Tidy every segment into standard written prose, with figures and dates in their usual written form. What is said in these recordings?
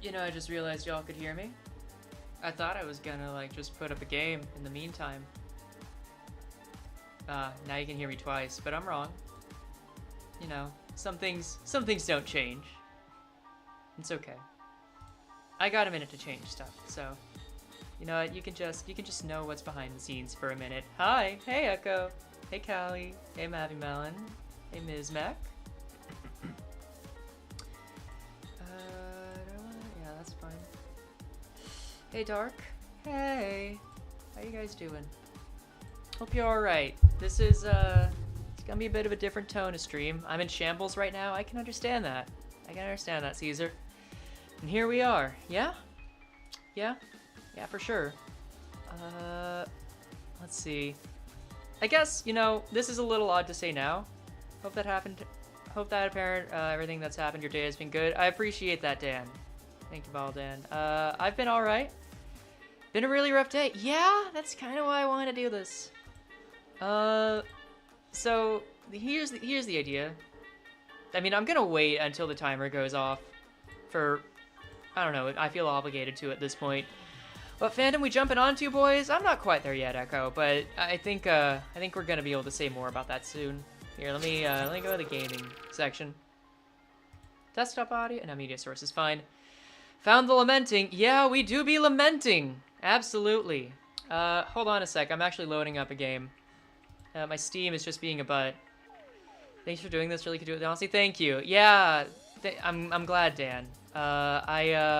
You know, I just realized y'all could hear me. I thought I was gonna, like, just put up a game in the meantime. Now you can hear me twice, but I'm wrong. You know, some things don't change. It's okay. I got a minute to change stuff, so... You know what, you can just know what's behind the scenes for a minute. Hi! Hey, Echo! Hey, Callie! Hey, Mavi Melon! Hey, Ms. Mech! Yeah, that's fine. Hey, Dark. Hey. How you guys doing? Hope you're alright. This is, it's gonna be a bit of a different tone of stream. I'm in shambles right now. I can understand that. I can understand that, Caesar. And here we are. Yeah? Yeah? Yeah, for sure. Let's see. I guess, you know, this is a little odd to say now. Hope that happened. Hope that apparent, everything that's happened, your day has been good. I appreciate that, Dan. Thank you, Ball Dan. I've been alright. Been a really rough day. Yeah, that's kind of why I want to do this. So, here's the idea. I mean, I'm gonna wait until the timer goes off for, I don't know, I feel obligated to at this point. What fandom we jumping onto, boys? I'm not quite there yet, Echo, but I think we're gonna be able to say more about that soon. Here, let me go to the gaming section. Desktop audio, no, media source is fine. Found the lamenting. Yeah, we do be lamenting. Absolutely. Hold on a sec. I'm actually loading up a game. My Steam is just being a butt. Thanks for doing this. Really could do it. Honestly, thank you. Yeah, I'm glad, Dan. I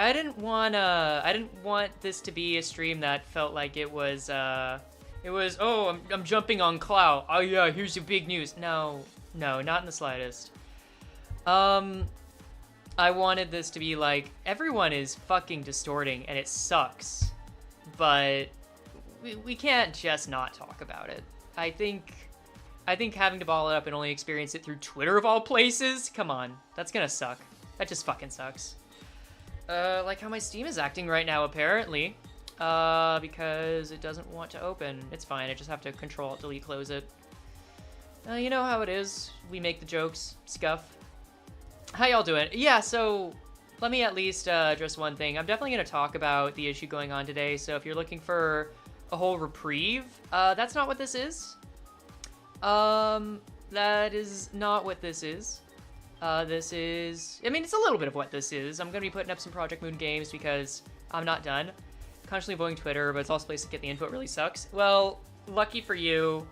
didn't want this to be a stream that felt like it was, oh, I'm jumping on clout. Oh yeah, here's the big news. No, not in the slightest. I wanted this to be like, everyone is fucking distorting and it sucks, but we can't just not talk about it. I think having to ball it up and only experience it through Twitter of all places, come on, that's gonna suck. That just fucking sucks. Like how my Steam is acting right now, apparently. Because it doesn't want to open. It's fine, I just have to Control, Delete, close it. You know how it is. We make the jokes, scuff. How y'all doing? Yeah, so let me at least address one thing. I'm definitely going to talk about the issue going on today, so if you're looking for a whole reprieve, that's not what this is. That is not what this is. This is... I mean, it's a little bit of what this is. I'm going to be putting up some Project Moon games because I'm not done. Constantly avoiding Twitter, but it's also a place to get the info. It really sucks. Well, lucky for you,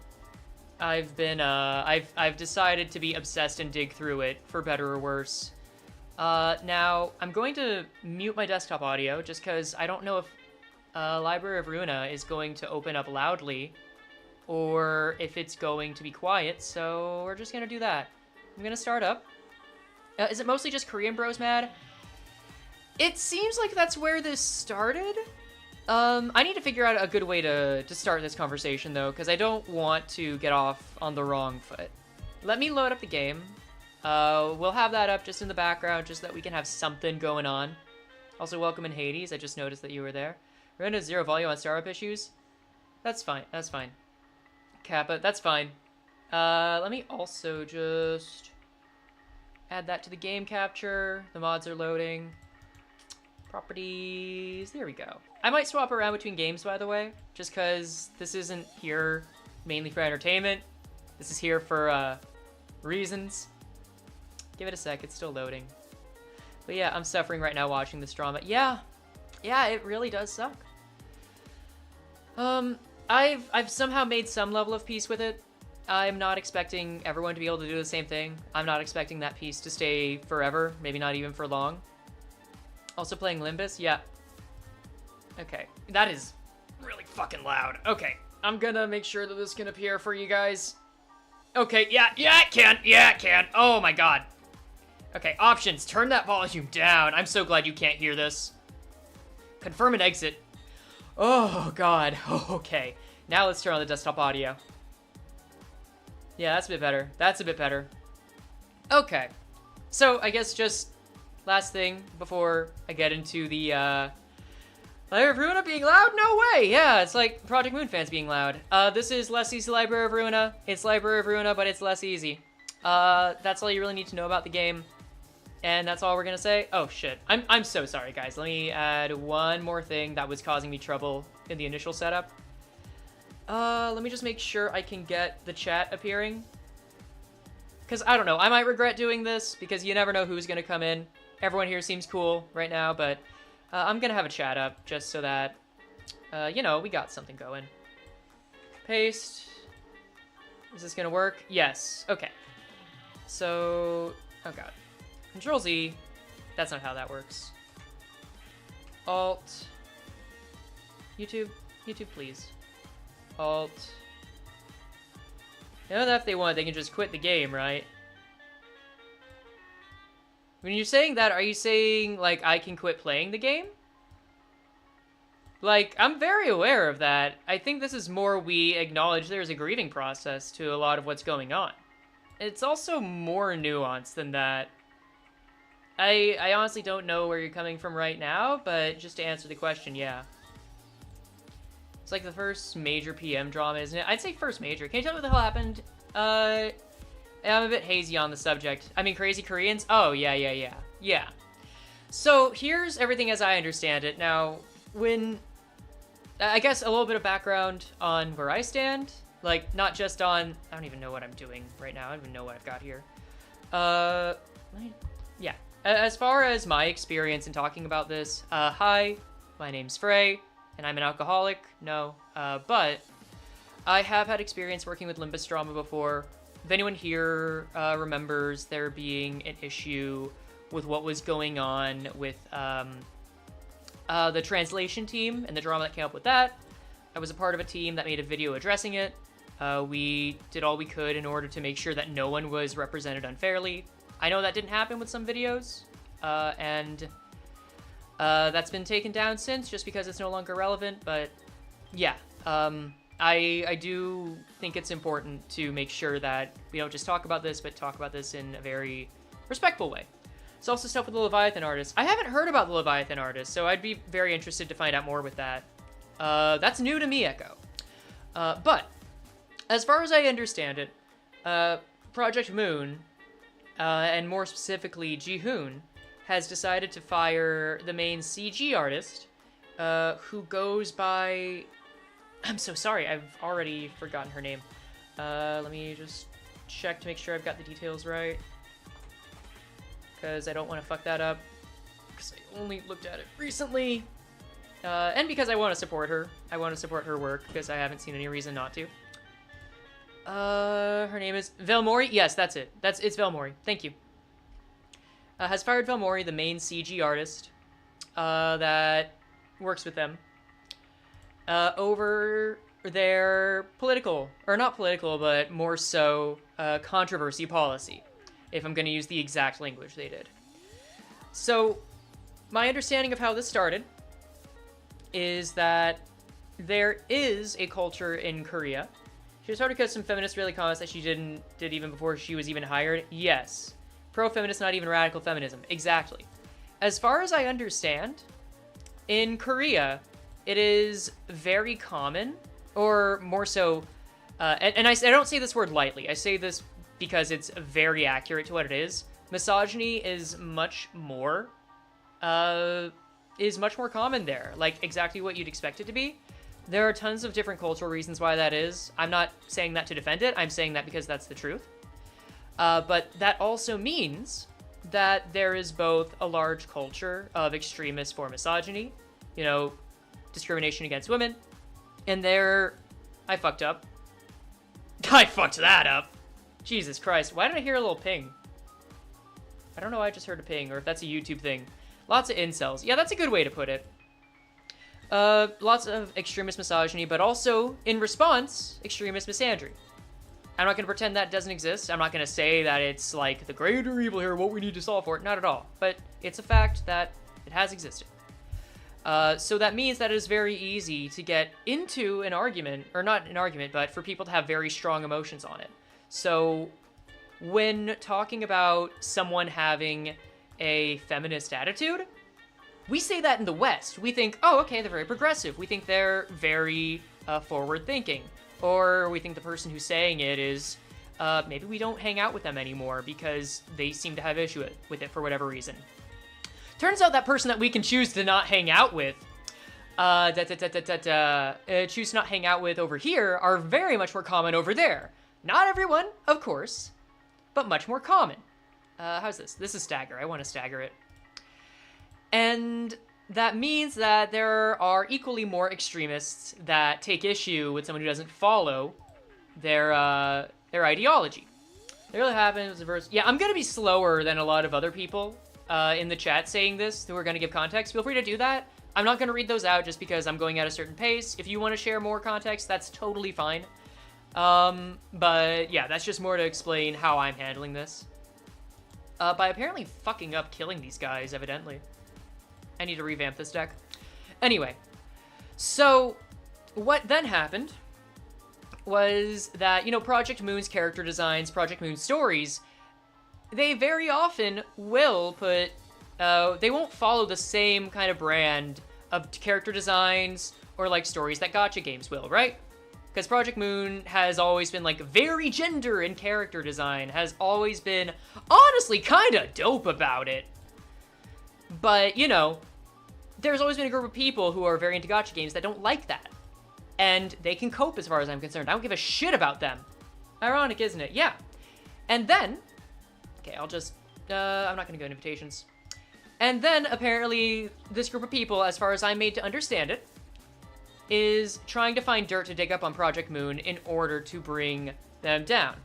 I've been, I've decided to be obsessed and dig through it, for better or worse. Now, I'm going to mute my desktop audio, just because I don't know if Library of Ruina is going to open up loudly, or if it's going to be quiet, so we're just going to do that. I'm going to start up. Is it mostly just Korean bros mad? It seems like that's where this started. I need to figure out a good way to start this conversation, though, because I don't want to get off on the wrong foot. Let me load up the game. We'll have that up just in the background, just so that we can have something going on. Also, welcome in Hades. I just noticed that you were there. We're into 0 volume on startup issues. That's fine. That's fine. Kappa, that's fine. Let me also just add that to the game capture. The mods are loading. Properties. There we go. I might swap around between games, by the way, just because this isn't here mainly for entertainment. This is here for reasons. Give it a sec. It's still loading. But yeah, I'm suffering right now watching this drama. Yeah, it really does suck. I've somehow made some level of peace with it. I'm not expecting everyone to be able to do the same thing. I'm not expecting that peace to stay forever, maybe not even for long. Also playing Limbus? Yeah. Okay, that is really fucking loud. Okay, I'm gonna make sure that this can appear for you guys. Okay, yeah, it can. Oh my god. Okay, options, turn that volume down. I'm so glad you can't hear this. Confirm and exit. Oh god, okay. Now let's turn on the desktop audio. Yeah, that's a bit better. Okay, so I guess just last thing before I get into the, Library of Ruina being loud? No way! Yeah, it's like Project Moon fans being loud. This is less easy Library of Ruina. It's Library of Ruina, but it's less easy. That's all you really need to know about the game. And that's all we're gonna say. Oh shit. I'm so sorry, guys. Let me add one more thing that was causing me trouble in the initial setup. Let me just make sure I can get the chat appearing. Because I don't know, I might regret doing this because you never know who's gonna come in. Everyone here seems cool right now, but I'm gonna have a chat up just so that, you know, we got something going. Paste. Is this gonna work? Yes. Okay. So, oh god. Control Z. That's not how that works. Alt. YouTube, please. Alt. You know that if they want, they can just quit the game, right? When you're saying that, are you saying, like, I can quit playing the game? Like, I'm very aware of that. I think this is more we acknowledge there's a grieving process to a lot of what's going on. It's also more nuanced than that. I honestly don't know where you're coming from right now, but just to answer the question, yeah. It's like the first major PM drama, isn't it? I'd say first major. Can you tell me what the hell happened? I'm a bit hazy on the subject. I mean, Crazy Koreans? Oh, yeah. So, here's everything as I understand it. Now, I guess a little bit of background on where I stand. Like, not just on... I don't even know what I'm doing right now. I don't even know what I've got here. Yeah. As far as my experience in talking about this, hi, my name's Frey, and I'm an alcoholic. No. But I have had experience working with Limbus drama before. If anyone here remembers there being an issue with what was going on with the translation team and the drama that came up with that, I was a part of a team that made a video addressing it. We did all we could in order to make sure that no one was represented unfairly. I know that didn't happen with some videos, and that's been taken down since just because it's no longer relevant, but yeah. I do think it's important to make sure that we don't just talk about this, but talk about this in a very respectful way. It's also stuff with the Leviathan artist. I haven't heard about the Leviathan artist, so I'd be very interested to find out more with that. That's new to me, Echo. But, as far as I understand it, Project Moon, and more specifically Ji-hoon, has decided to fire the main CG artist, who goes by... I'm so sorry, I've already forgotten her name. Let me just check to make sure I've got the details right. Because I don't want to fuck that up. Because I only looked at it recently. And because I want to support her. I want to support her work, because I haven't seen any reason not to. Her name is Velmori? Yes, that's it. It's Velmori. Thank you. Has fired Velmori, the main CG artist, that works with them. Over their political, or not political, but more so controversy policy, if I'm going to use the exact language they did. So, my understanding of how this started is that there is a culture in Korea. She started because some feminists really comments that she did even before she was even hired. Yes. Pro-feminist, not even radical feminism. Exactly. As far as I understand, in Korea, it is very common, or more so, and I don't say this word lightly, I say this because it's very accurate to what it is. Misogyny is much more common there, like exactly what you'd expect it to be. There are tons of different cultural reasons why that is. I'm not saying that to defend it, I'm saying that because that's the truth. But that also means that there is both a large culture of extremists for misogyny, you know, discrimination against women, and I fucked up. I fucked that up. Jesus Christ, why did I hear a little ping? I don't know why I just heard a ping, or if that's a YouTube thing. Lots of incels. Yeah, that's a good way to put it. Lots of extremist misogyny, but also, in response, extremist misandry. I'm not going to pretend that doesn't exist. I'm not going to say that it's like the greater evil here, what we need to solve for it. Not at all. But it's a fact that it has existed. So that means that it is very easy to get into an argument, or not an argument, but for people to have very strong emotions on it. So when talking about someone having a feminist attitude, we say that in the West. We think, oh, okay, they're very progressive. We think they're very forward-thinking. Or we think the person who's saying it is maybe we don't hang out with them anymore because they seem to have issue with it for whatever reason. Turns out that person that we can choose to not hang out with, choose to not hang out with over here are very much more common over there. Not everyone, of course, but much more common. How's this? This is stagger. I want to stagger it. And that means that there are equally more extremists that take issue with someone who doesn't follow their ideology. There really happens. Yeah, I'm going to be slower than a lot of other people in the chat saying this who are going to give context. Feel free to do that. I'm not going to read those out just because I'm going at a certain pace. If you want to share more context, that's totally fine. But yeah, that's just more to explain how I'm handling this. By apparently fucking up killing these guys, evidently. I need to revamp this deck. Anyway, so what then happened was that, you know, Project Moon's character designs, Project Moon's stories, they very often will put, they won't follow the same kind of brand of character designs or, like, stories that gacha games will, right? Because Project Moon has always been, like, very gender in character design, has always been, honestly, kind of dope about it. But, you know, there's always been a group of people who are very into gacha games that don't like that. And they can cope as far as I'm concerned. I don't give a shit about them. Ironic, isn't it? Yeah. And then, okay, I'll just, I'm not gonna go invitations. And then, apparently, this group of people, as far as I'm made to understand it, is trying to find dirt to dig up on Project Moon in order to bring them down.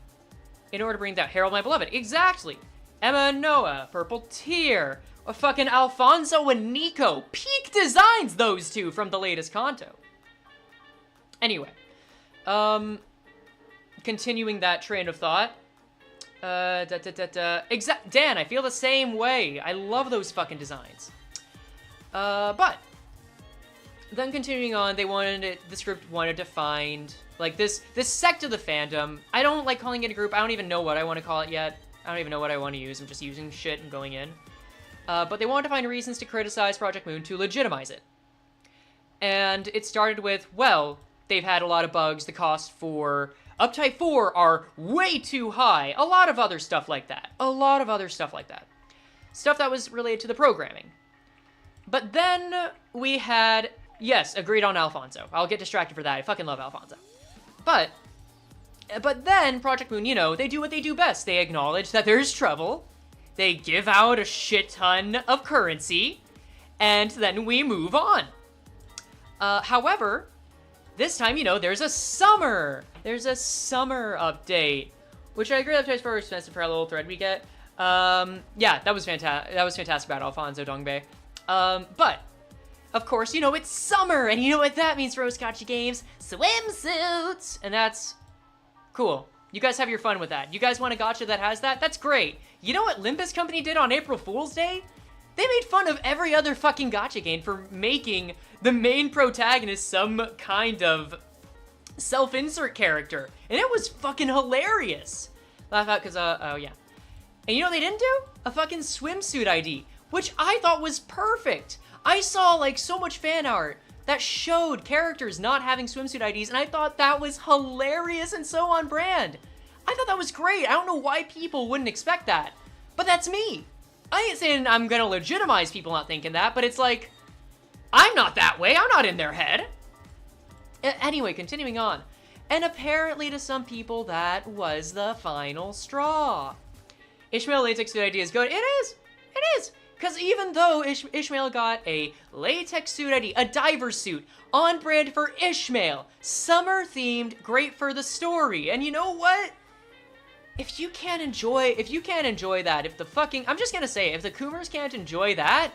In order to bring down Harold, my beloved. Exactly. Emma and Noah, Purple Tear, fucking Alfonso and Nico. Peak designs, those two, from the latest Kanto. Anyway, continuing that train of thought. Dan, I feel the same way. I love those fucking designs. But then continuing on, this group wanted to find, like, this sect of the fandom. I don't like calling it a group. I don't even know what I want to call it yet. I don't even know what I want to use. I'm just using shit and going in. But they wanted to find reasons to criticize Project Moon to legitimize it. And it started with, well, they've had a lot of bugs. The costs for Uptype 4 are way too high. A lot of other stuff like that. Stuff that was related to the programming. But then we had, yes, agreed on Alfonso. I'll get distracted for that. I fucking love Alfonso. But then Project Moon, you know, they do what they do best. They acknowledge that there's trouble. They give out a shit ton of currency. And then we move on. However, this time, you know, there's a summer update, which I agree that's very expensive for a little thread we get. Yeah, that was fantastic about Alfonso Dongbae. But of course, you know, it's summer, and you know what that means for Rose Gacha Games? Swimsuits! And that's cool. You guys have your fun with that. You guys want a gacha that has that? That's great. You know what Limbus Company did on April Fool's Day? They made fun of every other fucking gacha game for making the main protagonist some kind of self-insert character. And it was fucking hilarious. Laugh out because, oh yeah. And you know what they didn't do? A fucking swimsuit ID, which I thought was perfect. I saw, like, so much fan art that showed characters not having swimsuit IDs, and I thought that was hilarious and so on brand. I thought that was great. I don't know why people wouldn't expect that, but that's me. I ain't saying I'm gonna legitimize people not thinking that, but it's like, I'm not that way. I'm not in their head. Anyway, continuing on. And apparently to some people, that was the final straw. Ishmael latex suit idea is good. It is. Because even though Ishmael got a latex suit ID, a diver suit, on brand for Ishmael, summer themed, great for the story. And you know what? If you can't enjoy that, I'm just gonna say, if the Coomers can't enjoy that,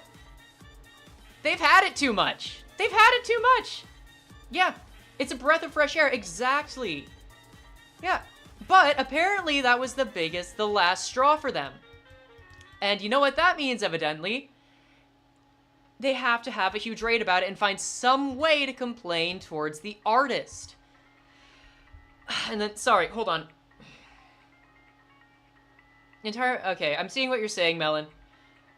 they've had it too much. Yeah, it's a breath of fresh air, exactly. Yeah, but apparently that was the last straw for them. And you know what that means, evidently? They have to have a huge rage about it and find some way to complain towards the artist. And then, sorry, hold on. Okay, I'm seeing what you're saying, Melon.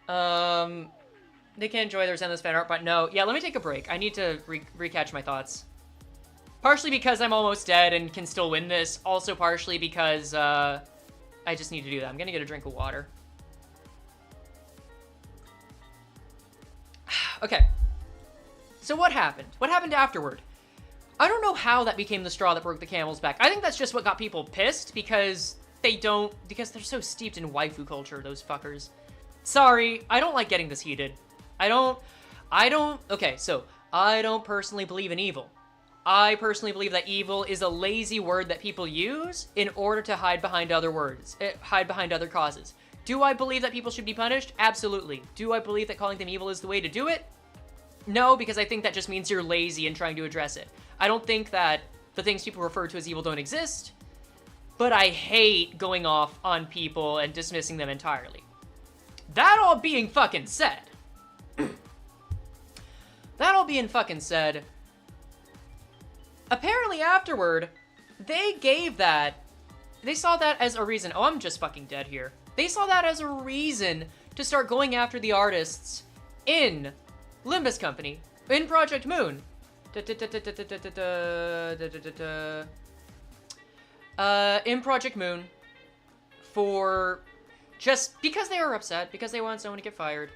They can't enjoy their endless fan art, but no. Yeah, let me take a break. I need to recatch my thoughts. Partially because I'm almost dead and can still win this. Also partially because I just need to do that. I'm gonna get a drink of water. Okay. So what happened? What happened afterward? I don't know how that became the straw that broke the camel's back. I think that's just what got people pissed because because they're so steeped in waifu culture, those fuckers. Sorry, I don't like getting this heated. Okay, so I don't personally believe in evil. I personally believe that evil is a lazy word that people use in order to hide behind other words, hide behind other causes. Do I believe that people should be punished? Absolutely. Do I believe that calling them evil is the way to do it? No, because I think that just means you're lazy in trying to address it. I don't think that the things people refer to as evil don't exist, but I hate going off on people and dismissing them entirely. That all being fucking said, apparently afterward, they saw that as a reason. Oh, I'm just fucking dead here. They saw that as a reason to start going after the artists in Limbus Company, in Project Moon. In Project Moon, for just because they were upset, because they wanted someone to get fired.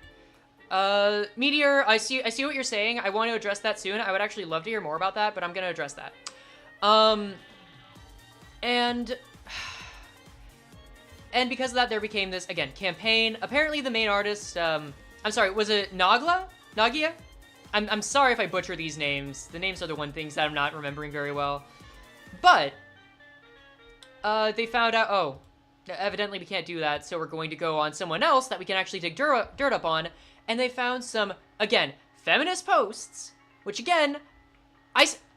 Meteor, I see what you're saying. I want to address that soon. I would actually love to hear more about that, but I'm gonna address that. And because of that, there became this, again, campaign. Apparently the main artist, I'm sorry, was it Nagia? I'm sorry if I butcher these names. The names are the one things that I'm not remembering very well. But, they found out, oh, evidently we can't do that, so we're going to go on someone else that we can actually dig dirt up on. And they found some, again, feminist posts, which again,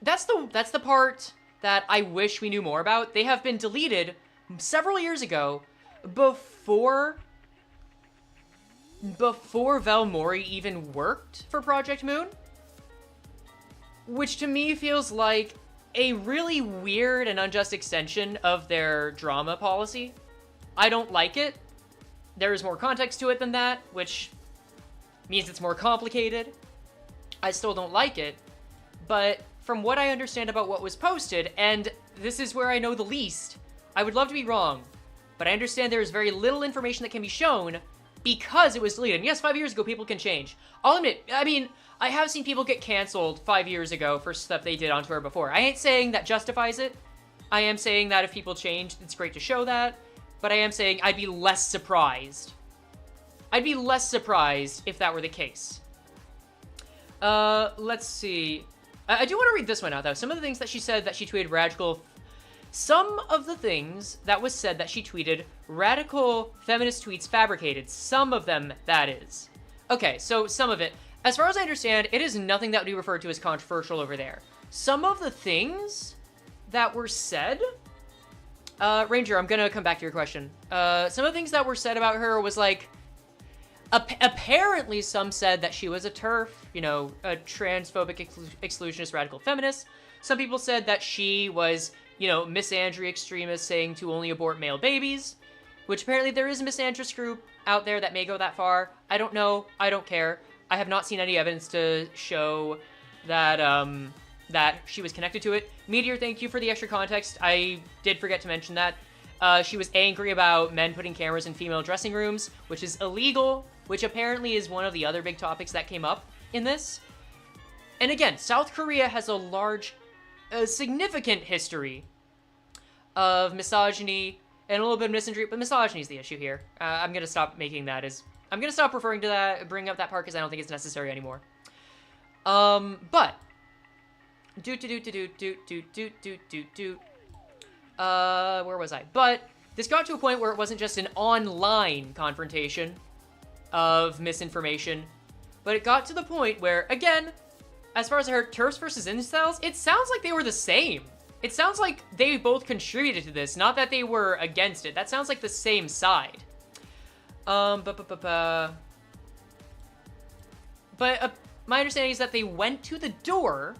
that's the part that I wish we knew more about. They have been deleted several years ago, before Valmori even worked for Project Moon, which to me feels like a really weird and unjust extension of their drama policy. I don't like it. There is more context to it than that, which means it's more complicated. I still don't like it, but from what I understand about what was posted, and this is where I know the least, I would love to be wrong, but I understand there is very little information that can be shown because it was deleted. And yes, 5 years ago, people can change. I'll admit, I mean, I have seen people get canceled 5 years ago for stuff they did on Twitter before. I ain't saying that justifies it. I am saying that if people change, it's great to show that. But I am saying I'd be less surprised. I'd be less surprised if that were the case. Let's see. I do want to read this one out, though. Some of the things that she said that she tweeted radical... Some of the things that was said that she tweeted, radical feminist tweets fabricated. Some of them, that is. Okay, so some of it. As far as I understand, it is nothing that would be referred to as controversial over there. Some of the things that were said... Ranger, I'm gonna come back to your question. Some of the things that were said about her was like... apparently some said that she was a TERF, you know, a transphobic exclusionist radical feminist. Some people said that she was... you know, misandry extremists saying to only abort male babies, which apparently there is a misandrist group out there that may go that far. I don't know. I don't care. I have not seen any evidence to show that, that she was connected to it. Meteor, thank you for the extra context. I did forget to mention that. She was angry about men putting cameras in female dressing rooms, which is illegal, which apparently is one of the other big topics that came up in this. And again, South Korea has a significant history of misogyny and a little bit of misandry, but misogyny is the issue here. I'm gonna stop making that I'm gonna stop referring to that, bringing up that part because I don't think it's necessary anymore. But where was I? But this got to a point where it wasn't just an online confrontation of misinformation, but it got to the point where, again, as far as I heard, TERFs versus incels, it sounds like they were the same. It sounds like they both contributed to this, not that they were against it. That sounds like the same side. But my understanding is that they went to the door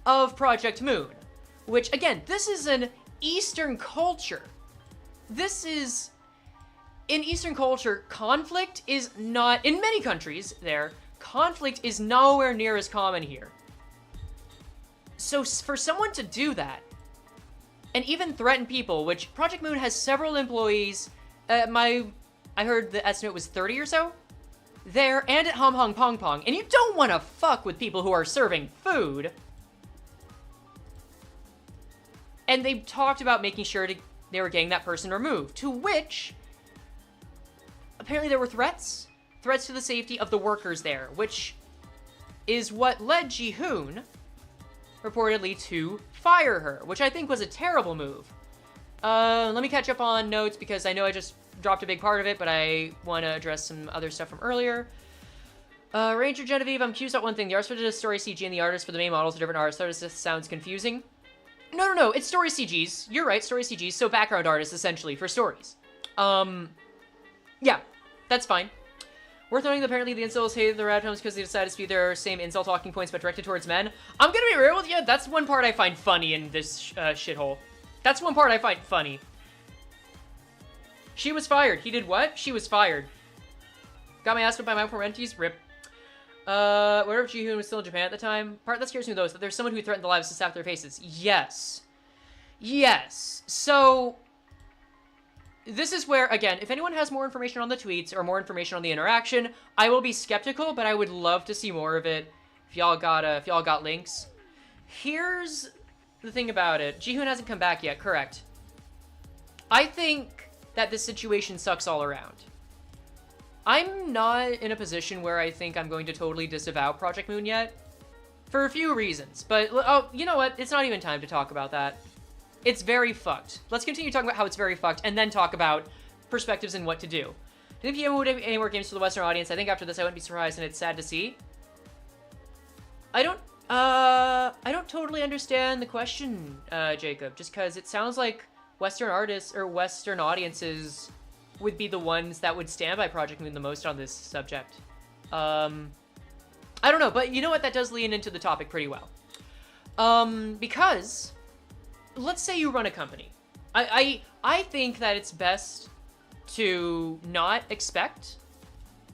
of Project Moon, which, again, this is an Eastern culture. In Eastern culture, conflict is not, in many countries there, conflict is nowhere near as common here. So for someone to do that, and even threaten people, which Project Moon has several employees, I heard the estimate was 30 or so, there and at Hong Hong Pong Pong, and you don't want to fuck with people who are serving food. And they talked about making sure they were getting that person removed, to which apparently there were threats to the safety of the workers there, which is what led Ji-hoon reportedly to fire her, which I think was a terrible move. Let me catch up on notes because I know I just dropped a big part of it, but I want to address some other stuff from earlier. Ranger Genevieve, I'm curious about one thing. The artist for the story CG and the artist for the main models are different artists. That just sounds confusing. No, it's story CGs. You're right, story CGs, so background artists, essentially, for stories. Yeah, that's fine. Worth noting that apparently the incels hated the Radtones because they decided to speak their same incel talking points but directed towards men. I'm gonna be real with you, that's one part I find funny in this shithole. That's one part I find funny. She was fired. He did what? She was fired. Got my ass whipped by my parentis? Rip. Whatever if Ji-hoon was still in Japan at the time. Part that scares me though is that there's someone who threatened the lives of staff to their faces. Yes. Yes. So, this is where, again, if anyone has more information on the tweets or more information on the interaction, I will be skeptical, but I would love to see more of it if y'all got links. Here's the thing about it. Ji-hoon hasn't come back yet, correct. I think that this situation sucks all around. I'm not in a position where I think I'm going to totally disavow Project Moon yet, for a few reasons, but, oh, you know what? It's not even time to talk about that. It's very fucked. Let's continue talking about how it's very fucked, and then talk about perspectives and what to do. Do you think PM would have any more games for the Western audience? I think after this I wouldn't be surprised, and it's sad to see. I don't totally understand the question, Jacob, just because it sounds like Western artists or Western audiences would be the ones that would stand by Project Moon the most on this subject. I don't know, but you know what? That does lean into the topic pretty well. Because, let's say you run a company. I think that it's best to not expect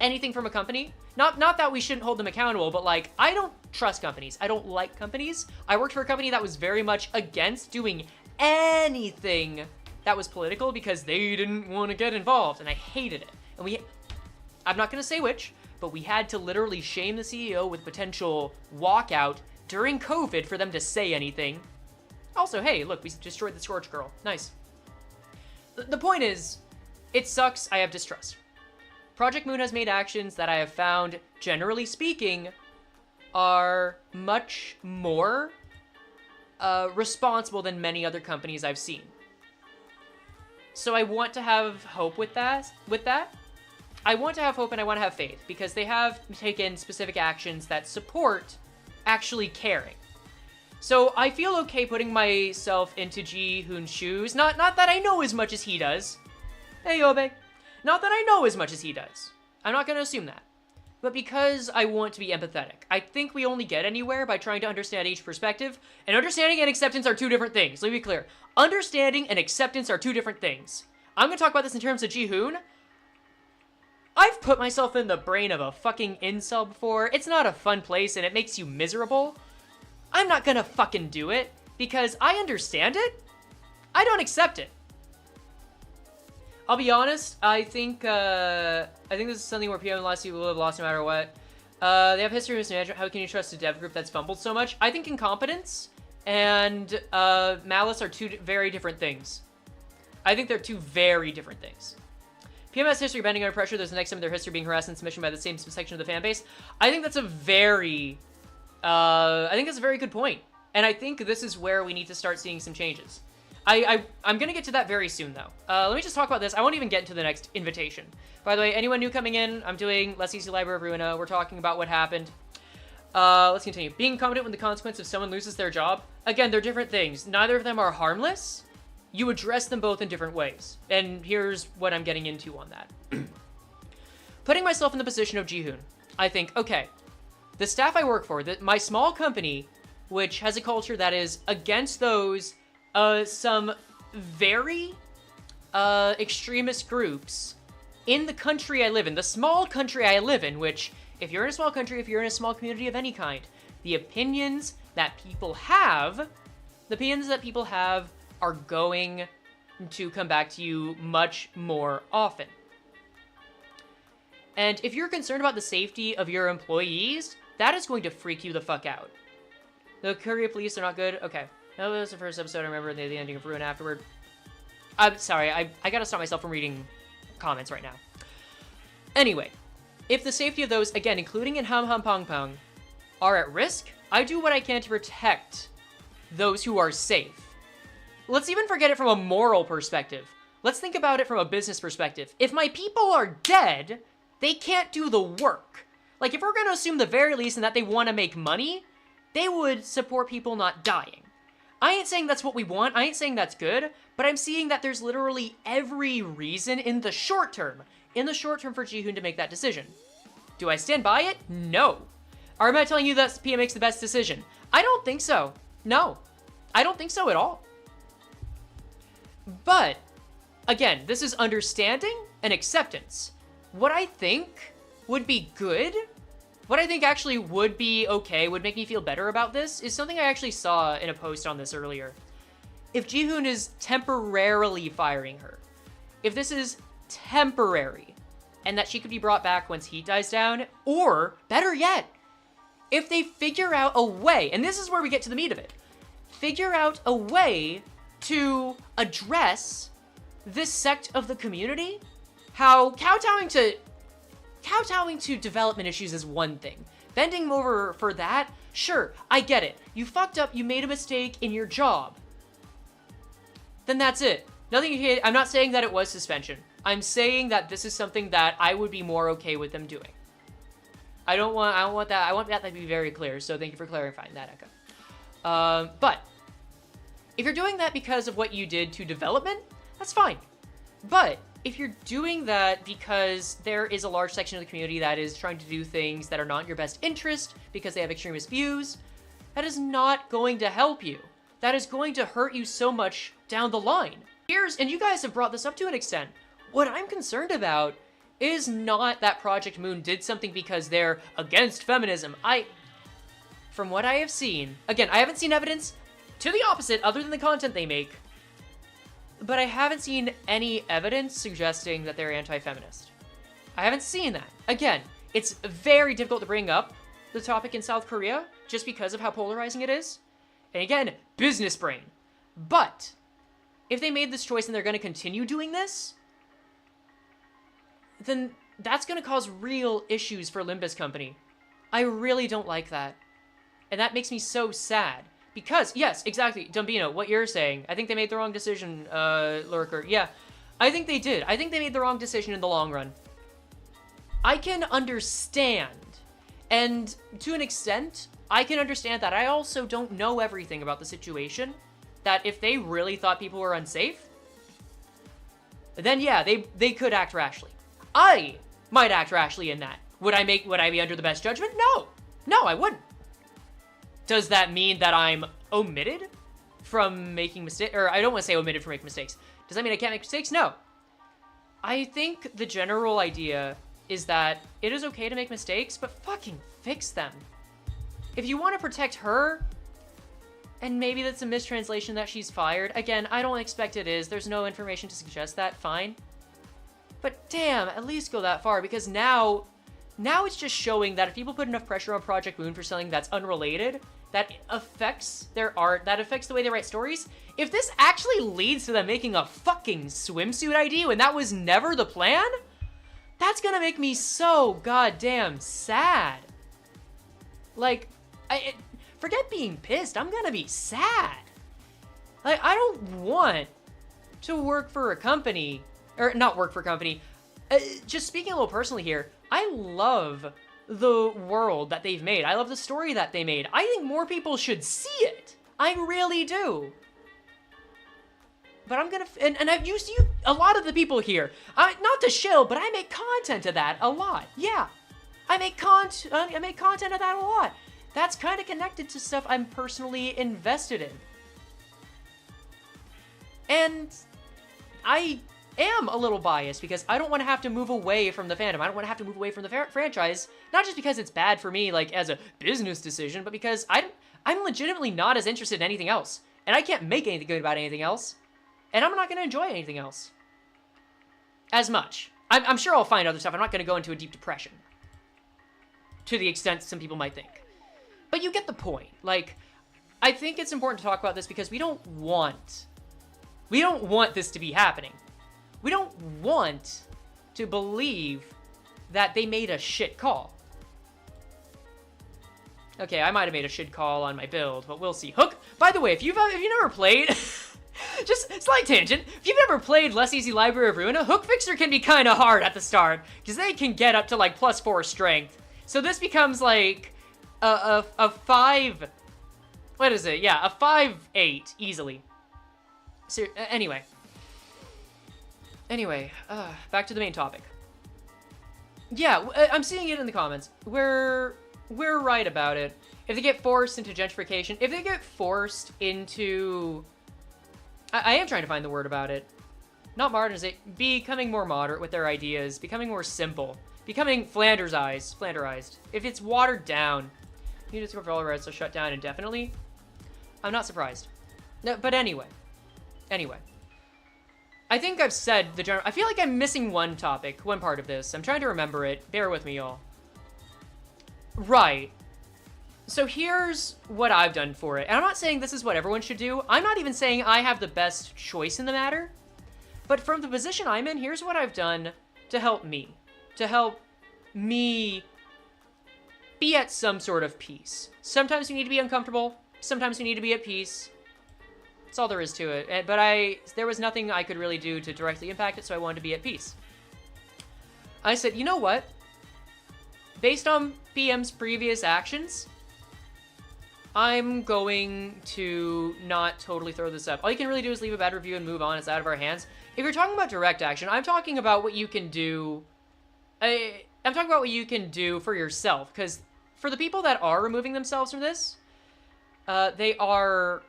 anything from a company. Not that we shouldn't hold them accountable, but like, I don't trust companies. I don't like companies. I worked for a company that was very much against doing anything that was political because they didn't want to get involved, and I hated it. And I'm not going to say which, but we had to literally shame the CEO with potential walkout during COVID for them to say anything. Also, hey, look, we destroyed the Scorch Girl. Nice. The point is, it sucks. I have distrust. Project Moon has made actions that I have found, generally speaking, are much more responsible than many other companies I've seen. So I want to have hope with that. I want to have hope and I want to have faith because they have taken specific actions that support actually caring. So I feel okay putting myself into Ji-hoon's shoes. Not that I know as much as he does. Hey, Yobe. Not that I know as much as he does. I'm not going to assume that. But because I want to be empathetic. I think we only get anywhere by trying to understand each perspective. And understanding and acceptance are two different things. Let me be clear. Understanding and acceptance are two different things. I'm going to talk about this in terms of Ji-hoon. I've put myself in the brain of a fucking incel before. It's not a fun place and it makes you miserable. I'm not going to fucking do it because I understand it. I don't accept it. I'll be honest, I think this is something where PM lost people will have lost no matter what. They have history of mismanagement. How can you trust a dev group that's fumbled so much? I think incompetence and malice are two very different things. I think they're two very different things. PM has history of bending under pressure. There's the next time their history being harassed and submission by the same section of the fan base. I think that's a very good point. And I think this is where we need to start seeing some changes. I'm going to get to that very soon, though. Let me just talk about this. I won't even get into the next invitation. By the way, anyone new coming in, I'm doing Less Easy Library of Ruina. We're talking about what happened. Let's continue. Being competent when the consequence of someone loses their job. Again, they're different things. Neither of them are harmless. You address them both in different ways. And here's what I'm getting into on that. Putting myself in the position of Ji-hoon, I think, okay, the staff I work for, my small company, which has a culture that is against those some very extremist groups in the country I live in, the small country I live in, which, if you're in a small country, if you're in a small community of any kind, the opinions that people have, are going to come back to you much more often. And if you're concerned about the safety of your employees, that is going to freak you the fuck out. The Korea police are not good. Okay. That was the first episode. I remember the ending of Ruin afterward. I'm sorry. I gotta stop myself from reading comments right now. Anyway, if the safety of those, again, including in Ham Ham Pong Pong, are at risk, I do what I can to protect those who are safe. Let's even forget it from a moral perspective. Let's think about it from a business perspective. If my people are dead, they can't do the work. Like, if we're going to assume the very least and that they want to make money, they would support people not dying. I ain't saying that's what we want. I ain't saying that's good. But I'm seeing that there's literally every reason in the short term for Ji-hoon to make that decision. Do I stand by it? No. Or am I telling you that Pia makes the best decision? I don't think so. No. I don't think so at all. But, again, this is understanding and acceptance. What I think would be good, what I think actually would be okay, would make me feel better about this, is something I actually saw in a post on this earlier. If Ji-hoon is temporarily firing her, if this is temporary, and that she could be brought back once heat dies down, or, better yet, if they figure out a way, and this is where we get to the meat of it, figure out a way to address this sect of the community. How kowtowing to development issues is one thing. Bending them over for that, sure, I get it. You fucked up, you made a mistake in your job. Then that's it. Nothing you can, I'm not saying that it was suspension. I'm saying that this is something that I would be more okay with them doing. I want that to be very clear, so thank you for clarifying that, Eka. But if you're doing that because of what you did to development, that's fine. But if you're doing that because there is a large section of the community that is trying to do things that are not in your best interest because they have extremist views, that is not going to help you. That is going to hurt you so much down the line. And you guys have brought this up to an extent. What I'm concerned about is not that Project Moon did something because they're against feminism. From what I have seen, again, I haven't seen evidence to the opposite other than the content they make, but I haven't seen any evidence suggesting that they're anti-feminist. I haven't seen that. Again, it's very difficult to bring up the topic in South Korea just because of how polarizing it is. And again, business brain. But if they made this choice and they're going to continue doing this, then that's going to cause real issues for Limbus Company. I really don't like that. And that makes me so sad. Because, yes, exactly, Dumbino, what you're saying, I think they made the wrong decision, Lurker. Yeah, I think they did. I think they made the wrong decision in the long run. I can understand, and to an extent, I can understand that I also don't know everything about the situation, that if they really thought people were unsafe, then yeah, they could act rashly. I might act rashly in that. Would I be under the best judgment? No. No, I wouldn't. Does that mean that I'm omitted from making mistakes? Or I don't want to say omitted from making mistakes. Does that mean I can't make mistakes? No. I think the general idea is that it is okay to make mistakes, but fucking fix them. If you want to protect her, and maybe that's a mistranslation that she's fired. Again, I don't expect it is. There's no information to suggest that. Fine. But damn, at least go that far, because now it's just showing that if people put enough pressure on Project Moon for something that's unrelated, that affects their art, that affects the way they write stories. If this actually leads to them making a fucking swimsuit ID when that was never the plan, that's gonna make me so goddamn sad. Like, forget being pissed, I'm gonna be sad. Like, I don't want to work for a company, or not work for a company, just speaking a little personally here, I love the world that they've made. I love the story that they made. I think more people should see it. I really do. But I'm gonna, and I've used you, a lot of the people here, not to shill, but I make content of that a lot. Yeah, I make content of that a lot. That's kind of connected to stuff I'm personally invested in. And I am a little biased because I don't want to have to move away from the fandom. I don't want to have to move away from the franchise, not just because it's bad for me, like, as a business decision, but because I I'm legitimately not as interested in anything else. And I can't make anything good about anything else. And I'm not going to enjoy anything else as much. I'm sure I'll find other stuff. I'm not going to go into a deep depression to the extent some people might think. But you get the point. Like, I think it's important to talk about this because we don't want this to be happening. We don't want to believe that they made a shit call. Okay, I might have made a shit call on my build, but we'll see. Hook, by the way, if you've never played, just slight tangent, if you've never played Less Easy Library of Ruin, a hook fixer can be kind of hard at the start, because they can get up to like +4 strength. So this becomes like a 5, what is it? Yeah, a 5/8 easily. So, anyway, back to the main topic. Yeah, I'm seeing it in the comments. We're right about it. If they get forced into gentrification, if they get forced into... I am trying to find the word about it. Not modernization, becoming more moderate with their ideas, becoming more simple, becoming Flanderized. If it's watered down, you just go for all rights, so shut down indefinitely. I'm not surprised. No, but anyway. I think I've said the general... I feel like I'm missing one part of this. I'm trying to remember it. Bear with me, y'all. Right. So here's what I've done for it. And I'm not saying this is what everyone should do. I'm not even saying I have the best choice in the matter. But from the position I'm in, here's what I've done to help me. To help me be at some sort of peace. Sometimes you need to be uncomfortable. Sometimes you need to be at peace. That's all there is to it. But there was nothing I could really do to directly impact it, so I wanted to be at peace. I said, you know what? Based on PM's previous actions, I'm going to not totally throw this up. All you can really do is leave a bad review and move on. It's out of our hands. If you're talking about direct action, I'm talking about what you can do. I'm talking about what you can do for yourself. Because for the people that are removing themselves from this, they are,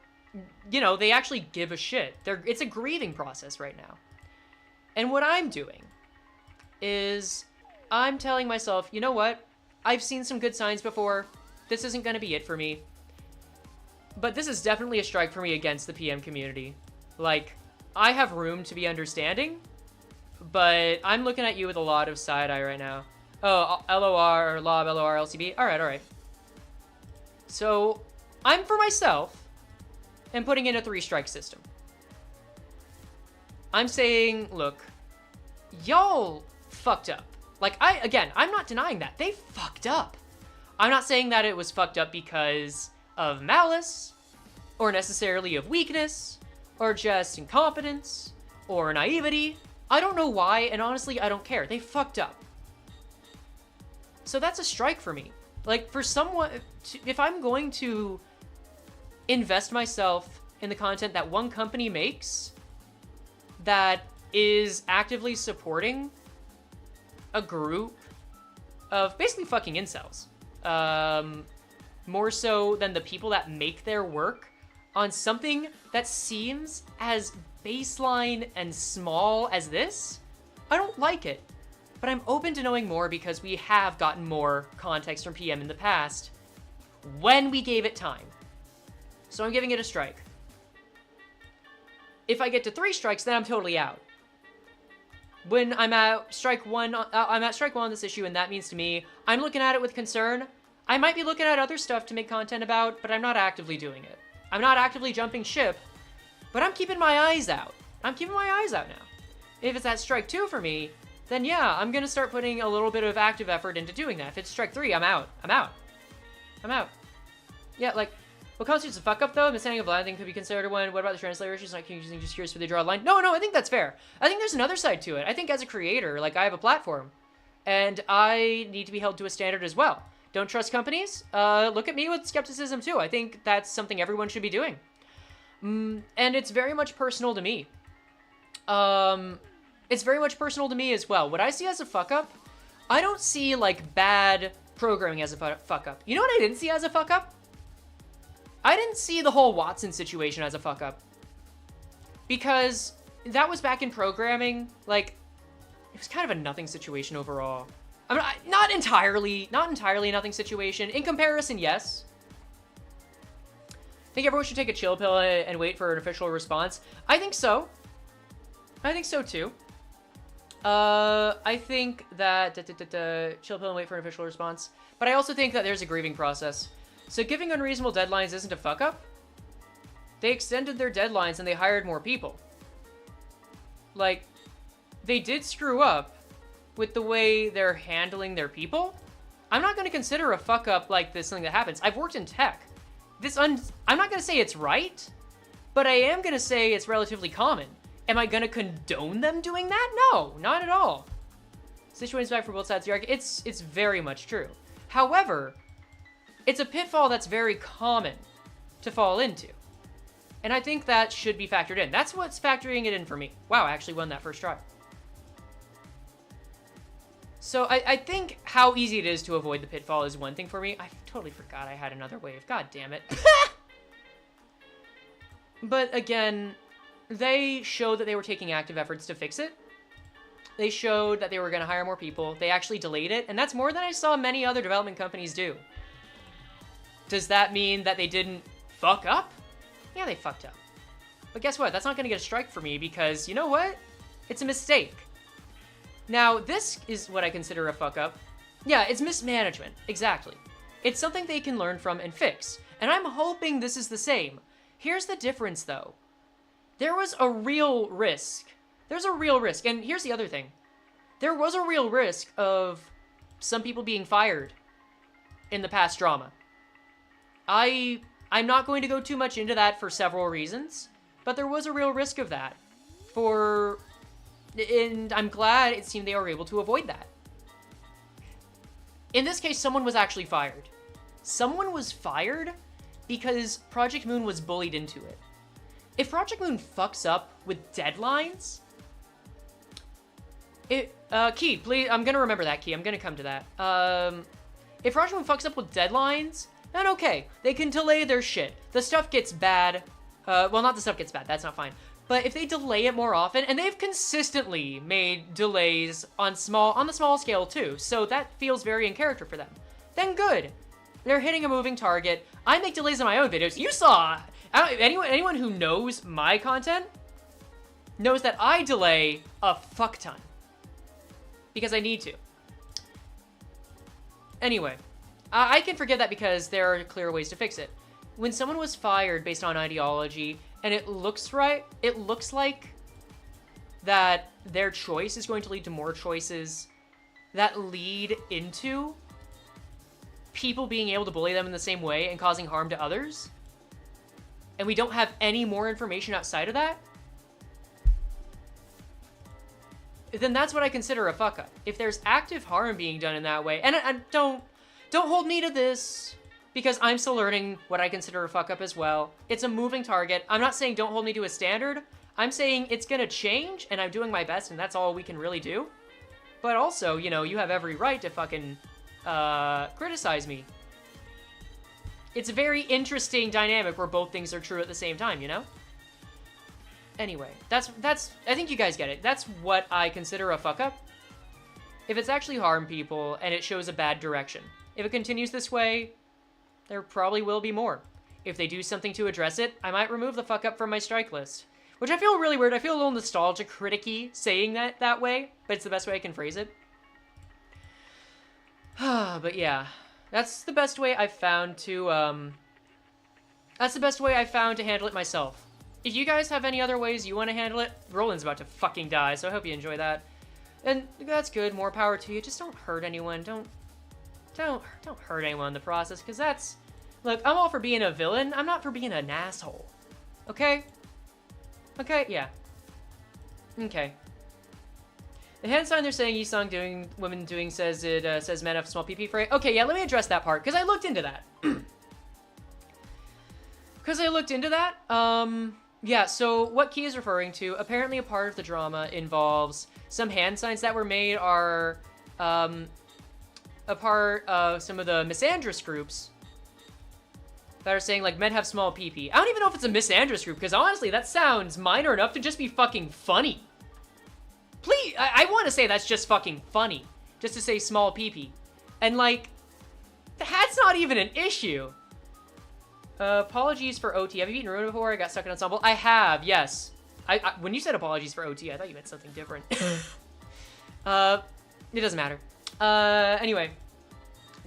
they actually give a shit. It's a grieving process right now. And what I'm doing is I'm telling myself, you know what? I've seen some good signs before. This isn't going to be it for me. But this is definitely a strike for me against the PM community. Like, I have room to be understanding, but I'm looking at you with a lot of side-eye right now. Oh, LOR, LOB, LOR, LCB. All right. So, I'm for myself and putting in a 3-strike system. I'm saying, look, y'all fucked up. Like, I'm not denying that. They fucked up. I'm not saying that it was fucked up because of malice, or necessarily of weakness, or just incompetence, or naivety. I don't know why, and honestly, I don't care. They fucked up. So that's a strike for me. Like, for someone, if I'm going to invest myself in the content that one company makes that is actively supporting a group of basically fucking incels, more so than the people that make their work on something that seems as baseline and small as this, I don't like it. But I'm open to knowing more because we have gotten more context from PM in the past when we gave it time. So I'm giving it a strike. If I get to 3 strikes, then I'm totally out. When I'm at strike 1, on this issue, and that means to me, I'm looking at it with concern. I might be looking at other stuff to make content about, but I'm not actively doing it. I'm not actively jumping ship, but I'm keeping my eyes out. I'm keeping my eyes out now. If it's at strike 2 for me, then yeah, I'm gonna start putting a little bit of active effort into doing that. If it's strike 3, I'm out. Yeah, like, what constitutes a fuck up though? Mishandling of line could be considered one. What about the translator issues? Like, just curious where they draw a line. No, I think that's fair. I think there's another side to it. I think as a creator, like, I have a platform, and I need to be held to a standard as well. Don't trust companies? Look at me with skepticism too. I think that's something everyone should be doing. And it's very much personal to me. It's very much personal to me as well. What I see as a fuck up, I don't see like bad programming as a fuck up. You know what I didn't see as a fuck up? I didn't see the whole Watson situation as a fuck up. Because that was back in programming, like, it was kind of a nothing situation overall. I mean, not entirely a nothing situation. In comparison, yes. Think everyone should take a chill pill and wait for an official response? I think so. I think so too. I think that chill pill and wait for an official response. But I also think that there's a grieving process. So giving unreasonable deadlines isn't a fuck up. They extended their deadlines and they hired more people. Like, they did screw up with the way they're handling their people. I'm not going to consider a fuck up like this something that happens. I've worked in tech. I'm not going to say it's right, but I am going to say it's relatively common. Am I going to condone them doing that? No, not at all. Situations back for both sides of the argument. It's very much true. However, it's a pitfall that's very common to fall into. And I think that should be factored in. That's what's factoring it in for me. Wow, I actually won that first try. So I think how easy it is to avoid the pitfall is one thing for me. I totally forgot I had another wave. God damn it. But again, they showed that they were taking active efforts to fix it. They showed that they were going to hire more people. They actually delayed it, and that's more than I saw many other development companies do. Does that mean that they didn't fuck up? Yeah, they fucked up. But guess what? That's not going to get a strike for me because, you know what? It's a mistake. Now, this is what I consider a fuck up. Yeah, it's mismanagement. Exactly. It's something they can learn from and fix. And I'm hoping this is the same. Here's the difference, though. There was a real risk. There's a real risk. And here's the other thing. There was a real risk of some people being fired in the past drama. I'm not going to go too much into that for several reasons, but there was a real risk of that. And I'm glad it seemed they were able to avoid that. In this case, someone was actually fired. Someone was fired because Project Moon was bullied into it. If Project Moon fucks up with deadlines, Key, please, I'm gonna remember that, Key. I'm gonna come to that. If Project Moon fucks up with deadlines, then okay, they can delay their shit. The stuff gets bad. Well, not the stuff gets bad, that's not fine. But if they delay it more often, and they've consistently made delays on the small scale too, so that feels very in character for them, then good. They're hitting a moving target. I make delays on my own videos. You saw, anyone who knows my content knows that I delay a fuck ton. Because I need to. Anyway, I can forgive that because there are clear ways to fix it. When someone was fired based on ideology, and it looks right, it looks like that their choice is going to lead to more choices that lead into people being able to bully them in the same way and causing harm to others, and we don't have any more information outside of that, then that's what I consider a fuck up. If there's active harm being done in that way, and don't hold me to this, because I'm still learning what I consider a fuck up as well. It's a moving target. I'm not saying don't hold me to a standard. I'm saying it's gonna change, and I'm doing my best, and that's all we can really do. But also, you know, you have every right to fucking criticize me. It's a very interesting dynamic where both things are true at the same time, you know? Anyway, that's I think you guys get it. That's what I consider a fuck up. If it's actually harmed people and it shows a bad direction. If it continues this way, there probably will be more. If they do something to address it, I might remove the fuck up from my strike list. Which I feel really weird. I feel a little nostalgic, criticky saying that way, but it's the best way I can phrase it. But yeah, that's the best way I've found to handle it myself. If you guys have any other ways you want to handle it, Roland's about to fucking die, so I hope you enjoy that. And that's good, more power to you. Just don't hurt anyone. Don't hurt anyone in the process, because that's... Look, I'm all for being a villain. I'm not for being an asshole. Okay? Okay? Yeah. Okay. The hand sign they're saying Yisung doing, women doing says it, says men have small PP for it. Okay, yeah, let me address that part, because I looked into that. Yeah, so what Key is referring to, apparently a part of the drama involves some hand signs that were made are, a part of some of the misandrous groups that are saying, like, men have small PP. I don't even know if it's a misandrous group, because honestly, that sounds minor enough to just be fucking funny. Please, I want to say that's just fucking funny, just to say small PP. And, like, that's not even an issue. Apologies for OT. Have you eaten Ruin before? I got stuck in Ensemble. I have, yes. When you said apologies for OT, I thought you meant something different. It doesn't matter. Anyway.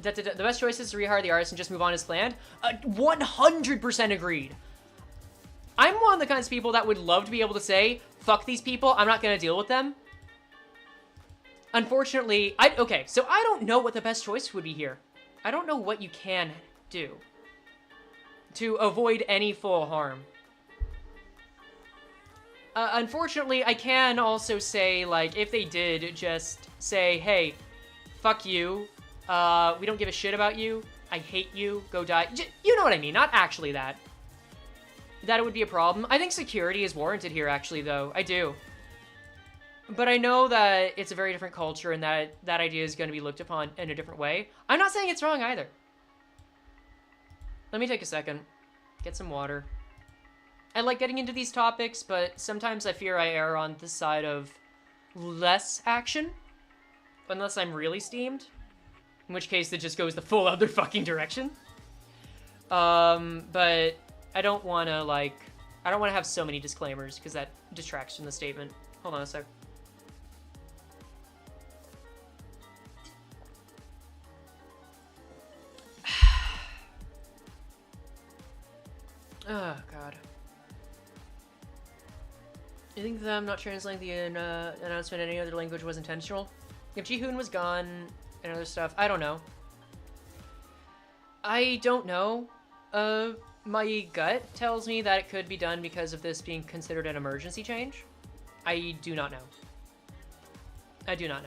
The best choice is to rehire the artist and just move on as planned. 100% agreed. I'm one of the kinds of people that would love to be able to say, fuck these people, I'm not gonna deal with them. Unfortunately, okay, so I don't know what the best choice would be here. I don't know what you can do to avoid any full harm. Unfortunately, I can also say, like, if they did just say, hey, fuck you, we don't give a shit about you, I hate you, go die. You know what I mean, not actually that. That it would be a problem. I think security is warranted here, actually, though. I do. But I know that it's a very different culture and that that idea is going to be looked upon in a different way. I'm not saying it's wrong either. Let me take a second. Get some water. I like getting into these topics, but sometimes I fear I err on the side of less action. Unless I'm really steamed. In which case it just goes the full other fucking direction. But I don't want to, like... I don't want to have so many disclaimers, because that distracts from the statement. Hold on a sec. Oh, God. You think them not translating the announcement in any other language was intentional? If Jihoon was gone and other stuff, I don't know. I don't know. My gut tells me that it could be done because of this being considered an emergency change. I do not know. I do not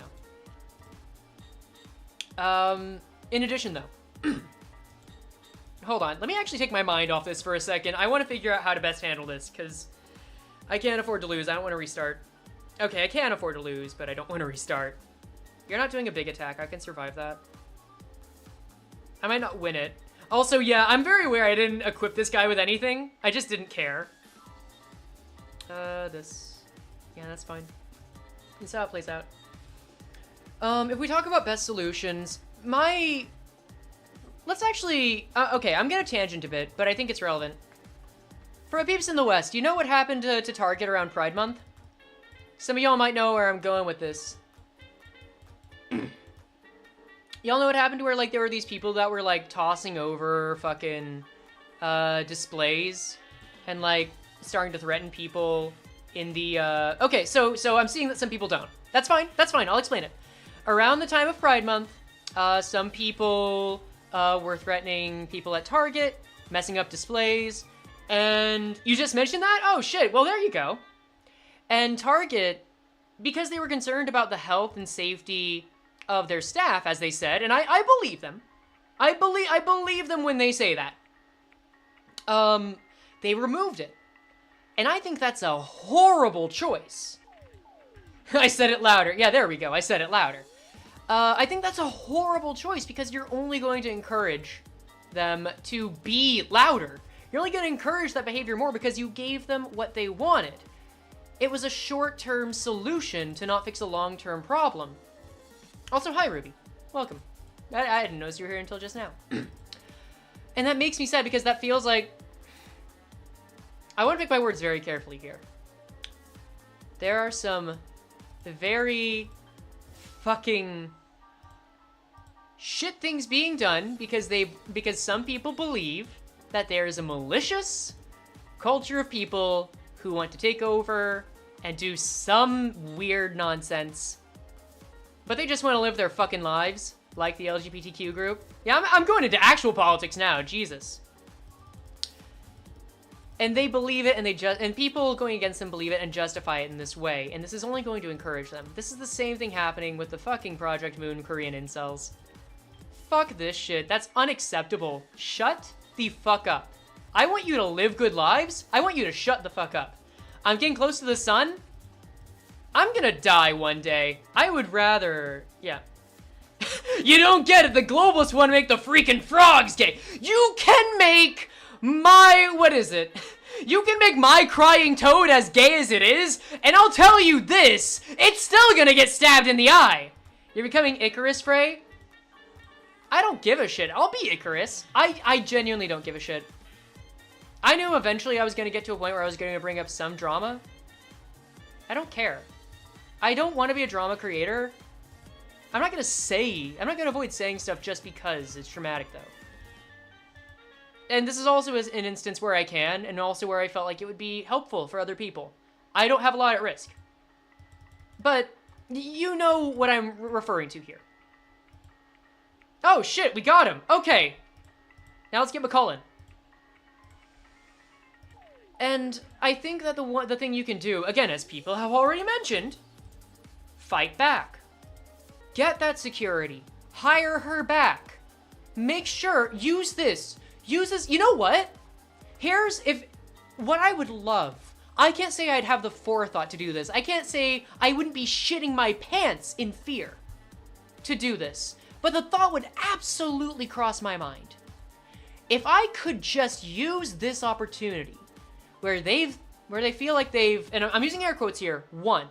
know. In addition, though. Hold on. Let me actually take my mind off this for a second. I want to figure out how to best handle this, because I can't afford to lose. I don't want to restart. Okay, I can afford to lose, but I don't want to restart. You're not doing a big attack. I can survive that. I might not win it. Also, yeah, I'm very aware I didn't equip this guy with anything. I just didn't care. This. Yeah, that's fine. This is how it plays out. If we talk about best solutions, let's actually... okay, I'm gonna tangent a bit, but I think it's relevant. For my peeps in the West, you know what happened to Target around Pride Month? Some of y'all might know where I'm going with this. Y'all know what happened to where, like, there were these people that were, like, tossing over fucking displays and, like, starting to threaten people in the... Okay, so I'm seeing that some people don't. That's fine. That's fine. I'll explain it. Around the time of Pride Month, some people were threatening people at Target, messing up displays, and you just mentioned that? Oh, shit. Well, there you go. And Target, because they were concerned about the health and safety of their staff, as they said, and I believe them. I believe them when they say that. They removed it. And I think that's a horrible choice. I said it louder. Yeah, there we go. I said it louder. I think that's a horrible choice because you're only going to encourage them to be louder. You're only going to encourage that behavior more because you gave them what they wanted. It was a short-term solution to not fix a long-term problem. Also, hi, Ruby. Welcome. I didn't notice you were here until just now. And that makes me sad because that feels like... I want to pick my words very carefully here. There are some very fucking shit things being done because some people believe that there is a malicious culture of people who want to take over and do some weird nonsense. But they just want to live their fucking lives, like the LGBTQ group. Yeah, I'm going into actual politics now, Jesus. And they believe it, and people going against them believe it and justify it in this way. And this is only going to encourage them. This is the same thing happening with the fucking Project Moon Korean incels. Fuck this shit. That's unacceptable. Shut the fuck up. I want you to live good lives. I want you to shut the fuck up. I'm getting close to the sun. I'm gonna die one day. I would rather... Yeah. You don't get it. The globalists want to make the freaking frogs gay. You can make my... What is it? You can make my crying toad as gay as it is, and I'll tell you this, it's still gonna get stabbed in the eye. You're becoming Icarus, Frey? I don't give a shit. I'll be Icarus. I genuinely don't give a shit. I knew eventually I was going to get to a point where I was going to bring up some drama. I don't care. I don't want to be a drama creator. I'm not going to avoid saying stuff just because it's traumatic, though. And this is also an instance where I can, and also where I felt like it would be helpful for other people. I don't have a lot at risk. But you know what I'm referring to here. Oh, shit, we got him. Okay. Now let's get McCullen. And I think that the thing you can do, again, as people have already mentioned, fight back. Get that security. Hire her back. Make sure, use this. You know what? What I would love. I can't say I'd have the forethought to do this. I can't say I wouldn't be shitting my pants in fear to do this. But the thought would absolutely cross my mind. If I could just use this opportunity where they feel like they've, and I'm using air quotes here, won,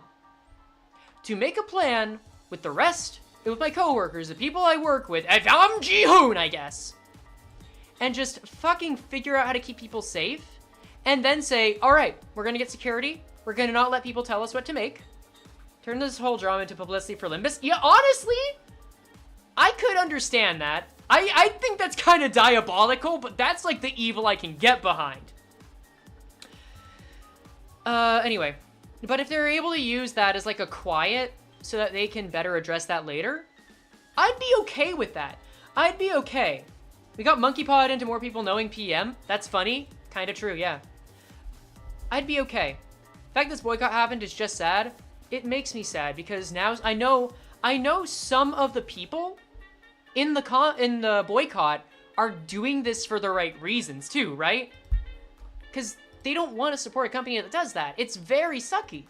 to make a plan with the rest, with my coworkers, the people I work with, and I'm Ji-hoon, I guess, and just fucking figure out how to keep people safe, and then say, all right, we're gonna get security, we're gonna not let people tell us what to make, turn this whole drama into publicity for Limbus. Yeah, honestly, I could understand that. I think that's kind of diabolical, but that's like the evil I can get behind. Anyway, but if they're able to use that as like a quiet so that they can better address that later, I'd be okay with that. I'd be okay. We got Monkey Pod into more people knowing PM. That's funny. Kind of true, yeah. I'd be okay. The fact this boycott happened is just sad. It makes me sad because now I know some of the people in the boycott are doing this for the right reasons too, right? Because they don't want to support a company that does that. It's very sucky.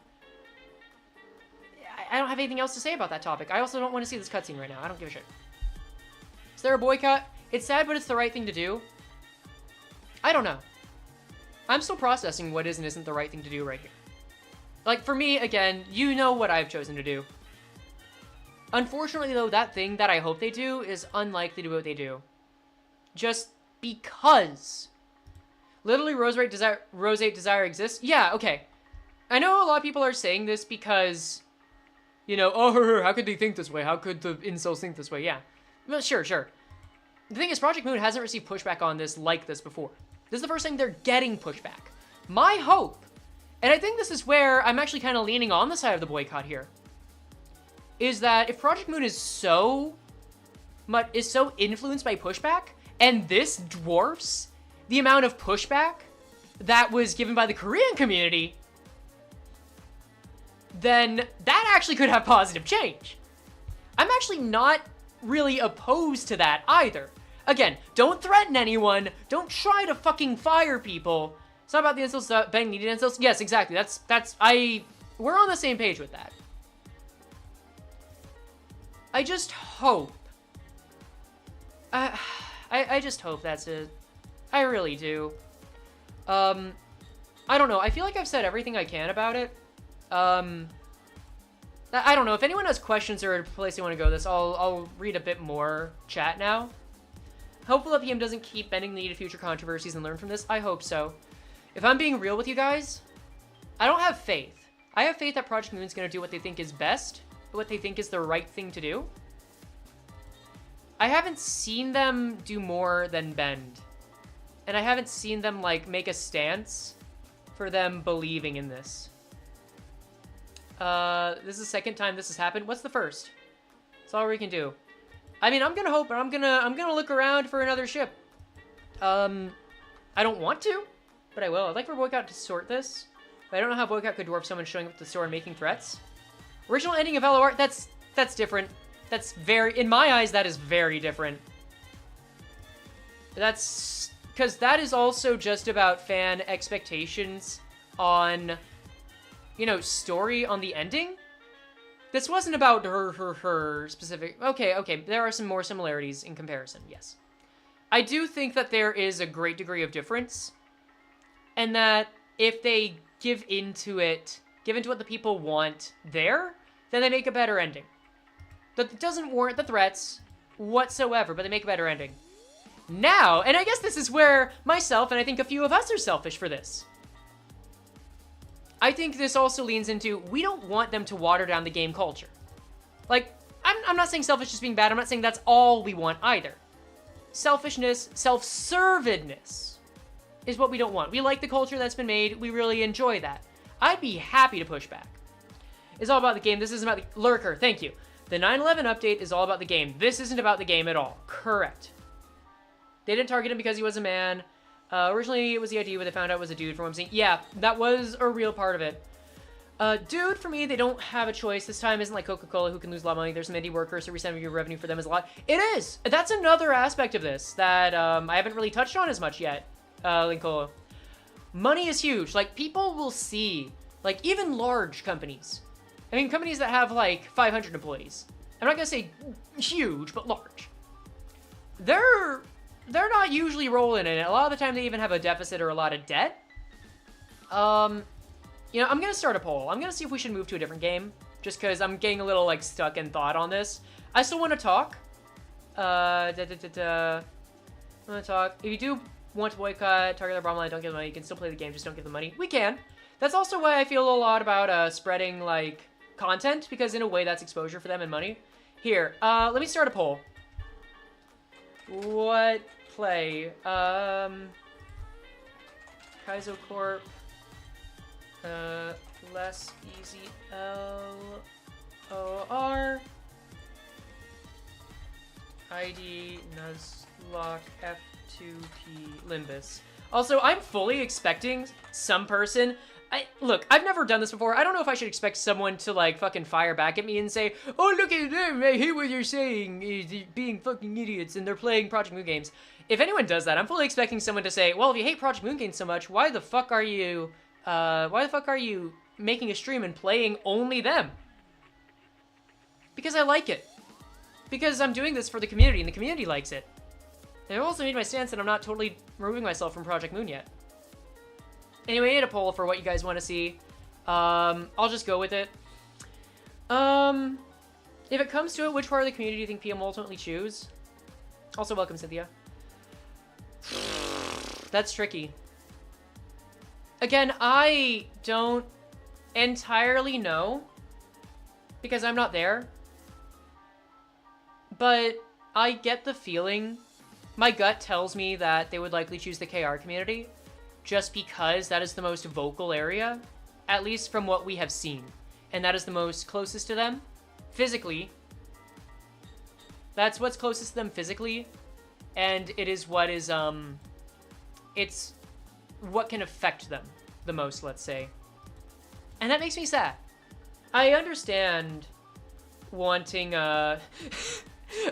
I don't have anything else to say about that topic. I also don't want to see this cutscene right now. I don't give a shit. Is there a boycott? It's sad, but it's the right thing to do. I don't know. I'm still processing what is and isn't the right thing to do right here. Like, for me, again, you know what I've chosen to do. Unfortunately, though, that thing that I hope they do is unlikely to be what they do. Just because. Literally, Roseate Desire exists? Yeah, okay. I know a lot of people are saying this because, you know, oh, how could they think this way? How could the incels think this way? Yeah. Well, sure. The thing is, Project Moon hasn't received pushback on this like this before. This is the first time they're getting pushback. My hope, and I think this is where I'm actually kind of leaning on the side of the boycott here, is that if Project Moon is so influenced by pushback, and this dwarfs the amount of pushback that was given by the Korean community, then that actually could have positive change. I'm actually not really opposed to that either. Again, don't threaten anyone. Don't try to fucking fire people. It's not about the incels being needed incels. Yes, exactly. We're on the same page with that. I just hope. I just hope that's it. I really do. I don't know. I feel like I've said everything I can about it. I don't know. If anyone has questions or a place they want to go with this, I'll read a bit more chat now. Hopefully PM doesn't keep bending the knee to future controversies and learn from this. I hope so. If I'm being real with you guys, I don't have faith. I have faith that Project Moon's going to do what they think is best, what they think is the right thing to do. I haven't seen them do more than bend. And I haven't seen them, like, make a stance for them believing in this. This is the second time this has happened. What's the first? That's all we can do. I mean, I'm gonna hope, but I'm gonna look around for another ship. I don't want to, but I will. I'd like for Boycott to sort this, but I don't know how Boycott could dwarf someone showing up at the store and making threats. Original ending of LOR, that's different. That's in my eyes, that is very different. That's, because that is also just about fan expectations on, you know, story on the ending. This wasn't about her specific... Okay, there are some more similarities in comparison, yes. I do think that there is a great degree of difference, and that if they give into what the people want there, then they make a better ending. That doesn't warrant the threats whatsoever, but they make a better ending. Now, and I guess this is where myself and I think a few of us are selfish for this. I think this also leans into, we don't want them to water down the game culture. Like, I'm not saying selfish is being bad. I'm not saying that's all we want either. Selfishness, self-servedness is what we don't want. We like the culture that's been made. We really enjoy that. I'd be happy to push back. It's all about the game. This isn't about the lurker. Thank you. The 9/11 update is all about the game. This isn't about the game at all. Correct. They didn't target him because he was a man. Originally, it was the idea where they found out it was a dude from what I'm seeing. Yeah, that was a real part of it. Dude, for me, they don't have a choice. This time isn't like Coca-Cola, who can lose a lot of money. There's some indie workers, so resetting your revenue for them is a lot. It is! That's another aspect of this that I haven't really touched on as much yet, Linkola. Money is huge. Like, people will see, like, even large companies. I mean, companies that have, like, 500 employees. I'm not gonna say huge, but large. They're not usually rolling in it. A lot of the time, they even have a deficit or a lot of debt. You know, I'm gonna start a poll. I'm gonna see if we should move to a different game, just because I'm getting a little, like, stuck in thought on this. I still want to talk. I want to talk. If you do want to boycott, target their bottom line, don't give them money, you can still play the game, just don't give them money. We can. That's also why I feel a lot about spreading, like, content, because in a way that's exposure for them and money. Here, let me start a poll. What play? Kaizo Corp. Less easy LOR. ID Nuzlocke F2P Limbus. Also, I'm fully expecting some person. Look, I've never done this before. I don't know if I should expect someone to, like, fucking fire back at me and say, oh, look at them, I hear what you're saying, being fucking idiots, and they're playing Project Moon games. If anyone does that, I'm fully expecting someone to say, well, if you hate Project Moon games so much, why the fuck are you making a stream and playing only them? Because I like it. Because I'm doing this for the community, and the community likes it. And I've also made my stance that I'm not totally removing myself from Project Moon yet. Anyway, I made a poll for what you guys want to see. I'll just go with it. If it comes to it, which part of the community do you think PM will ultimately choose? Also, welcome, Cynthia. That's tricky. Again, I don't entirely know, because I'm not there. But I get the feeling, my gut tells me that they would likely choose the KR community, just because that is the most vocal area, at least from what we have seen. And that is the most closest to them, physically. That's what's closest to them physically, and it is what is, it's what can affect them the most, let's say. And that makes me sad. I understand wanting,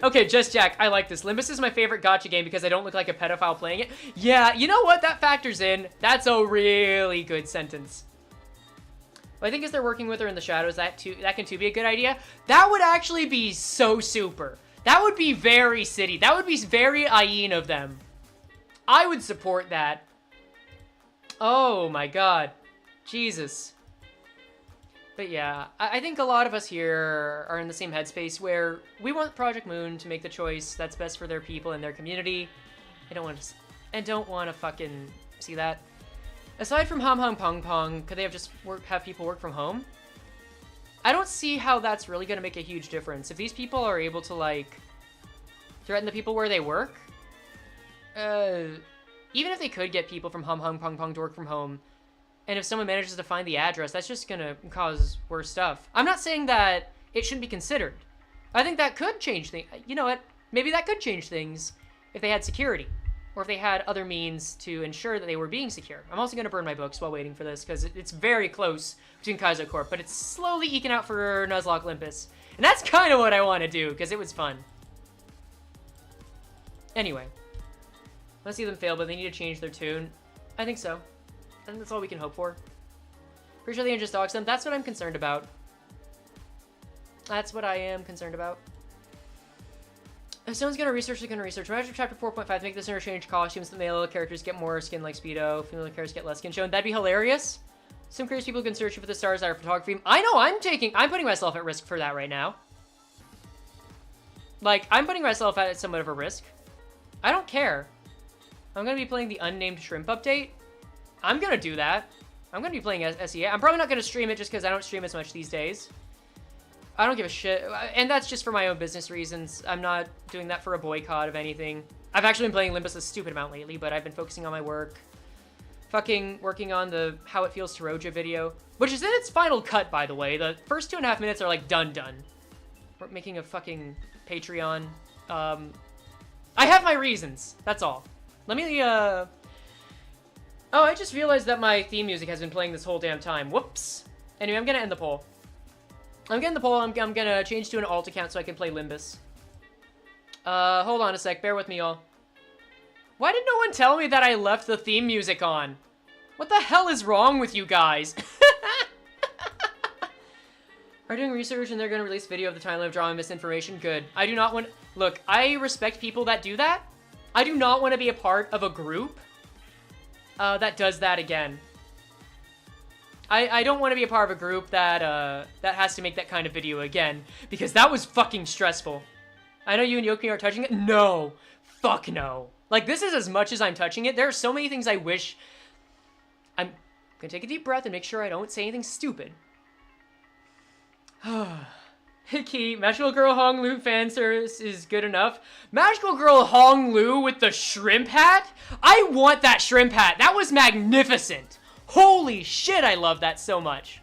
Okay, Just Jack, I like this. Limbus is my favorite gacha game because I don't look like a pedophile playing it. Yeah, you know what? That factors in. That's a really good sentence. Well, I think as they're working with her in the shadows, that can too be a good idea. That would actually be so super. That would be very city. That would be very Ayin of them. I would support that. Oh my god. Jesus. But yeah, I think a lot of us here are in the same headspace where we want Project Moon to make the choice that's best for their people and their community. I don't want to fucking see that. Aside from Hum Hum Pong Pong, could they have just have people work from home? I don't see how that's really going to make a huge difference. If these people are able to, like, threaten the people where they work, even if they could get people from Hum Hum Pong Pong to work from home, and if someone manages to find the address, that's just gonna cause worse stuff. I'm not saying that it shouldn't be considered. I think that could change things. You know what? Maybe that could change things if they had security, or if they had other means to ensure that they were being secure. I'm also gonna burn my books while waiting for this, because it's very close between Kaizo Corp, but it's slowly eking out for Nuzlocke Olympus. And that's kind of what I want to do, because it was fun. Anyway. Let's see them fail, but they need to change their tune. I think so. I think that's all we can hope for. Pretty sure they can just dox them. That's what I'm concerned about. That's what I am concerned about. If someone's gonna research, they're gonna research. Imagine chapter 4.5 to make this interchange costumes that male characters get more skin like Speedo, female characters get less skin shown. That'd be hilarious. Some curious people can search for the stars out of photography. I know I'm putting myself at risk for that right now. Like, I'm putting myself at somewhat of a risk. I don't care. I'm gonna be playing the unnamed shrimp update. I'm gonna do that. I'm gonna be playing SEA. I'm probably not gonna stream it just because I don't stream as much these days. I don't give a shit. And that's just for my own business reasons. I'm not doing that for a boycott of anything. I've actually been playing Limbus a stupid amount lately, but I've been focusing on my work. Fucking working on the How It Feels to Roja video, which is in its final cut, by the way. The first 2.5 minutes are like done. We're making a fucking Patreon. I have my reasons. That's all. Let me, Oh, I just realized that my theme music has been playing this whole damn time. Whoops. Anyway, I'm gonna end the poll. I'm gonna change to an alt account so I can play Limbus. Hold on a sec. Bear with me, y'all. Why did no one tell me that I left the theme music on? What the hell is wrong with you guys? Are doing research and they're gonna release video of the timeline of drama misinformation? Good. I do not want... Look, I respect people that do that. I do not want to be a part of a group that does that again. I don't want to be a part of a group that that has to make that kind of video again, because that was fucking stressful. I know you and Yoki are touching it. No. Fuck no. Like, this is as much as I'm touching it. There are so many things I wish... I'm gonna take a deep breath and make sure I don't say anything stupid. Hickey, Magical Girl Hong Lu fan service is good enough. Magical Girl Hong Lu with the shrimp hat? I want that shrimp hat. That was magnificent. Holy shit, I love that so much.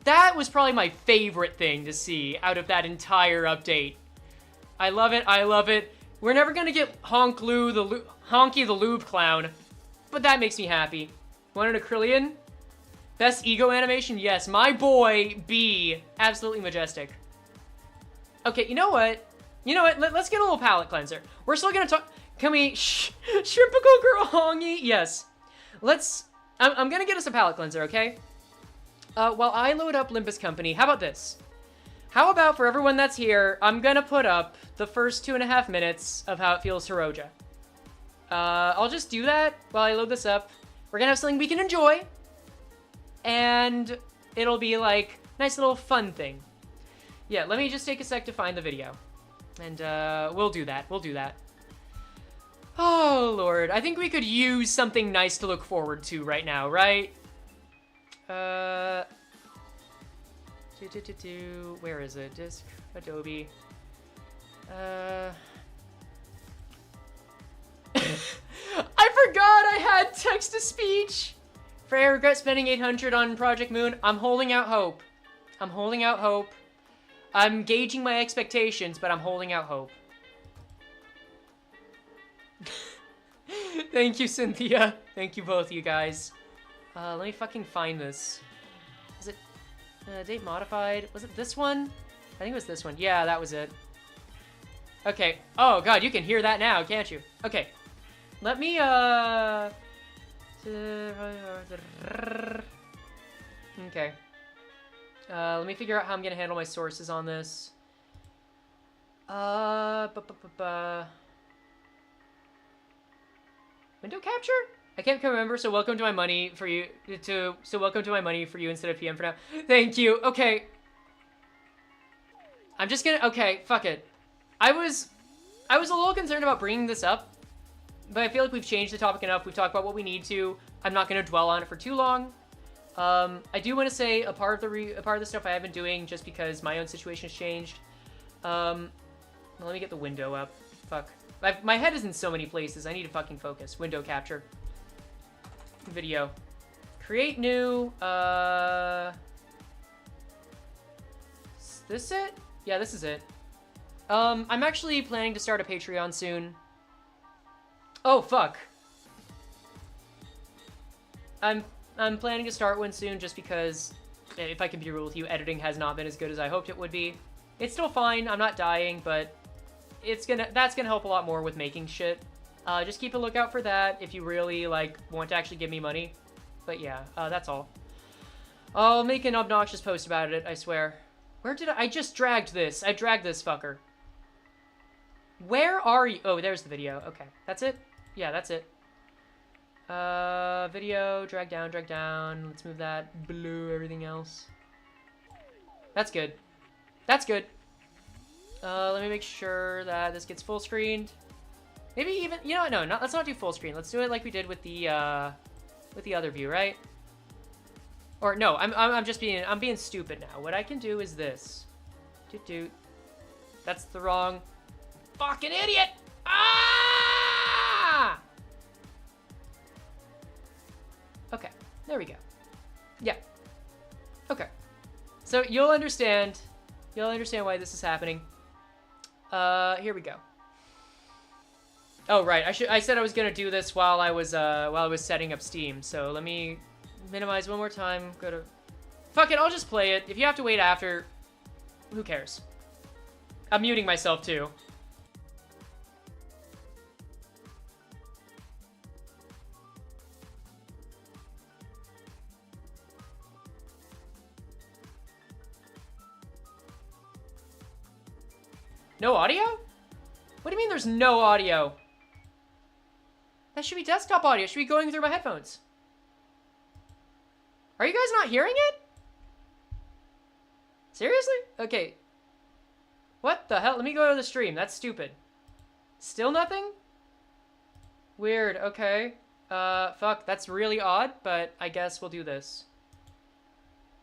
That was probably my favorite thing to see out of that entire update. I love it, I love it. We're never gonna get Honky the Lube Clown, but that makes me happy. Want an Acrylian? Best ego animation? Yes, my boy, B. Absolutely majestic. Okay, you know what? Let's get a little palate cleanser. We're still gonna talk... Can we... Shrimpical Girl Hongy? Yes. I'm gonna get us a palate cleanser, okay? While I load up Limbus Company, how about this? How about for everyone that's here, I'm gonna put up the first 2.5 minutes of How It Feels to Roja. I'll just do that while I load this up. We're gonna have something we can enjoy. And it'll be like, nice little fun thing. Yeah, let me just take a sec to find the video. And we'll do that, Oh, Lord. I think we could use something nice to look forward to right now, right? Where is it? Disk, Adobe. I forgot I had text-to-speech! Freya, regret spending 800 on Project Moon. I'm holding out hope. I'm gauging my expectations, but I'm holding out hope. Thank you, Cynthia. Thank you both, you guys. Let me fucking find this. Is it date modified? Was it this one? I think it was this one. Yeah, that was it. Okay. Oh god, you can hear that now, can't you? Okay. Let me okay. Let me figure out how I'm gonna handle my sources on this. Window capture? I can't remember, so welcome to my money for you welcome to my money for you instead of PM for now. Thank you. Okay. I'm just gonna, okay, fuck it. I was a little concerned about bringing this up, but I feel like we've changed the topic enough. We've talked about what we need to. I'm not gonna dwell on it for too long. I do want to say a part of the stuff I have been doing just because my own situation has changed. Let me get the window up. Fuck. My head is in so many places. I need to fucking focus. Window capture. Video. Create new. Is this it? Yeah, this is it. I'm actually planning to start a Patreon soon. Oh, fuck. I'm planning to start one soon just because, if I can be real with you, editing has not been as good as I hoped it would be. It's still fine. I'm not dying, but that's gonna help a lot more with making shit. Just keep a lookout for that if you really, like, want to actually give me money. But yeah, that's all. I'll make an obnoxious post about it, I swear. Where did I just dragged this. I dragged this fucker. Where are you? Oh, there's the video. Okay, that's it? Yeah, that's it. Video, drag down. Let's move that. Blue, everything else. That's good. That's good. Let me make sure that this gets full screened. Maybe even, you know what, no, let's not do full screen. Let's do it like we did with the other view, right? Or no, I'm being stupid now. What I can do is this. Doot. That's the wrong fucking idiot! Ah! Okay, there we go. Yeah. Okay. So you'll understand why this is happening. Here we go. Oh right, I said I was gonna do this while I was setting up Steam. So let me minimize one more time. Go to. Fuck it, I'll just play it. If you have to wait after, who cares? I'm muting myself too. No audio? What do you mean there's no audio? That should be desktop audio. It should be going through my headphones. Are you guys not hearing it? Seriously? Okay. What the hell? Let me go to the stream. That's stupid. Still nothing? Weird. Okay. Fuck. That's really odd, but I guess we'll do this.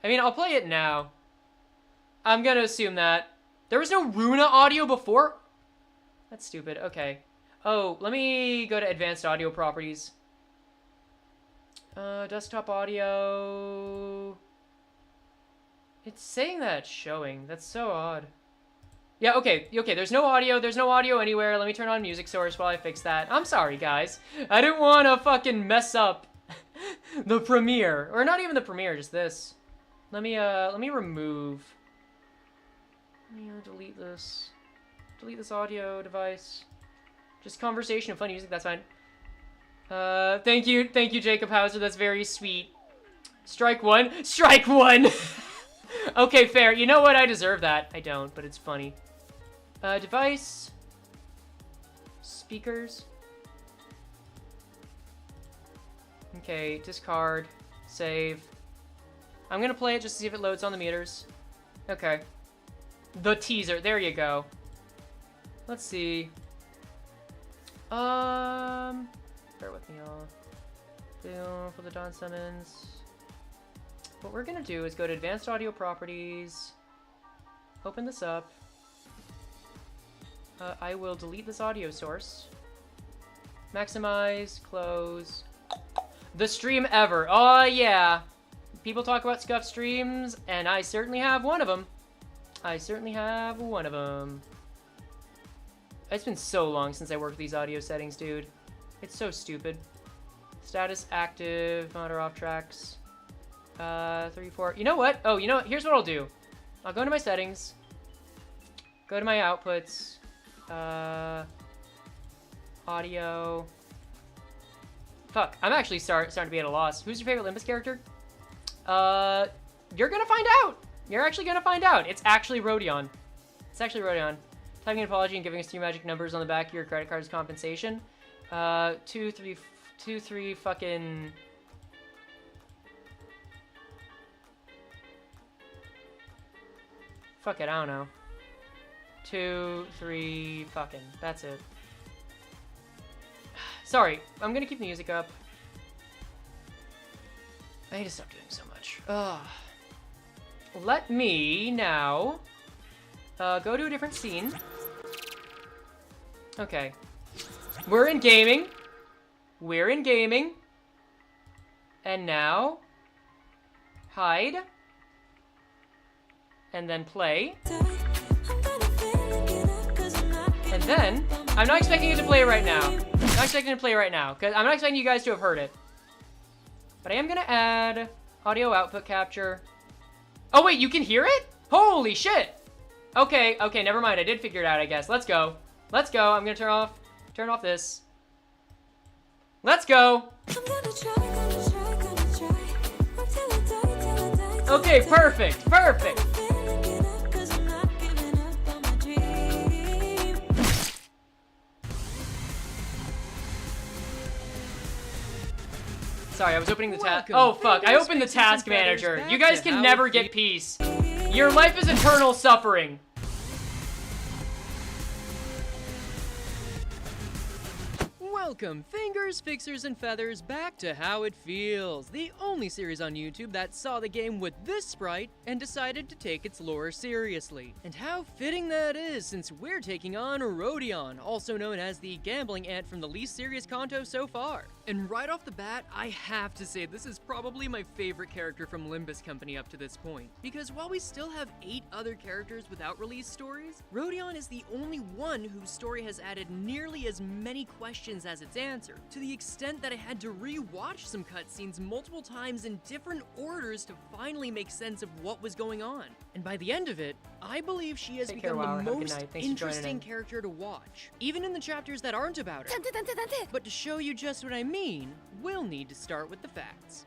I mean, I'll play it now. I'm gonna assume that. There was no Runa audio before? That's stupid. Okay. Oh, let me go to advanced audio properties. Desktop audio. It's saying that it's showing. That's so odd. Yeah, okay, there's no audio anywhere. Let me turn on music source while I fix that. I'm sorry, guys. I didn't want to fucking mess up the premiere. Or not even the premiere, just this. Let me remove. Let me delete this. Delete this audio device. Just conversation and funny music, that's fine. Thank you, Jacob Hauser, that's very sweet. Strike one. Strike one! Okay, fair. You know what? I deserve that. I don't, but it's funny. Device. Speakers. Okay, discard. Save. I'm gonna play it just to see if it loads on the meters. Okay. The teaser. There you go. Let's see. Bear with me, y'all. For the Don Simmons. What we're gonna do is go to Advanced Audio Properties. Open this up. I will delete this audio source. Maximize, close. The stream ever. Oh yeah. People talk about scuffed streams, and I certainly have one of them. It's been so long since I worked with these audio settings, dude. It's so stupid. Status active, monitor off tracks. 3, 4. You know what? Oh, you know what? Here's what I'll do. I'll go into my settings. Go to my outputs. Audio. Fuck. I'm actually starting to be at a loss. Who's your favorite Limbus character? You're gonna find out. You're actually gonna find out. It's actually Rodion. Typing an apology and giving us 3 magic numbers on the back of your credit card as compensation. 2, 3 fucking... Fuck it, I don't know. 2, 3 fucking... That's it. Sorry, I'm gonna keep the music up. I need to stop doing so much. Ugh. Let me now go to a different scene. Okay. We're in gaming. And now, hide. And then play. And then, I'm not expecting it to play right now. Because I'm not expecting you guys to have heard it. But I am gonna add audio output capture. Oh wait, you can hear it? Holy shit! Okay, never mind. I did figure it out, I guess. Let's go. I'm gonna turn off this. Let's go! Okay, perfect. Sorry, I was opening the task. Oh fuck, I opened the task manager. You guys can never get peace. Your life is eternal suffering. Welcome, fingers, fixers, and feathers, back to How It Feels, the only series on YouTube that saw the game with this sprite and decided to take its lore seriously. And how fitting that is, since we're taking on Rodion, also known as the gambling ant from the least serious Kanto so far. And right off the bat, I have to say this is probably my favorite character from Limbus Company up to this point, because while we still have 8 other characters without release stories, Rodion is the only one whose story has added nearly as many questions as its answer, to the extent that I had to re-watch some cutscenes multiple times in different orders to finally make sense of what was going on. And by the end of it, I believe she has become the most interesting character to watch, even in the chapters that aren't about her. But to show you just what I mean, we'll need to start with the facts.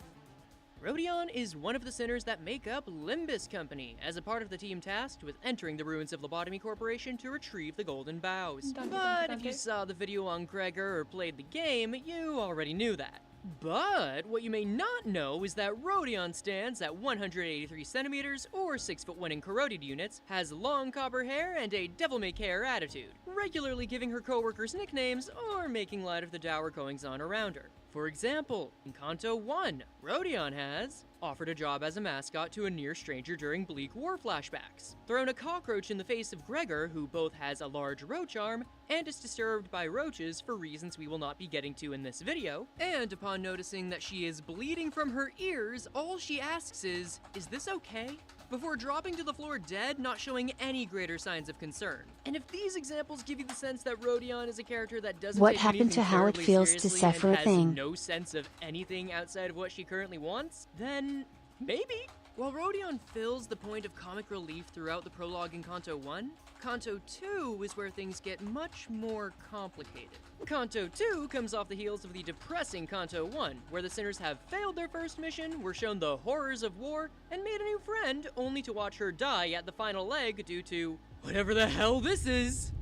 Rodion is one of the sinners that make up Limbus Company, as a part of the team tasked with entering the ruins of Lobotomy Corporation to retrieve the Golden Bows. But if you saw the video on Gregor or played the game, you already knew that. But what you may not know is that Rodion stands at 183 centimeters or 6'1" in corroded units, has long copper hair and a devil-may-care attitude, regularly giving her coworkers nicknames or making light of the dour goings-on around her. For example, in Kanto 1, Rodion has offered a job as a mascot to a near stranger during bleak war flashbacks, thrown a cockroach in the face of Gregor, who both has a large roach arm and is disturbed by roaches for reasons we will not be getting to in this video, and upon noticing that she is bleeding from her ears, all she asks is this okay? Before dropping to the floor dead, not showing any greater signs of concern. And if these examples give you the sense that Rodion is a character that doesn't what take happened to how it feels to suffer a thing, no sense of anything outside of what she currently wants, then maybe. While Rodion fills the point of comic relief throughout the prologue in Kanto 1, Kanto 2 is where things get much more complicated. Kanto 2 comes off the heels of the depressing Kanto 1, where the sinners have failed their first mission, were shown the horrors of war, and made a new friend, only to watch her die at the final leg due to whatever the hell this is.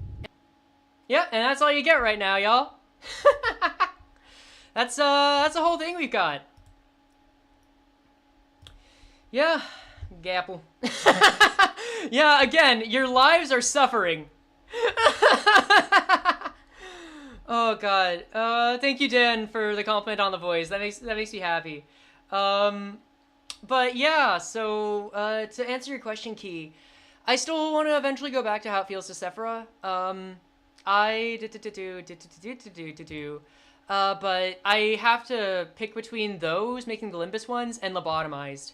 Yeah, and that's all you get right now, y'all. That's the whole thing we've got. Yeah, Gapple. Yeah, again, your lives are suffering. Oh god. Thank you, Dan, for the compliment on the voice. That makes me happy. But yeah, so to answer your question, Key, I still want to eventually go back to how it feels to Sephora. But I have to pick between those, making the Limbus ones, and Lobotomized.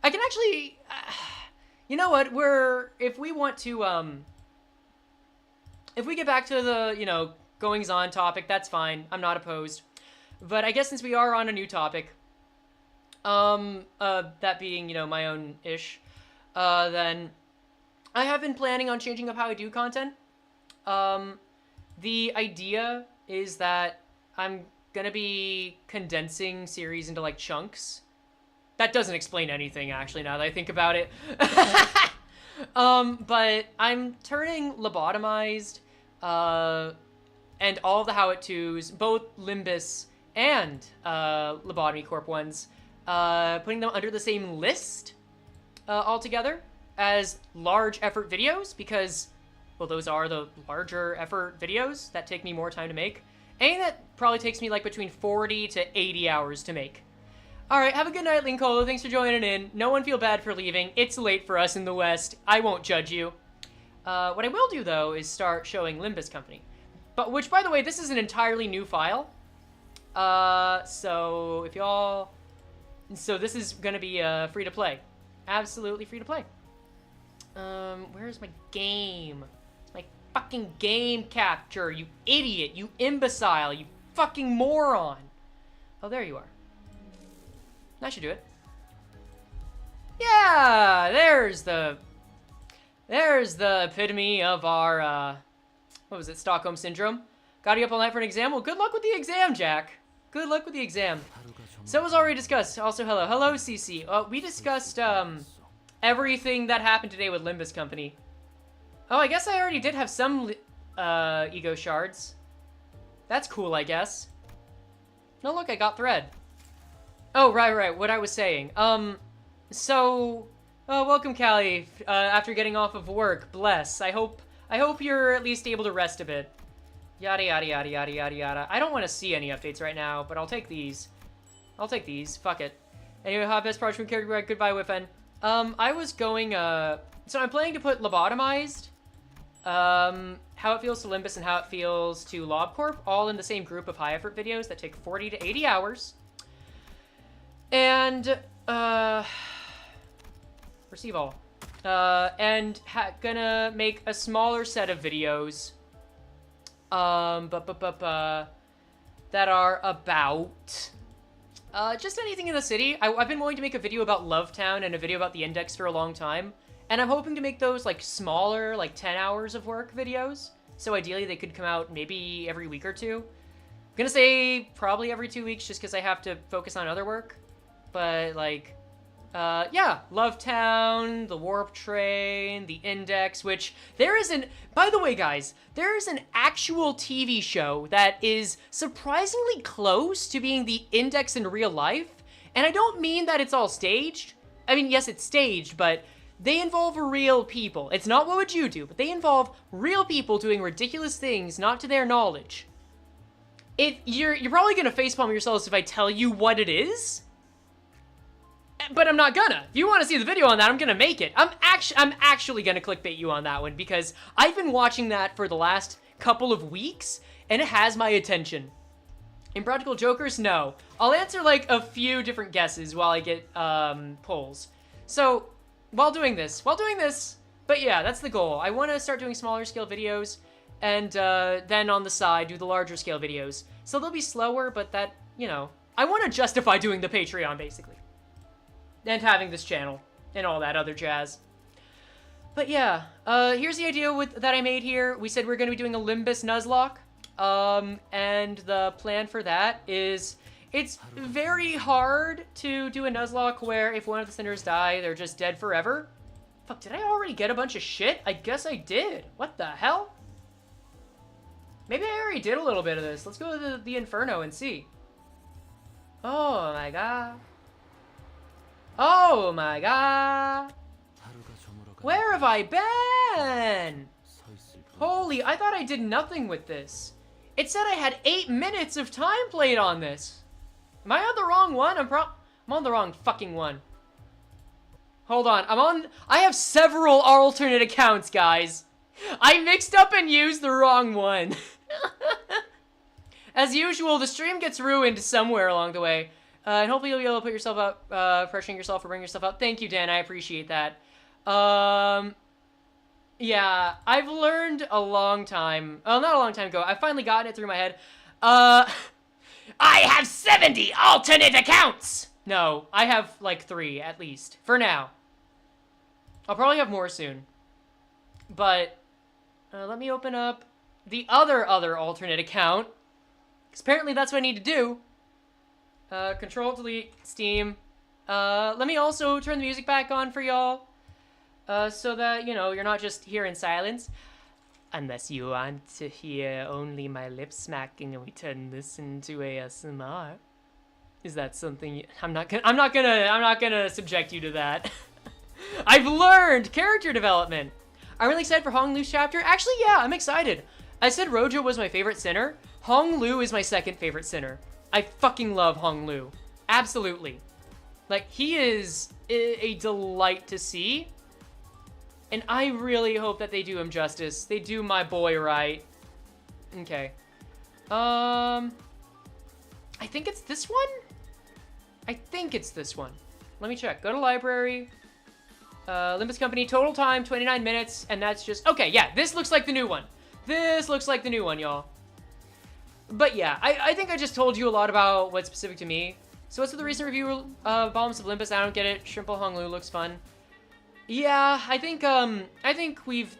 I can actually, you know what, if we want to, if we get back to the, goings-on topic, that's fine. I'm not opposed. But I guess since we are on a new topic, that being, my own-ish, then I have been planning on changing up how I do content. The idea is that I'm gonna be condensing series into, chunks. That doesn't explain anything, actually, now that I think about it. But I'm turning Lobotomized, and all the How It 2s, both Limbus and Lobotomy Corp ones, putting them under the same list altogether as large effort videos, because, well, those are the larger effort videos that take me more time to make. And that probably takes me, between 40 to 80 hours to make. Alright, have a good night, Linkolo. Thanks for joining in. No one feel bad for leaving. It's late for us in the West. I won't judge you. What I will do, though, is start showing Limbus Company. Which, by the way, this is an entirely new file. So if y'all... So this is gonna be free to play. Absolutely free to play. Where's my game? It's my fucking game capture, you idiot, you imbecile, you fucking moron. Oh, there you are. That should do it. Yeah, there's the epitome of our, what was it, Stockholm Syndrome. Got you up all night for an exam? Well, good luck with the exam, Jack. Good luck with the exam. So it was already discussed. Also, hello. Hello, CC. We discussed, everything that happened today with Limbus Company. Oh, I guess I already did have some, ego shards. That's cool, I guess. No, look, I got thread. Oh, right, what I was saying. Welcome, Callie, after getting off of work. Bless. I hope you're at least able to rest a bit. Yada, yada, yada, yada, yada, yada. I don't want to see any updates right now, but I'll take these. I'll take these. Fuck it. Anyway, hot best project character. Goodbye, Whiffen. I was going, so I'm planning to put lobotomized, how it feels to Limbus and how it feels to LobCorp, all in the same group of high effort videos that take 40 to 80 hours. And, receive all. And gonna make a smaller set of videos, that are about, just anything in the city. I've been wanting to make a video about Lovetown and a video about the Index for a long time. And I'm hoping to make those, like, smaller, like, 10 hours of work videos. So ideally, they could come out maybe every week or two. I'm gonna say probably every 2 weeks just because I have to focus on other work. But, like, yeah, Lovetown, the Warp Train, the Index, which there is an... By the way, guys, there is an actual TV show that is surprisingly close to being the Index in real life. And I don't mean that it's all staged. I mean, yes, it's staged, but... They involve real people. It's not what would you do, but they involve real people doing ridiculous things not to their knowledge. You're probably gonna facepalm yourselves if I tell you what it is, but I'm not gonna. If you want to see the video on that, I'm gonna make it. I'm actually gonna clickbait you on that one because I've been watching that for the last couple of weeks and it has my attention. Impractical Jokers? No. I'll answer like a few different guesses while I get polls. So. While doing this, but yeah, that's the goal. I want to start doing smaller scale videos, and then on the side, do the larger scale videos. So they'll be slower, but that, you know, I want to justify doing the Patreon, basically. And having this channel, and all that other jazz. But yeah, here's the idea that I made here. We said we're going to be doing a Limbus Nuzlocke, and the plan for that is... It's very hard to do a Nuzlocke where if one of the sinners die, they're just dead forever. Fuck, did I already get a bunch of shit? I guess I did. What the hell? Maybe I already did a little bit of this. Let's go to the Inferno and see. Oh my god. Oh my god. Where have I been? Holy, I thought I did nothing with this. It said I had 8 minutes of time played on this. Am I on the wrong one? I'm on the wrong fucking one. Hold on, I have several alternate accounts, guys. I mixed up and used the wrong one. As usual, the stream gets ruined somewhere along the way. And hopefully you'll be able to put yourself up, pressuring yourself or bring yourself up. Thank you, Dan, I appreciate that. Yeah, I've learned a long time, well, not a long time ago, I finally gotten it through my head. I have 70 alternate accounts! No, I have like 3 at least, for now. I'll probably have more soon. But, let me open up the other alternate account. Because apparently that's what I need to do. Control, delete, Steam. Let me also turn the music back on for y'all. So that, you know, you're not just here in silence. Unless you want to hear only my lips smacking and we turn this into ASMR. Is that something I'm not gonna subject you to that. I've learned character development. I'm really excited for Hong Lu's chapter. Actually, yeah, I'm excited. I said Rojo was my favorite sinner. Hong Lu is my second favorite sinner. I fucking love Hong Lu. Absolutely. Like, he is a delight to see. And I really hope that they do him justice. They do my boy right. Okay. I think it's this one? I think it's this one. Let me check. Go to library. Limbus Company, total time, 29 minutes. And that's just... Okay, yeah, this looks like the new one. This looks like the new one, y'all. But yeah, I think I just told you a lot about what's specific to me. So what's with the recent review of Volumes of Limbus? I don't get it. Shrimple Hong Lu looks fun. Yeah, I think we've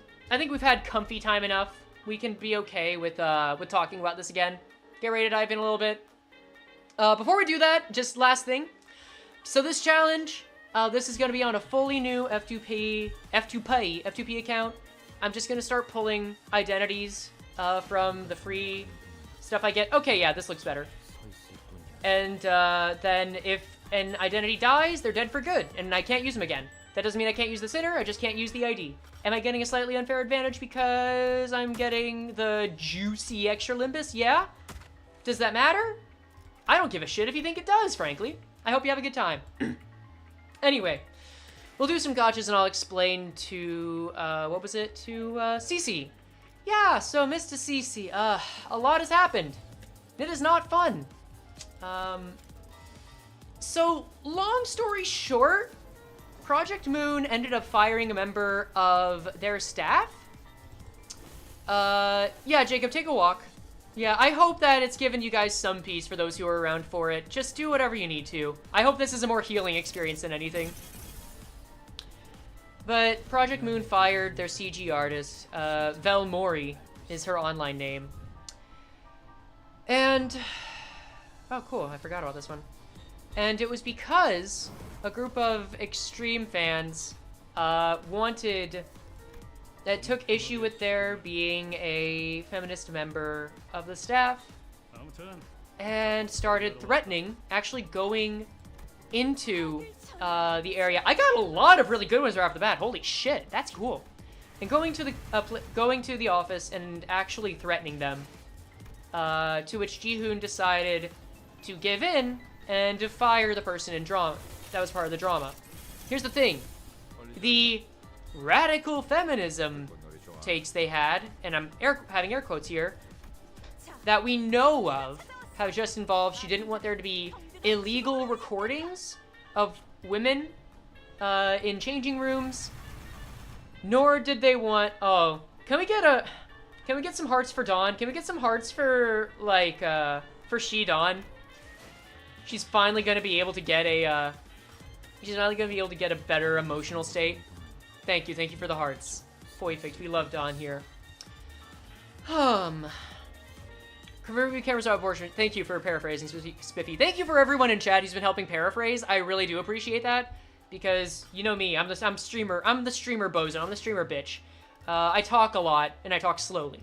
had comfy time enough. We can be okay with talking about this again. Get ready to dive in a little bit. Before we do that, just last thing. So this challenge, this is gonna be on a fully new F2P account. I'm just gonna start pulling identities from the free stuff I get. Okay, yeah, this looks better. And then if an identity dies, they're dead for good, and I can't use them again. That doesn't mean I can't use the Sinner, I just can't use the ID. Am I getting a slightly unfair advantage because I'm getting the juicy extra Limbus? Yeah? Does that matter? I don't give a shit if you think it does, frankly. I hope you have a good time. Anyway, we'll do some gotchas and I'll explain to, what was it? To, Cece. Yeah, so Mr. Cece, a lot has happened. It is not fun. So, long story short, Project Moon ended up firing a member of their staff. Yeah, Jacob, take a walk. Yeah, I hope that it's given you guys some peace for those who are around for it. Just do whatever you need to. I hope this is a more healing experience than anything. But Project Moon fired their CG artist. Vel Mori is her online name. And... oh, cool. I forgot about this one. And it was because a group of extreme fans that took issue with there being a feminist member of the staff and started threatening, actually going into the area. I got a lot of really good ones right off the bat. Holy shit, that's cool. And going to the office and actually threatening them, to which Jihoon decided to give in and to fire the person in drama. That was part of the drama. Here's the thing. The radical feminism takes they had, and I'm having air quotes here, that we know of, have just involved, she didn't want there to be illegal recordings of women in changing rooms, nor did they want, oh, can we get some hearts for Dawn? Can we get some hearts for, like, for She Dawn? She's finally gonna be able to get a, better emotional state. Thank you for the hearts. Perfect, we love Dawn here. Converted cameras out abortion. Thank you for paraphrasing, Spiffy. Thank you for everyone in chat who's been helping paraphrase. I really do appreciate that, because you know me, I'm the streamer bozo, I'm the streamer bitch. I talk a lot, and I talk slowly.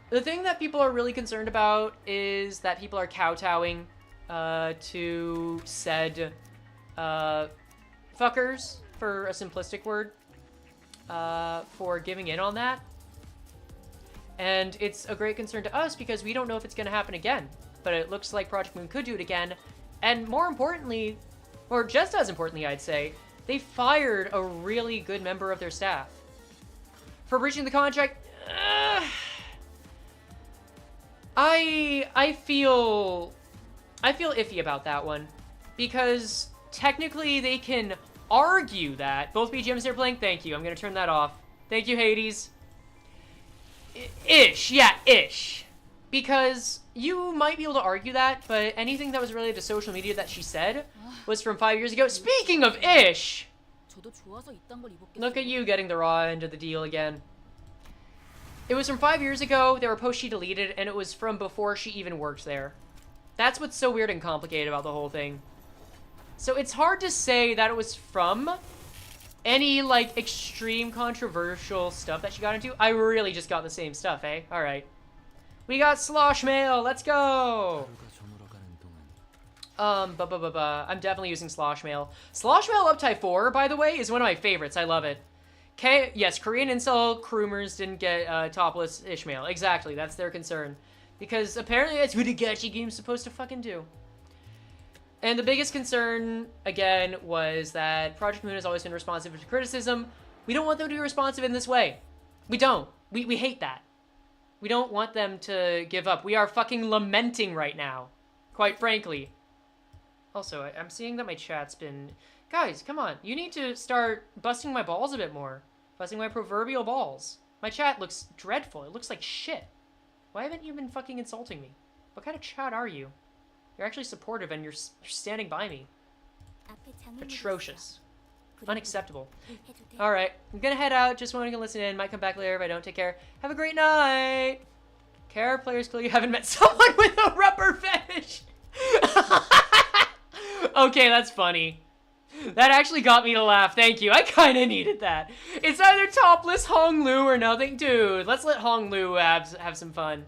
The thing that people are really concerned about is that people are kowtowing to said fuckers, for a simplistic word, for giving in on that. And it's a great concern to us because we don't know if it's going to happen again. But it looks like Project Moon could do it again. And more importantly, or just as importantly, I'd say, they fired a really good member of their staff. For breaching the contract, I feel iffy about that one. Because technically they can argue that. Both BGMs they're playing, thank you. I'm going to turn that off. Thank you, Hades. Ish, yeah, ish. Because you might be able to argue that, but anything that was related to social media that she said was from 5 years ago. Speaking of ish! Look at you getting the raw end of the deal again. It was from 5 years ago, there were posts she deleted, and it was from before she even worked there. That's what's so weird and complicated about the whole thing. So it's hard to say that it was from any, like, extreme controversial stuff that she got into. I really just got the same stuff, eh? Alright. We got Slosh Mail, let's go! I'm definitely using Slosh Mail. Slosh Mail Uptype 4, by the way, is one of my favorites. I love it. Yes, Korean incel groomers didn't get topless Ishmael. Exactly, that's their concern. Because apparently that's what a gacha game's supposed to fucking do. And the biggest concern, again, was that Project Moon has always been responsive to criticism. We don't want them to be responsive in this way. We don't. We hate that. We don't want them to give up. We are fucking lamenting right now, quite frankly. Also, I'm seeing that my chat's been... Guys, come on. You need to start busting my balls a bit more. Busting my proverbial balls. My chat looks dreadful. It looks like shit. Why haven't you been fucking insulting me? What kind of chat are you? You're actually supportive and you're standing by me. Atrocious. Unacceptable. Alright, I'm gonna head out. Just wanting to listen in. Might come back later if I don't. Take care. Have a great night! Care players clearly haven't met someone with a rubber fetish! Okay, that's funny. That actually got me to laugh. Thank you. I kinda needed that. It's either topless Hong Lu or nothing. Dude, let's let Hong Lu have some fun.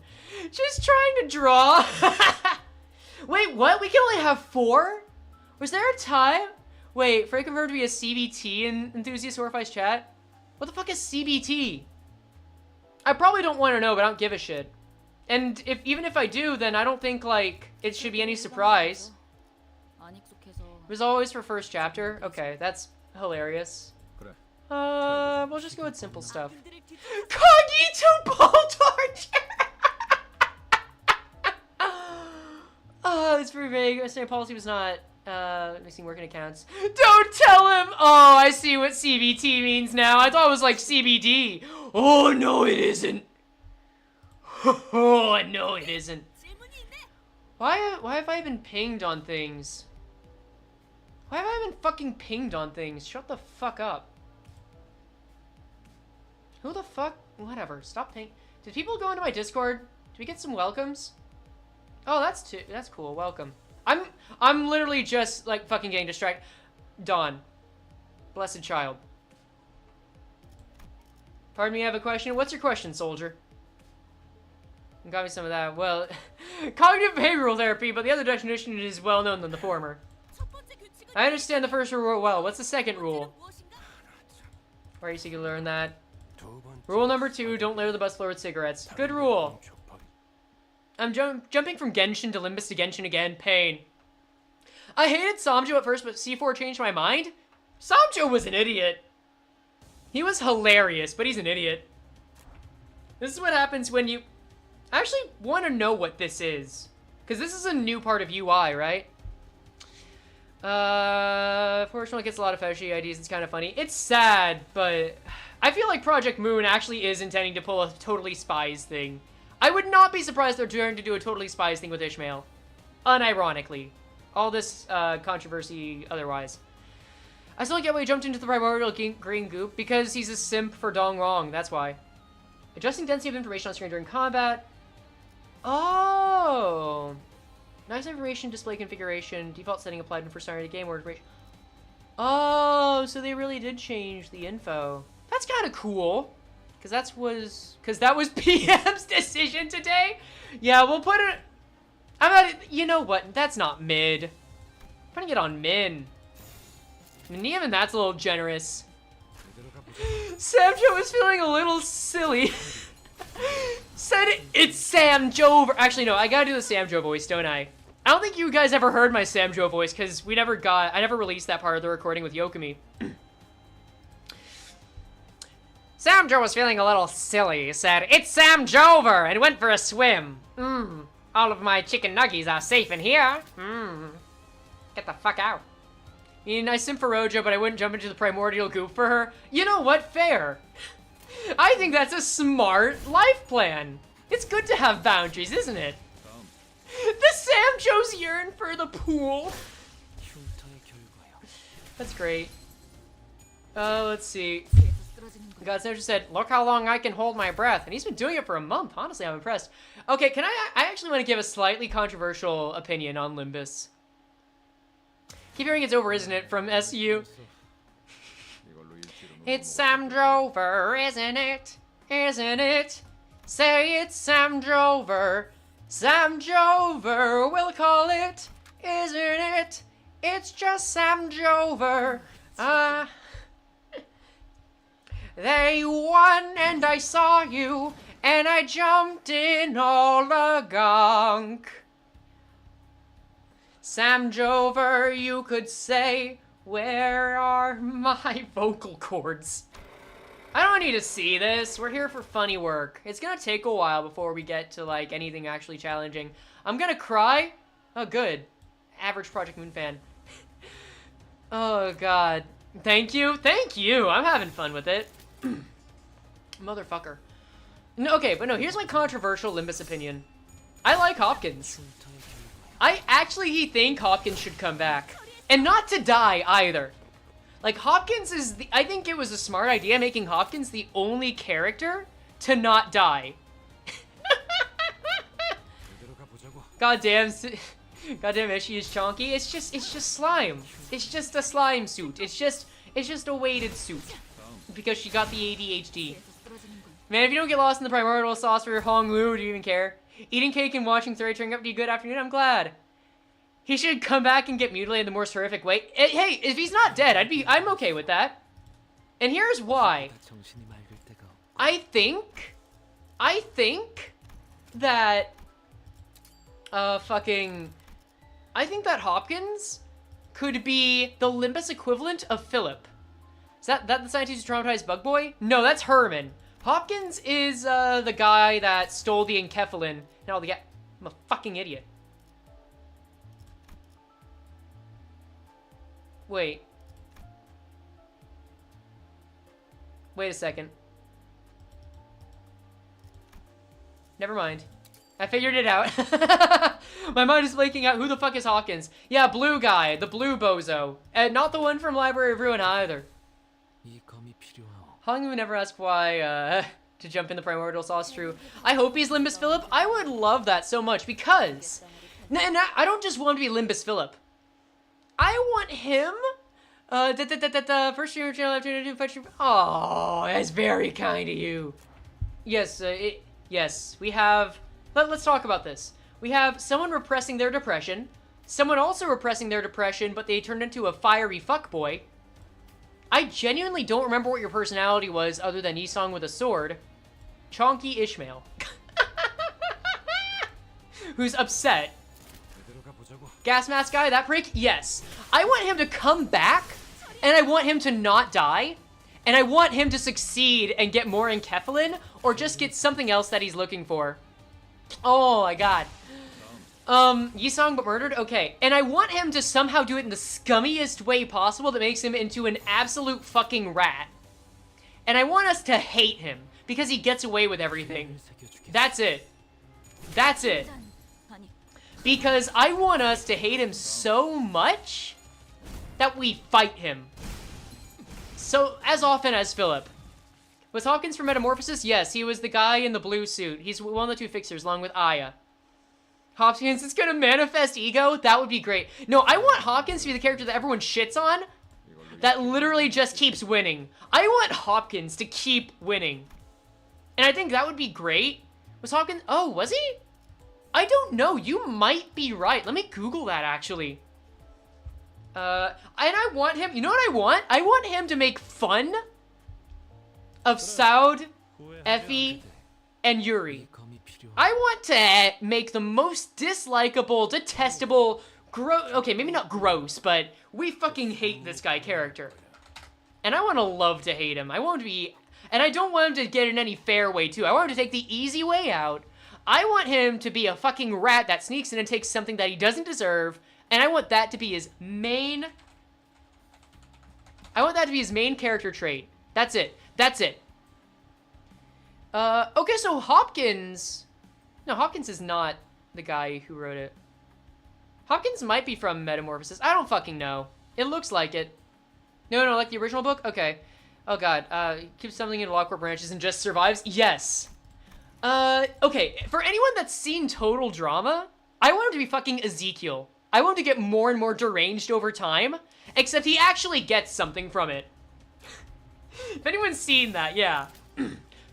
Just trying to draw. Wait, what? We can only have 4? Was there a time Wait, Frey confirmed to be a CBT in Enthusiast Horrifies chat? What the fuck is CBT? I probably don't want to know, but I don't give a shit. And even if I do, then I don't think, like, it should be any surprise. It was always for first chapter? Okay, that's hilarious. We'll just go with simple stuff. Cogito Baltar! Oh, it's pretty vague. I say policy was not mixing working accounts. Don't tell him! Oh, I see what CBT means now. I thought it was like CBD. Oh, no, it isn't. Oh, no, it isn't. Why have I been pinged on things? Why have I been fucking pinged on things? Shut the fuck up. Who the fuck? Whatever. Stop ping. Did people go into my Discord? Did we get some welcomes? Oh, that's cool. Welcome. I'm literally just like fucking getting distracted. Dawn. Blessed child. Pardon me, I have a question. What's your question, soldier? Got me some of that. Well, cognitive behavioral therapy, but the other definition is well known than the former. I understand the first rule well. What's the second rule? Where you can learn that. Rule number 2, don't litter the bus floor with cigarettes. Good rule. I'm jumping from Genshin to Limbus to Genshin again. Pain. I hated Samjo at first, but C4 changed my mind? Samjo was an idiot. He was hilarious, but he's an idiot. This is what happens when you... I actually want to know what this is. Because this is a new part of UI, right? Fortunately, it gets a lot of fetchy ideas. It's kind of funny. It's sad, but... I feel like Project Moon actually is intending to pull a Totally Spies thing. I would not be surprised they're trying to do a Totally Spies thing with Ishmael. Unironically. All this controversy otherwise. I still don't get why he jumped into the primordial green goop, because he's a simp for Dong Rong, that's why. Adjusting density of information on screen during combat. Oh! Nice information display configuration. Default setting applied for starting a game or information. Oh, so they really did change the info. That's kind of cool. Because that was PM's decision today? Yeah, we'll put it... I'm not... You know what? That's not mid. I'm putting it on min. I mean, even that's a little generous. Samjo was feeling a little silly. Said it's Samjo. Actually, no, I gotta do the Samjo voice, don't I? I don't think you guys ever heard my Samjo voice, because I never released that part of the recording with Yokami. Samjo was feeling a little silly. He said, "It's Sam Jover," and went for a swim. All of my chicken nuggies are safe in here. Get the fuck out. I mean, I simp for Rojo, but I wouldn't jump into the primordial goop for her. You know what? Fair. I think that's a smart life plan. It's good to have boundaries, isn't it? The Samjos yearn for the pool. That's great. Let's see. God Sam just said, "Look how long I can hold my breath." And he's been doing it for a month. Honestly, I'm impressed. Okay, I actually want to give a slightly controversial opinion on Limbus. Keep hearing it's over, isn't it? From SU. It's Sam Drover, isn't it? Isn't it? Say it's Sam Drover. Sam Drover, we'll call it. Isn't it? It's just Sam Drover. They won and I saw you and I jumped in all the gunk. Sam Jover, you could say, where are my vocal cords? I don't need to see this. We're here for funny work. It's gonna take a while before we get to, like, anything actually challenging. I'm gonna cry? Oh, good. Average Project Moon fan. Oh, God. Thank you. Thank you. I'm having fun with it. Motherfucker. No, okay, but no, here's my controversial Limbus opinion. I like Hopkins. I actually think Hopkins should come back. And not to die, either. Like, Hopkins is I think it was a smart idea making Hopkins the only character to not die. Goddamn Ishi is chonky. It's just slime. It's just a slime suit. It's just a weighted suit. Because she got the ADHD. Man, if you don't get lost in the primordial sauce for your Hong Lu, do you even care? Eating cake and watching Thread turning up to a good afternoon, I'm glad. He should come back and get mutilated in the most horrific way. Hey, if he's not dead, I'm okay with that. And here's why. I think that, I think that Hopkins could be the Limbus equivalent of Philip. Is that the scientist who traumatized Bug Boy? No, that's Herman. Hopkins is, the guy that stole the enkephalin. No, I'm a fucking idiot. Wait a second. Never mind. I figured it out. My mind is blanking out. Who the fuck is Hawkins? Yeah, blue guy. The blue bozo. And not the one from Library of Ruin either. Hong would never ask why, to jump in the primordial sauce, true. I hope he's Limbus Philip. I would love that so much because... And I don't just want him to be Limbus Philip. I want him... First year channel after to fetch your... Oh, that's very kind of you. Yes, yes, we have... Let's talk about this. We have someone repressing their depression, someone also repressing their depression, but they turned into a fiery fuckboy. I genuinely don't remember what your personality was other than Yisong with a sword. Chonky Ishmael. Who's upset. Gas mask guy, that prick? Yes. I want him to come back, and I want him to not die, and I want him to succeed and get more enkephalin, or just get something else that he's looking for. Oh my god. Yisong but murdered? Okay. And I want him to somehow do it in the scummiest way possible that makes him into an absolute fucking rat. And I want us to hate him, because he gets away with everything. That's it. That's it. Because I want us to hate him so much that we fight him. So, as often as Philip. Was Hawkins from Metamorphosis? Yes, he was the guy in the blue suit. He's one of the two fixers, along with Aya. Hopkins is gonna manifest ego? That would be great. No, I want Hopkins to be the character that everyone shits on, that literally just keeps winning. I want Hopkins to keep winning. And I think that would be great. Was Hopkins... Oh, was he? I don't know. You might be right. Let me Google that, actually. And I want him... You know what I want? I want him to make fun of Saud, Effie, and Yuri. I want to make the most dislikable, detestable, okay, maybe not gross, but we fucking hate this guy character. And I want to love to hate him. I want him to be... And I don't want him to get in any fair way, too. I want him to take the easy way out. I want him to be a fucking rat that sneaks in and takes something that he doesn't deserve, and I want that to be his main... I want that to be his main character trait. That's it. That's it. Okay, so Hopkins... No, Hopkins is not the guy who wrote it. Hopkins might be from Metamorphosis. I don't fucking know. It looks like it. No, like the original book? Okay. Oh god, keeps something in lockwork branches and just survives? Yes. Okay, for anyone that's seen Total Drama, I want him to be fucking Ezekiel. I want him to get more and more deranged over time, except he actually gets something from it. If anyone's seen that, yeah.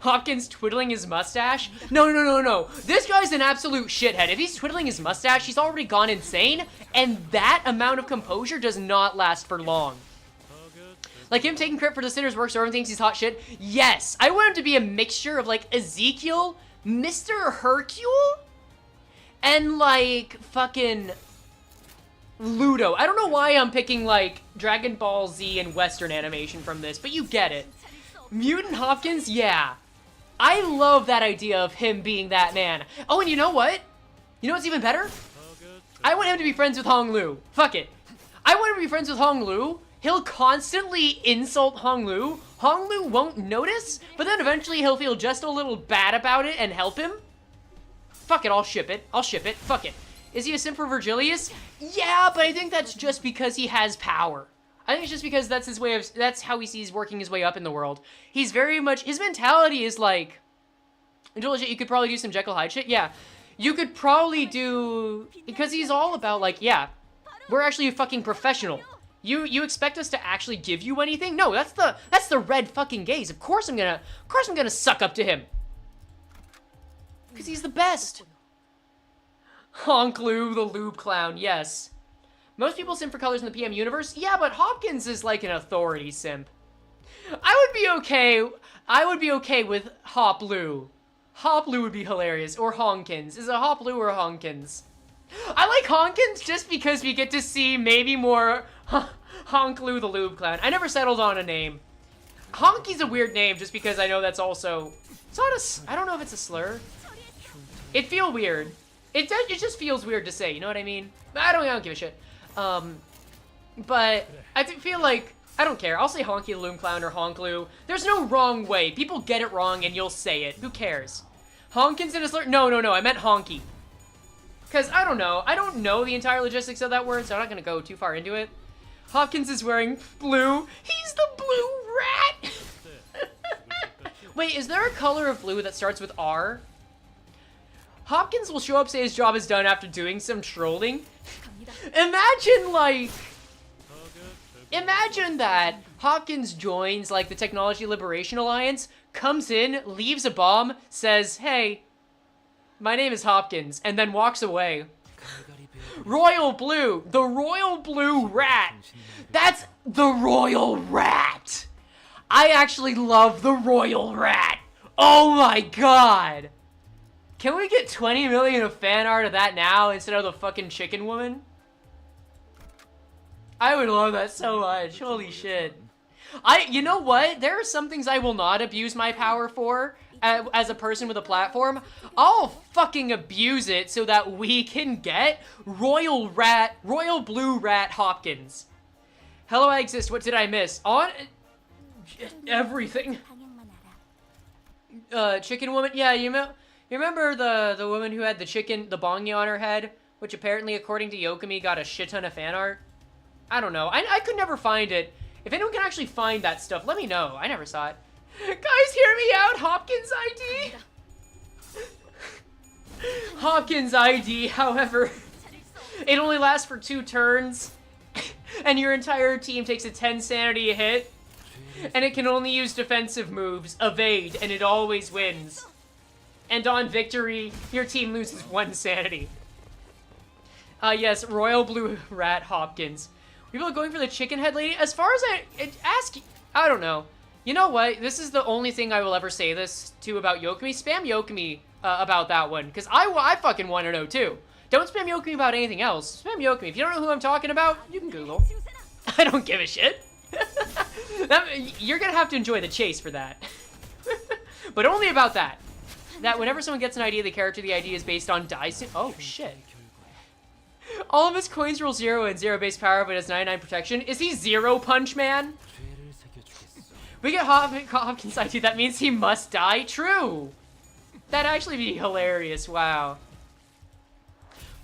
Hopkins twiddling his mustache? No. This guy's an absolute shithead. If he's twiddling his mustache, he's already gone insane, and that amount of composure does not last for long. Like him taking credit for the sinner's work so everyone thinks he's hot shit? Yes! I want him to be a mixture of, like, Ezekiel, Mr. Hercule, and, like, fucking Ludo. I don't know why I'm picking, like, Dragon Ball Z and Western animation from this, but you get it. Mutant Hopkins? Yeah. I love that idea of him being that man. Oh, and you know what? You know what's even better? I want him to be friends with Hong Lu. Fuck it. I want him to be friends with Hong Lu. He'll constantly insult Hong Lu. Hong Lu won't notice, but then eventually he'll feel just a little bad about it and help him. Fuck it, I'll ship it. I'll ship it. Fuck it. Is he a simp for Virgilius? Yeah, but I think that's just because he has power. I think it's just because that's his way of, that's how he sees working his way up in the world. He's very much, his mentality is like, you could probably do some Jekyll Hyde shit. Yeah, you could probably do, because he's all about like, yeah, we're actually a fucking professional. You expect us to actually give you anything? No, that's the red fucking gaze. Of course I'm gonna suck up to him. Because he's the best. Honk Lou, the lube clown, yes. Most people simp for colors in the PM universe. Yeah, but Hopkins is like an authority simp. I would be okay with Hoplu. Hoplu would be hilarious. Or Honkins. Is it Hoplu or Honkins? I like Honkins just because we get to see maybe more Honklu the Lube Clown. I never settled on a name. Honky's a weird name just because I know that's also... It's not a... I don't know if it's a slur. It feels weird. It just feels weird to say, you know what I mean? I don't give a shit. But I feel like... I don't care. I'll say Honky the Loom Clown or Honklu. There's no wrong way. People get it wrong and you'll say it. Who cares? Honkins in a slur? No. I meant Honky. Because, I don't know. I don't know the entire logistics of that word, so I'm not going to go too far into it. Hopkins is wearing blue. He's the blue rat! Wait, is there a color of blue that starts with R? Hopkins will show up, say his job is done after doing some trolling. Imagine, like... Imagine that Hopkins joins, like, the Technology Liberation Alliance, comes in, leaves a bomb, says, hey, my name is Hopkins, and then walks away. Royal Blue, the Royal Blue Rat. That's the Royal Rat. I actually love the Royal Rat. Oh my god. Can we get 20 million of fan art of that now instead of the fucking chicken woman? I would love that so much. Holy shit. You know what? There are some things I will not abuse my power for as a person with a platform. I'll fucking abuse it so that we can get Royal Blue Rat Hopkins. Hello, I exist. What did I miss? On everything. Chicken woman? Yeah, you remember the woman who had the bongi on her head, which apparently, according to Yokami, got a shit ton of fan art? I don't know. I could never find it. If anyone can actually find that stuff, let me know. I never saw it. Guys, hear me out. Hopkins ID. Hopkins ID, however, it only lasts for 2 turns, and your entire team takes a 10 sanity hit, and it can only use defensive moves, evade, and it always wins. And on victory, your team loses 1 sanity. Yes, Royal Blue Rat Hopkins. People are going for the chicken head lady. As far as I don't know. You know what? This is the only thing I will ever say this to about Yokami. Spam Yokami about that one, because I fucking want to know too. Don't spam Yokami about anything else. Spam Yokami. If you don't know who I'm talking about, you can Google. I don't give a shit. You're gonna have to enjoy the chase for that. But only about that. That whenever someone gets an idea, the character the idea is based on dice. Oh shit. All of his coins roll 0 and 0 base power, but has 99 protection. Is he Zero Punch Man? We get Hopkins ID. That means he must die. True. That'd actually be hilarious. Wow.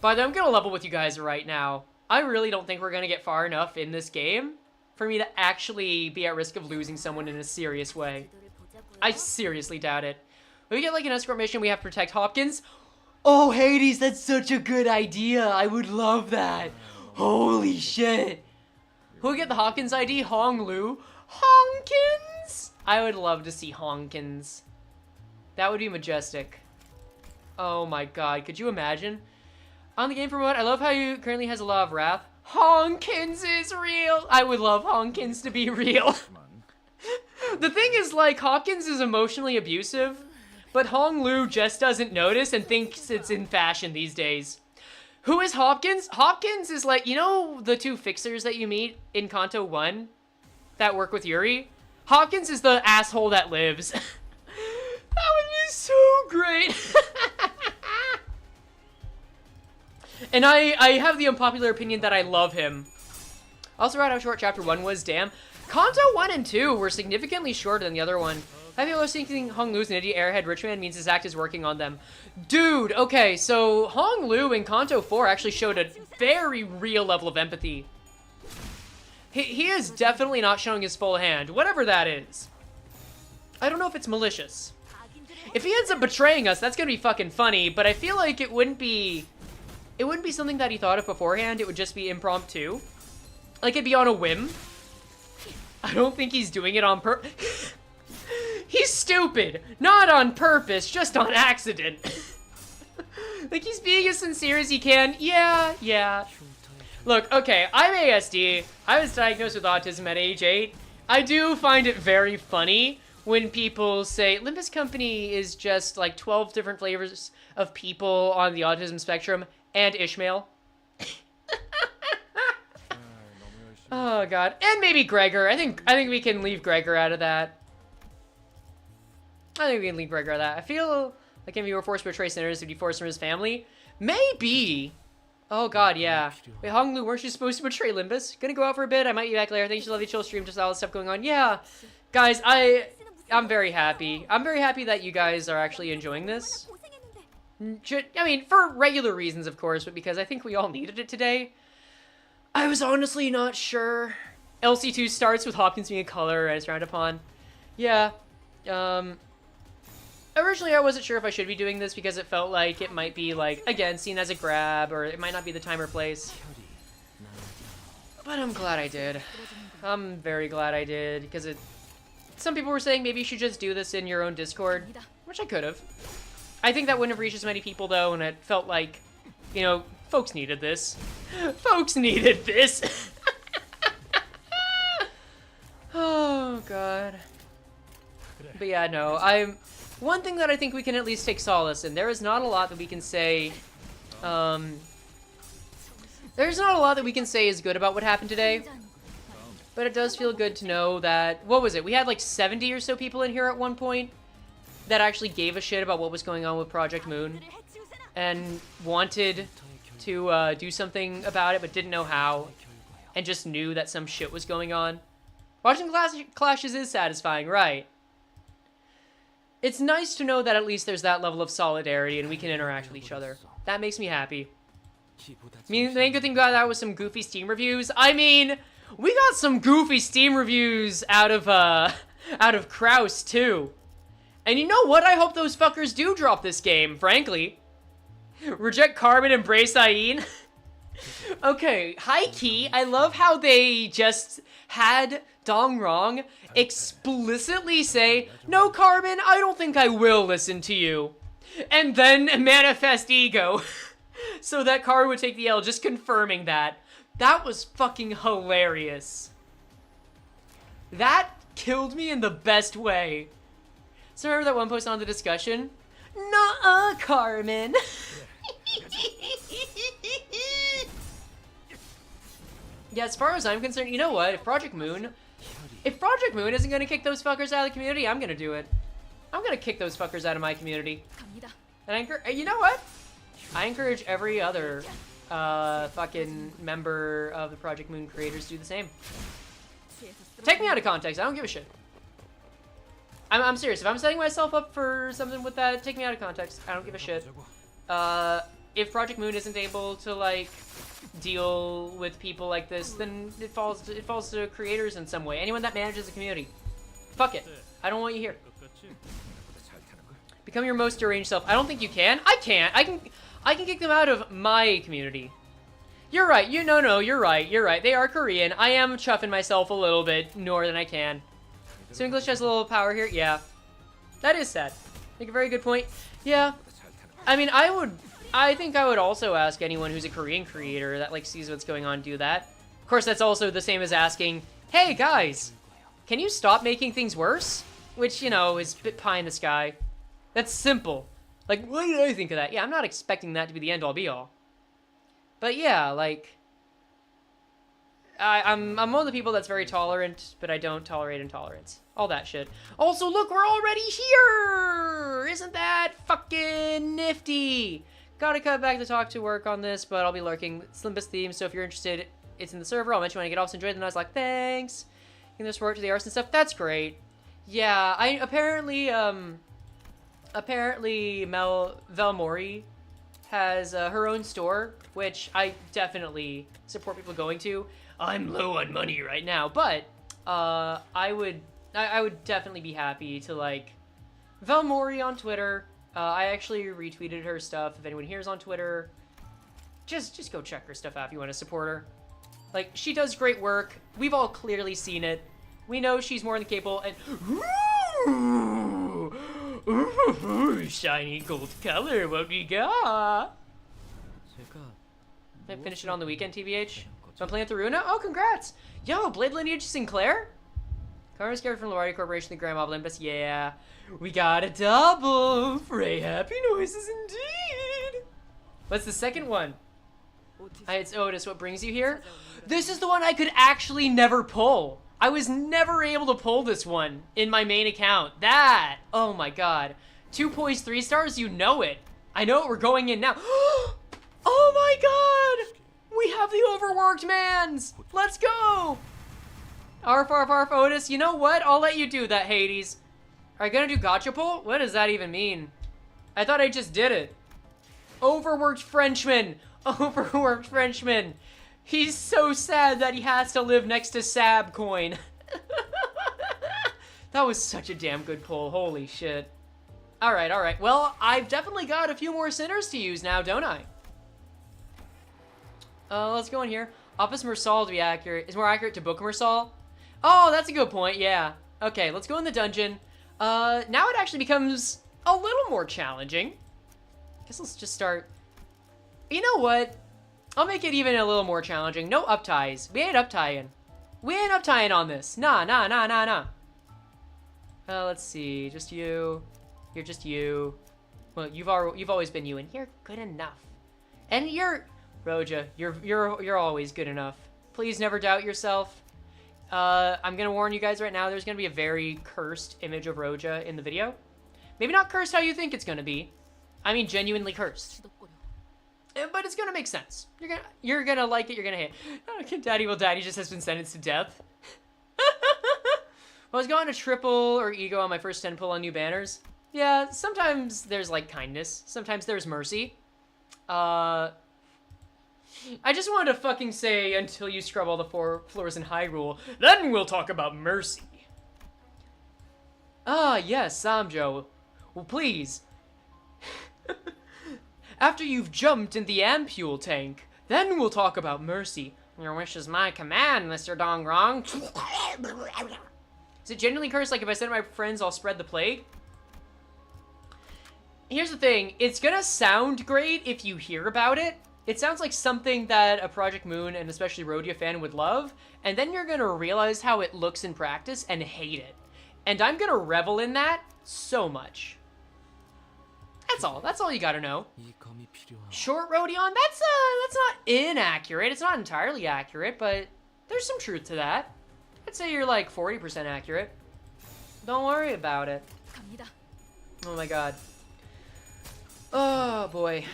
By the way, I'm gonna level with you guys right now. I really don't think we're gonna get far enough in this game for me to actually be at risk of losing someone in a serious way. I seriously doubt it. We get like an escort mission. We have to protect Hopkins. Oh, Hades, that's such a good idea. I would love that. Holy shit. Who'll get the Hopkins ID? Hong Lu. Honkins? I would love to see Honkins. That would be majestic. Oh my god, could you imagine? On the game promote, I love how you currently has a lot of wrath. Honkins is real. I would love Honkins to be real. The thing is, like, Hopkins is emotionally abusive. But Hong Lu just doesn't notice and thinks it's in fashion these days. Who is Hopkins? Hopkins is like, you know the 2 fixers that you meet in Kanto 1 that work with Yuri? Hopkins is the asshole that lives. That would be so great. And I have the unpopular opinion that I love him. Also read how short chapter 1 was, damn. Kanto 1 and 2 were significantly shorter than the other one. I feel like thinking Hong Lu's an idiot airhead rich man means his act is working on them. Dude, okay, so Hong Lu in Kanto 4 actually showed a very real level of empathy. He is definitely not showing his full hand, whatever that is. I don't know if it's malicious. If he ends up betraying us, that's gonna be fucking funny, but I feel like it wouldn't be something that he thought of beforehand, it would just be impromptu. Like, it'd be on a whim. I don't think he's doing it on purpose. He's stupid. Not on purpose, just on accident. Like, he's being as sincere as he can. Yeah. Look, okay, I'm ASD. I was diagnosed with autism at age 8. I do find it very funny when people say Limbus Company is just like 12 different flavors of people on the autism spectrum and Ishmael. Oh god, and maybe Gregor. I think we can leave Gregor out of that. I think we can leave Gregor out of that. I feel like if he were forced to betray sinners, he'd be forced from his family. Maybe. Oh god, yeah. Wait, Honglu, weren't you supposed to betray Limbus? Gonna go out for a bit. I might be back later. Thanks for the lovely chill stream. Just all this stuff going on. Yeah, guys, I'm very happy. I'm very happy that you guys are actually enjoying this. I mean, for regular reasons, of course, but because I think we all needed it today. I was honestly not sure. LC2 starts with Hopkins being a color and it's frowned upon. Yeah. Originally, I wasn't sure if I should be doing this because it felt like it might be, like, again, seen as a grab, or it might not be the time or place. But I'm glad I did. I'm very glad I did, because some people were saying maybe you should just do this in your own Discord, which I could have. I think that wouldn't have reached as many people, though, and it felt like, you know, folks needed this. Folks needed this! Oh, God. But yeah, no, one thing that I think we can at least take solace in, there is not a lot that we can say, there's not a lot that we can say is good about what happened today, but it does feel good to know that, what was it, we had like 70 or so people in here at one point that actually gave a shit about what was going on with Project Moon, and wanted to do something about it, but didn't know how, and just knew that some shit was going on. Watching clashes is satisfying, right? It's nice to know that at least there's that level of solidarity and we can interact with each other. That makes me happy. I mean, the main good thing about that was some goofy Steam reviews. I mean, we got some goofy Steam reviews out of Kraus, too. And you know what? I hope those fuckers do drop this game, frankly. Reject Carmen, embrace Ayin. Okay, high-key, I love how they just had Dong Rong explicitly say, "No, Carmen, I don't think I will listen to you." And then manifest ego. So that Carmen would take the L, just confirming that. That was fucking hilarious. That killed me in the best way. So remember that one post on the discussion? Nuh-uh, Carmen. Yeah, as far as I'm concerned, you know what? If Project Moon isn't gonna kick those fuckers out of the community, I'm gonna do it. I'm gonna kick those fuckers out of my community. And you know what? I encourage every other fucking member of the Project Moon creators to do the same. Take me out of context. I don't give a shit. I'm serious. If I'm setting myself up for something with that, take me out of context. I don't give a shit. If Project Moon isn't able to, like, deal with people like this, then it falls to creators in some way. Anyone that manages a community. Fuck it. I don't want you here. Become your most deranged self. I don't think you can. I can't. I can kick them out of my community. You're right. No, you're right. They are Korean. I am chuffing myself a little bit more than I can. So English has a little power here? Yeah. That is sad. Make a very good point. Yeah. I mean, I think I would also ask anyone who's a Korean creator that, like, sees what's going on do that. Of course, that's also the same as asking, hey, guys, can you stop making things worse? Which, you know, is a bit pie in the sky. That's simple. Like, what did I think of that? Yeah, I'm not expecting that to be the end-all be-all. But yeah, like, I'm one of the people that's very tolerant, but I don't tolerate intolerance. All that shit. Also, look, we're already here! Isn't that fucking nifty? Gotta cut back to talk to work on this, but I'll be lurking. Slimbus theme, so if you're interested, it's in the server. I'll mention when I get off. So enjoy the Nuzlocke. Thanks. Give this work to the arts and stuff. That's great. Yeah, apparently Velmori has her own store, which I definitely support people going to. I'm low on money right now, but I would definitely be happy to, like, Velmori on Twitter. I actually retweeted her stuff. If anyone here's on Twitter, just go check her stuff out if you want to support her. Like, she does great work. We've all clearly seen it. We know she's more than capable, and ooh, shiny gold color, what we got? I finish it on the weekend, TBH. So I'm playing with the Runa? Oh, congrats! Yo, Blade Lineage Sinclair? Karma's carried from Lorari Corporation, the Grand Mob Olympus. Yeah. We got a double! Frey happy noises indeed! What's the second one? It's Otis. What brings you here? This is the one I could actually never pull. I was never able to pull this one in my main account. That! Oh my god. 2 poised 3 stars? You know it. I know it. We're going in now. Oh my god! We have the overworked mans! Let's go! Arf, arf, arf, Otis. You know what? I'll let you do that, Hades. Are you gonna do gotcha pull? What does that even mean? I thought I just did it. Overworked Frenchman. Overworked Frenchman. He's so sad that he has to live next to Sab Coin. That was such a damn good pull. Holy shit. Alright, alright. Well, I've definitely got a few more sinners to use now, don't I? Let's go in here. Opus Mersal to be accurate. Is more accurate to Book Mersal? Oh, that's a good point, yeah. Okay, let's go in the dungeon. Now it actually becomes a little more challenging. Guess let's just start... You know what? I'll make it even a little more challenging. No upties. We ain't uptying. We ain't uptying on this. Nah, nah, nah, nah, nah. Let's see. Just you. You're just you. Well, you've always been you, and you're good enough. And you're... Roja, you're always good enough. Please never doubt yourself. I'm gonna warn you guys right now, there's gonna be a very cursed image of Roja in the video. Maybe not cursed how you think it's gonna be. I mean genuinely cursed. But it's gonna make sense. You're gonna like it, you're gonna hate it. Daddy will daddy just has been sentenced to death. I was going to triple or ego on my first 10 pull on new banners. Yeah, sometimes there's like kindness. Sometimes there's mercy. I just wanted to fucking say until you scrub all the 4 floors in Hyrule, then we'll talk about mercy. Ah, yes, Samjo. Well, please. After you've jumped in the ampule tank, then we'll talk about mercy. Your wish is my command, Mr. Dongrong. Is it genuinely cursed? Like if I said to my friends, I'll spread the plague? Here's the thing. It's gonna sound great if you hear about it. It sounds like something that a Project Moon and especially Rodia fan would love, and then you're gonna realize how it looks in practice and hate it. And I'm gonna revel in that so much. That's all. That's all you gotta know. Short Rodion, that's not inaccurate. It's not entirely accurate, but there's some truth to that. I'd say you're like 40% accurate. Don't worry about it. Oh my god. Oh boy.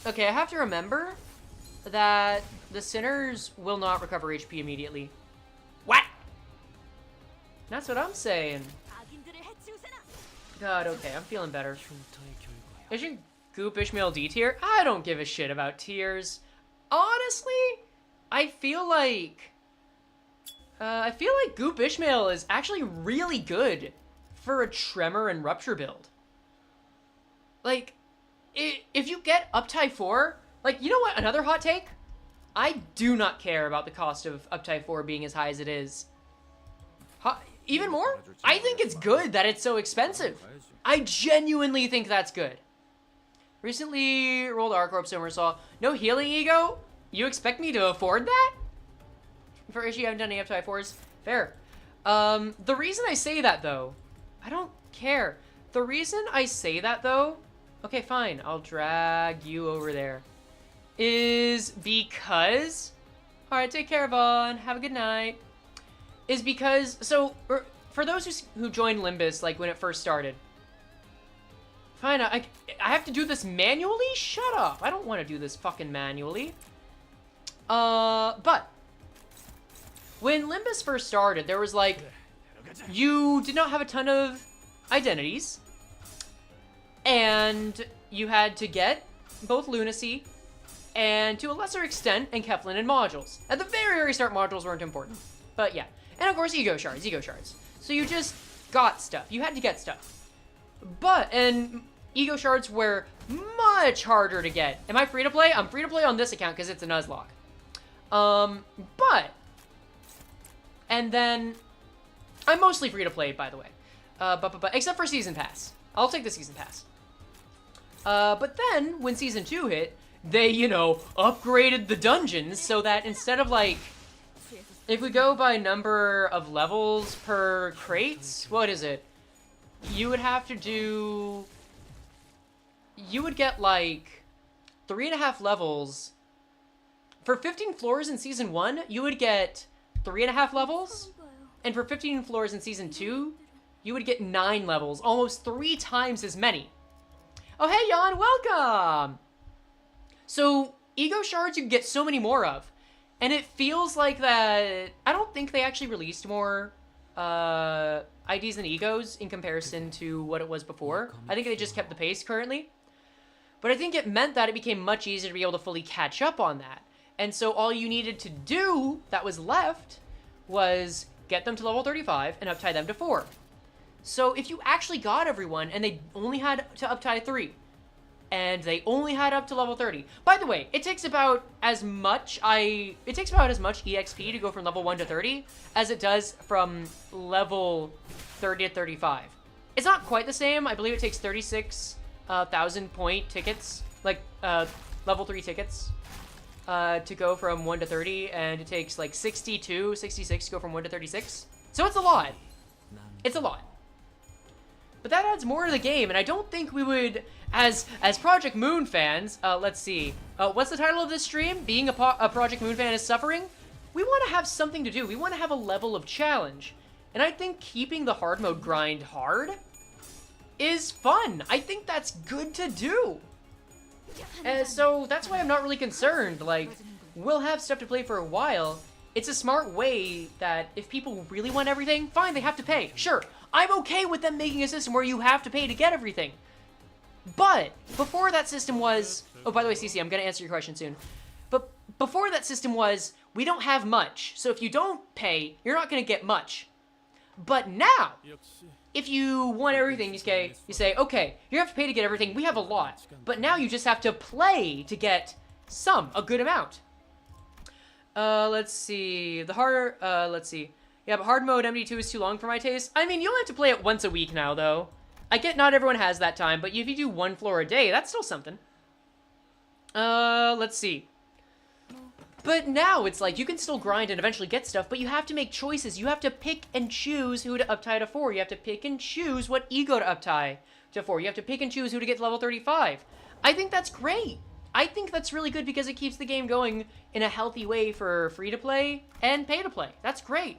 Okay, I have to remember that the sinners will not recover HP immediately. What? That's what I'm saying. God, okay, I'm feeling better. Isn't Goop Ishmael D tier? I don't give a shit about tiers. Honestly, I feel like Goop Ishmael is actually really good for a Tremor and Rupture build. Like, if you get Uptie 4, like, you know what, another hot take? I do not care about the cost of Uptie 4 being as high as it is. Even more, I think it's good that it's so expensive. I genuinely think that's good. Recently rolled Arcorp Somersault. No healing ego? You expect me to afford that? For issue, I haven't done any Uptie 4s. Fair. The reason I say that, though, I don't care. The reason I say that, though, okay, fine, I'll drag you over there, is because, alright, take care, Vaughn, have a good night, is because, so, for those who joined Limbus, like, when it first started, fine, I have to do this manually? Shut up, I don't want to do this fucking manually. But, when Limbus first started, there was, like, you did not have a ton of identities, and you had to get both Lunacy and, to a lesser extent, Enkeflin and modules. At the very, very start, modules weren't important. But yeah. And of course, ego shards. So you just got stuff. You had to get stuff. And ego shards were much harder to get. Am I free to play? I'm free to play on this account because it's a Nuzlocke. And then, I'm mostly free to play, by the way. Except for Season Pass. I'll take the Season Pass. But then, when Season 2 hit, they, you know, upgraded the dungeons so that instead of like, if we go by number of levels per crates, what is it? You would have to do, you would get like 3.5 levels. For 15 floors in Season 1, you would get 3.5 levels. And for 15 floors in Season 2, you would get 9 levels, almost 3 times as many. Oh, hey, Jan, welcome! So, ego shards you can get so many more of. And it feels like that... I don't think they actually released more IDs and egos in comparison to what it was before. I think they just kept the pace currently. But I think it meant that it became much easier to be able to fully catch up on that. And so all you needed to do that was left was get them to level 35 and uptie them to 4. So if you actually got everyone and they only had to uptie 3, and they only had up to level 30. By the way, it takes about as much EXP to go from level 1 to 30 as it does from level 30 to 35. It's not quite the same. I believe it takes 36,000 point tickets, like level 3 tickets, to go from 1 to 30, and it takes like 62, 66 to go from 1 to 36. So it's a lot. It's a lot. But that adds more to the game, and I don't think we would, as Project Moon fans, let's see, what's the title of this stream? Being a Project Moon fan is suffering? We want to have something to do. We want to have a level of challenge. And I think keeping the hard mode grind hard is fun. I think that's good to do. So that's why I'm not really concerned. Like, we'll have stuff to play for a while. It's a smart way that if people really want everything, fine, they have to pay. Sure, I'm okay with them making a system where you have to pay to get everything. But before that system was... Oh, by the way, Cece, I'm going to answer your question soon. But before that system was, we don't have much. So if you don't pay, you're not going to get much. But now, if you want everything, you say, okay, you have to pay to get everything. We have a lot. But now you just have to play to get a good amount. Let's see. Yeah, but hard mode MD2 is too long for my taste. I mean, you'll have to play it once a week now, though. I get not everyone has that time, but if you do 1 floor a day, that's still something. Let's see. But now it's like, you can still grind and eventually get stuff, but you have to make choices. You have to pick and choose who to uptie to 4. You have to pick and choose what ego to uptie to 4. You have to pick and choose who to get to level 35. I think that's great. I think that's really good because it keeps the game going in a healthy way for free-to-play and pay-to-play. That's great.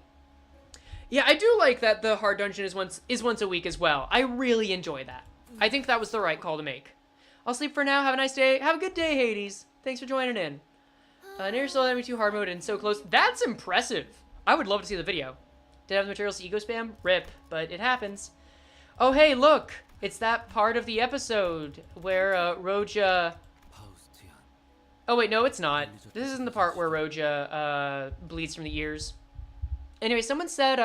Yeah, I do like that the hard dungeon is once a week as well. I really enjoy that. I think that was the right call to make. I'll sleep for now. Have a nice day. Have a good day, Hades. Thanks for joining in. Near still enemy 2 hard mode and so close. That's impressive. I would love to see the video. Did I have the materials to ego spam? Rip, but it happens. Oh, hey, look. It's that part of the episode where Roja... Oh, wait, no, it's not. This isn't the part where Roja bleeds from the ears. Anyway, someone said,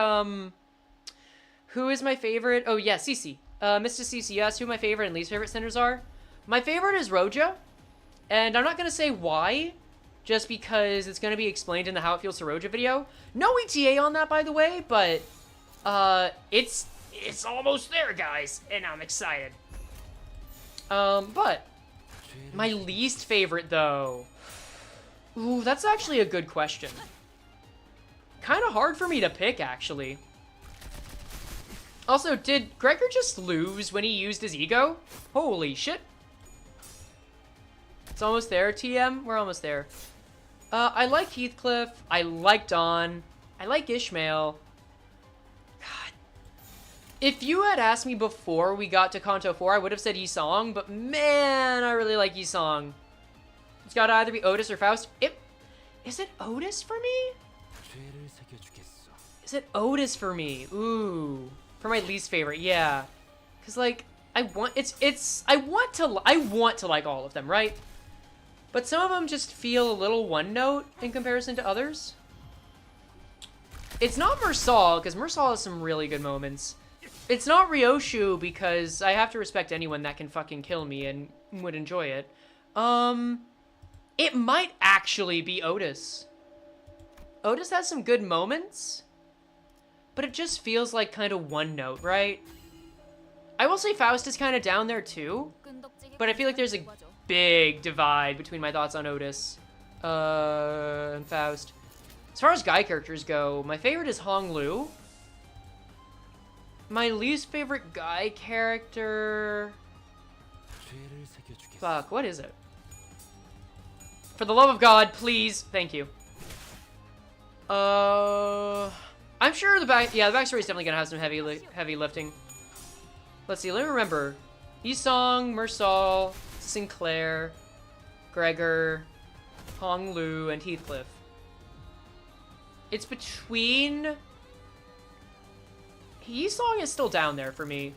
who is my favorite? Oh, yeah, Cece. Mr. Cece asked who my favorite and least favorite centers are. My favorite is Roja, and I'm not going to say why, just because it's going to be explained in the How It Feels to Roja video. No ETA on that, by the way, but it's almost there, guys, and I'm excited. But my least favorite, though. Ooh, that's actually a good question. Kind of hard for me to pick, actually. Also, did Gregor just lose when he used his ego? Holy shit. It's almost there, TM. We're almost there. I like Heathcliff. I like Dawn. I like Ishmael. God. If you had asked me before we got to Kanto 4, I would have said Yi-Song, but man, I really like Yi-Song. It's gotta either be Otis or Faust. Is it Otis for me? Is it Otis for me? Ooh. For my least favorite, yeah. Cause like, I want to like all of them, right? But some of them just feel a little one note in comparison to others. It's not Mersal, because Mersal has some really good moments. It's not Ryoshu, because I have to respect anyone that can fucking kill me and would enjoy it. It might actually be Otis. Otis has some good moments, but it just feels like kind of one note, right? I will say Faust is kind of down there too, but I feel like there's big divide between my thoughts on Otis and Faust. As far as guy characters go, my favorite is Hong Lu. My least favorite guy character... Fuck, what is it? For the love of God, please. Thank you. I'm sure the backstory is definitely gonna have some heavy lifting. Let's see, let me remember. Yisong, Mersal, Sinclair, Gregor, Hong Lu, and Heathcliff. It's between... Yisong is still down there for me.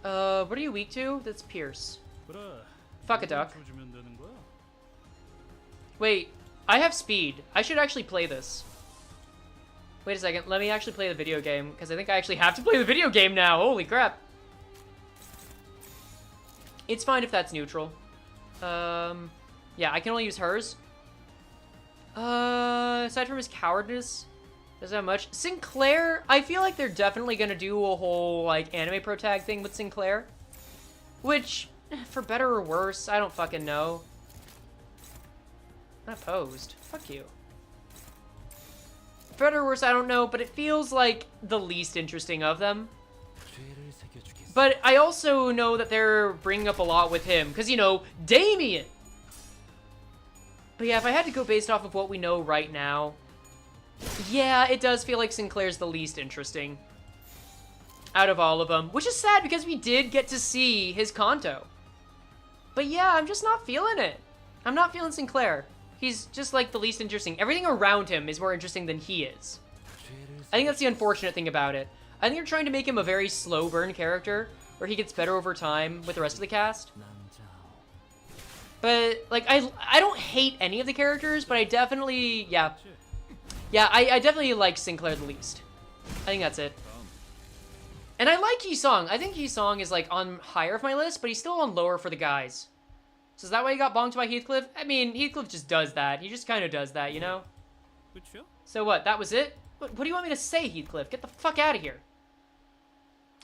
What are you weak to? That's Pierce. Fuck a duck. Wait, I have speed. I should actually play this. Wait a second, let me actually play the video game, because I think I actually have to play the video game now. Holy crap. It's fine if that's neutral. Yeah, I can only use hers. Aside from his cowardice, doesn't have much. Sinclair, I feel like they're definitely gonna do a whole, like, anime pro tag thing with Sinclair. Which, for better or worse, I don't fucking know. Not opposed. Fuck you. For better or worse, I don't know, but it feels like the least interesting of them. But I also know that they're bringing up a lot with him, because, you know, Damien! But yeah, if I had to go based off of what we know right now, yeah, it does feel like Sinclair's the least interesting out of all of them, which is sad because we did get to see his Kanto. But yeah, I'm just not feeling it. I'm not feeling Sinclair. He's just like the least interesting. Everything around him is more interesting than he is. I think that's the unfortunate thing about it. I think they're trying to make him a very slow burn character where he gets better over time with the rest of the cast. But, like, I don't hate any of the characters, but I definitely, yeah. Yeah, I definitely like Sinclair the least. I think that's it. And I like Yisong. I think Yisong is, like, on higher of my list, but he's still on lower for the guys. So is that why he got bonked by Heathcliff? I mean, Heathcliff just does that. He just kind of does that, you know? So what, that was it? What do you want me to say, Heathcliff? Get the fuck out of here.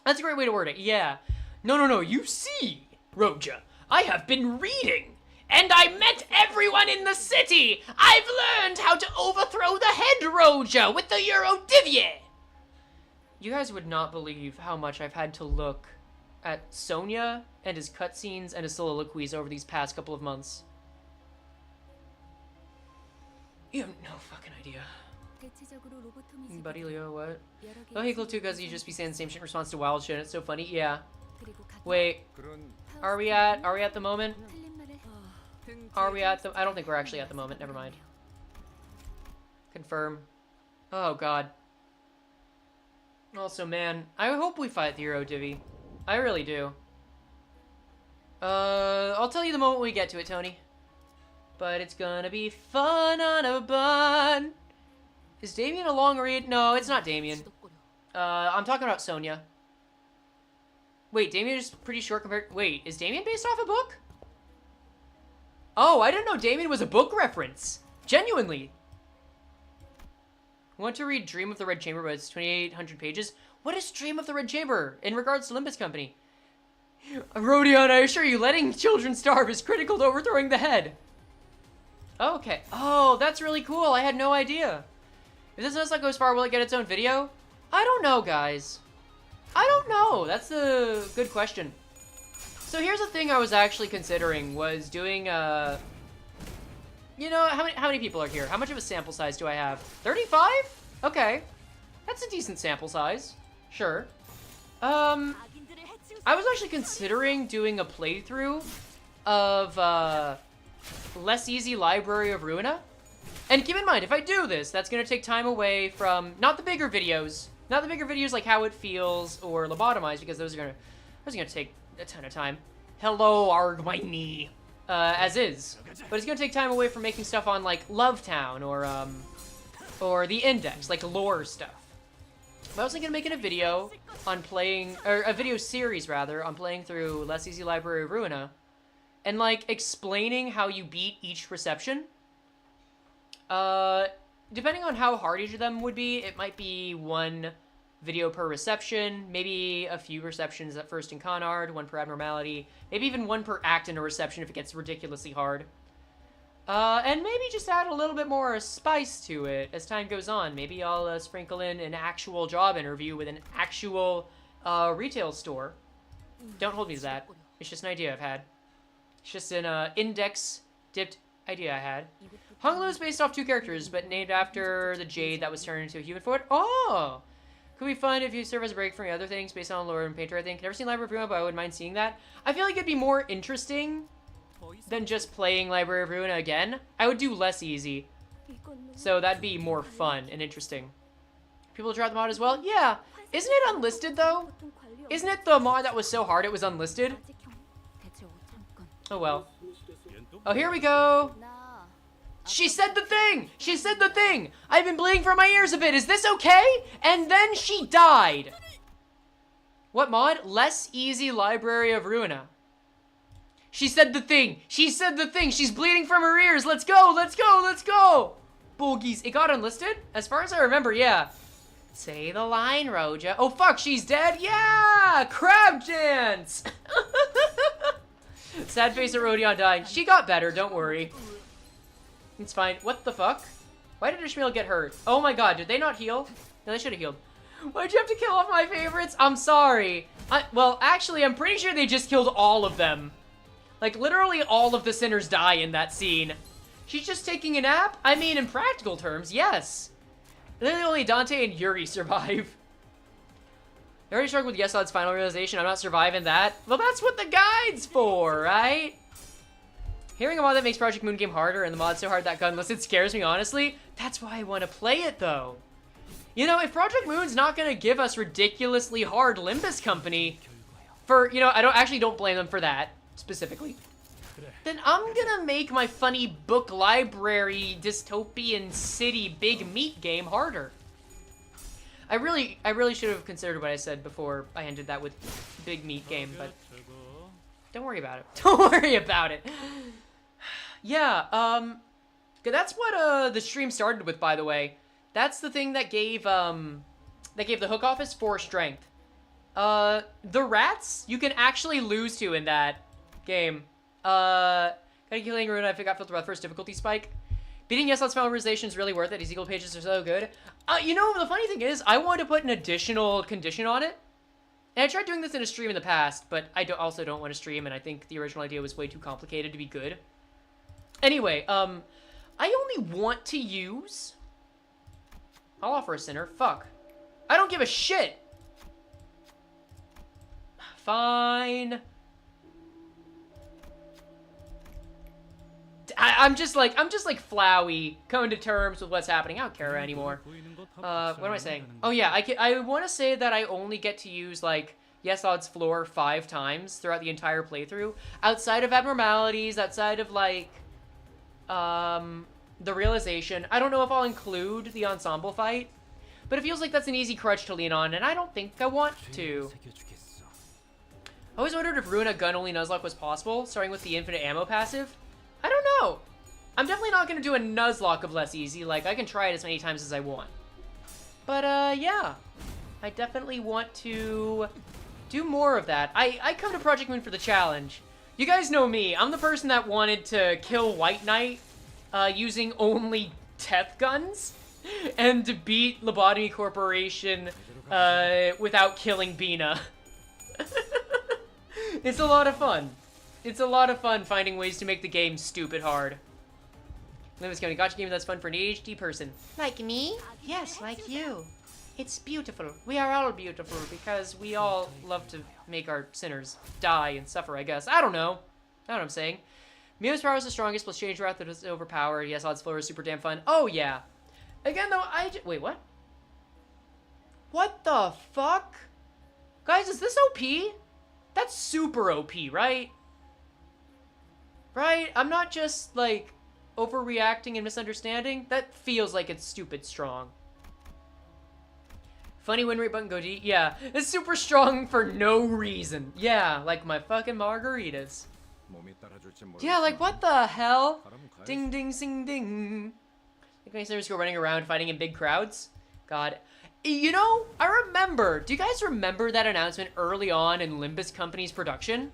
That's a great way to word it, yeah. No, you see, Roja, I have been reading. And I met everyone in the city! I've learned how to overthrow the head Roja with the Eurodivie! You guys would not believe how much I've had to look at Sonya and his cutscenes and his soliloquies over these past couple of months. You have no fucking idea. Buddy Leo, what? Oh, hey, Clo2, cuz you just be saying the same shit in response to wild shit. It's so funny. Yeah. Wait. Are we at the moment? Are we at the... I don't think we're actually at the moment. Never mind. Confirm. Oh, God. Also, man, I hope we fight the Eurodivie. I really do. I'll tell you the moment we get to it, Tony. But it's gonna be fun on a bun. Is Damien a long read? No, it's not Damien. I'm talking about Sonya. Wait, Damien is pretty short compared... Wait, is Damien based off a book? Oh, I didn't know Damien was a book reference. Genuinely. I want to read Dream of the Red Chamber, but it's 2,800 pages. What is Dream of the Red Chamber in regards to Limbus Company? Rodion, I assure you, letting children starve is critical to overthrowing the head. Oh, okay. Oh, that's really cool. I had no idea. If this Nuzlocke goes far, will it get its own video? I don't know, guys. I don't know. That's a good question. So here's the thing I was actually considering, was doing, you know, how many people are here? How much of a sample size do I have? 35? Okay. That's a decent sample size. Sure. I was actually considering doing a playthrough of, Less Easy Library of Ruina. And keep in mind, if I do this, that's going to take time away from, not the bigger videos like How It Feels or Lobotomize, because those are going to take a ton of time. Hello, Argwini, as is. But it's going to take time away from making stuff on, like, Love Town or The Index, like lore stuff. But I was thinking of making a video on playing, or a video series, rather, on playing through Less Easy Library of Ruina, and, like, explaining how you beat each reception. Depending on how hard each of them would be, it might be one video per reception, maybe a few receptions at first in Conard, 1 per abnormality, maybe even 1 per act in a reception if it gets ridiculously hard. And maybe just add a little bit more spice to it as time goes on. Maybe I'll sprinkle in an actual job interview with an actual retail store. Don't hold me to that. It's just an idea I've had. It's just an index-dipped idea I had. Hung Lu is based off 2 characters, but named after the jade that was turned into a human foot. Oh! Could be fun if you serve as a break from other things based on lore and painter, I think. Never seen Library of Ruina, but I wouldn't mind seeing that. I feel like it'd be more interesting than just playing Library of Ruina again. I would do less easy. So that'd be more fun and interesting. People try the mod as well? Yeah. Isn't it unlisted, though? Isn't it the mod that was so hard it was unlisted? Oh, well. Oh, here we go. She said the thing! She said the thing! I've been bleeding from my ears a bit. Is this okay? And then she died. What mod? Less easy Library of Ruina. She said the thing. She said the thing. She's bleeding from her ears. Let's go. Let's go. Let's go. Bogies. It got unlisted? As far as I remember, yeah. Say the line, Roja. Oh, fuck. She's dead? Yeah. Crab dance. Sad face of Rodion dying. She got better. Don't worry. It's fine. What the fuck? Why did Ishmael get hurt? Oh my god, did they not heal? No, they should have healed. Why'd you have to kill off my favorites? I'm sorry. Well, actually, I'm pretty sure they just killed all of them. Like, literally all of the sinners die in that scene. She's just taking a nap? I mean, in practical terms, yes. Literally only Dante and Yuri survive. I already struggled with Yesad's final realization. I'm not surviving that. Well, that's what the guide's for, right? Hearing a mod that makes Project Moon game harder and the mod's so hard that gun listed scares me, honestly. That's why I want to play it, though. You know, if Project Moon's not going to give us ridiculously hard Limbus Company for, you know, I don't blame them for that, specifically. Then I'm going to make my funny book library dystopian city big meat game harder. I really should have considered what I said before I ended that with big meat game, but don't worry about it. Don't worry about it. Yeah, that's what the stream started with, by the way. That's the thing that gave the hook office 4 strength. The rats you can actually lose to in that game. Gotta killing Rune, I got filtered by the first difficulty spike. Beating Yeslot's final realization is really worth it. His eagle pages are so good. You know, the funny thing is, I wanted to put an additional condition on it. And I tried doing this in a stream in the past, but I also don't want to stream, and I think the original idea was way too complicated to be good. Anyway, I only want to use... I'll offer a sinner. Fuck. I don't give a shit! Fine. I'm just like Flowey, coming to terms with what's happening. I don't care anymore. What am I saying? Oh yeah, I want to say that I only get to use, like, Yes Odds Floor 5 times throughout the entire playthrough. Outside of abnormalities, outside of, like, the realization. I don't know if I'll include the ensemble fight, but it feels like that's an easy crutch to lean on, and I don't think I want to. I always wondered if Ruin a gun-only Nuzlocke was possible, starting with the infinite ammo passive. I don't know. I'm definitely not going to do a Nuzlocke of less easy. Like, I can try it as many times as I want. But, yeah. I definitely want to do more of that. I come to Project Moon for the challenge. You guys know me. I'm the person that wanted to kill White Knight using only Teth guns and to beat Lobotomy Corporation without killing Bina. It's a lot of fun. It's a lot of fun finding ways to make the game stupid hard. Limbus County gotcha game that's fun for an ADHD person. Like me? Yes, like you. It's beautiful. We are all beautiful because we all love to make our sinners die and suffer, I guess. I don't know. I don't know what I'm saying. Mio's power is the strongest, plus Change Wrath that is overpowered. Yes, Odds Floor is super damn fun. Oh, yeah. Again, though, wait, what? What the fuck? Guys, is this OP? That's super OP, right? Right? I'm not just, like, overreacting and misunderstanding. That feels like it's stupid strong. Funny win rate button go D. Yeah, it's super strong for no reason. Yeah, like my fucking margaritas. Yeah, like what the hell? Ding ding sing ding. Like my servers go running around fighting in big crowds. God. You know, I remember. Do you guys remember that announcement early on in Limbus Company's production?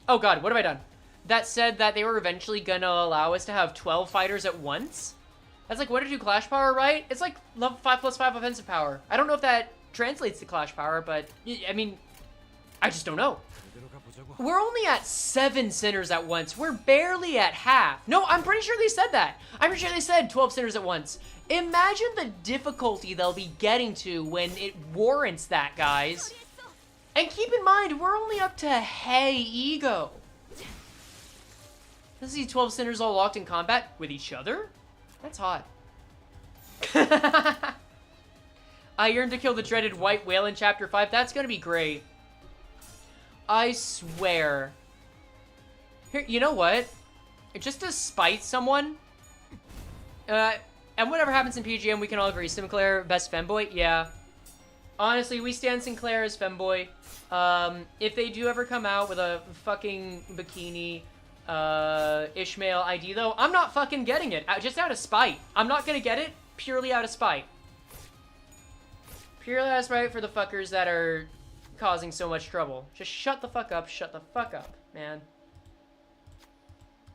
Oh God, what have I done? That said that they were eventually gonna allow us to have 12 fighters at once? That's like 1 or 2 clash power, right? It's like level 5+5 offensive power. I don't know if that translates to clash power, but I mean, I just don't know. We're only at 7 sinners at once. We're barely at half. No, I'm pretty sure they said that. I'm pretty sure they said 12 sinners at once. Imagine the difficulty they'll be getting to when it warrants that, guys. And keep in mind, we're only up to Hey Ego. Let's see 12 sinners all locked in combat with each other? That's hot. I yearn to kill the dreaded white whale in Chapter 5. That's gonna be great. I swear. Here, you know what? Just to spite someone. And whatever happens in PGM, we can all agree. Sinclair, best femboy? Yeah. Honestly, we stand Sinclair as femboy. If they do ever come out with a fucking bikini Ishmael ID, though, I'm not fucking getting it. Just out of spite. I'm not gonna get it purely out of spite. Purely out of spite for the fuckers that are causing so much trouble. Just shut the fuck up, man.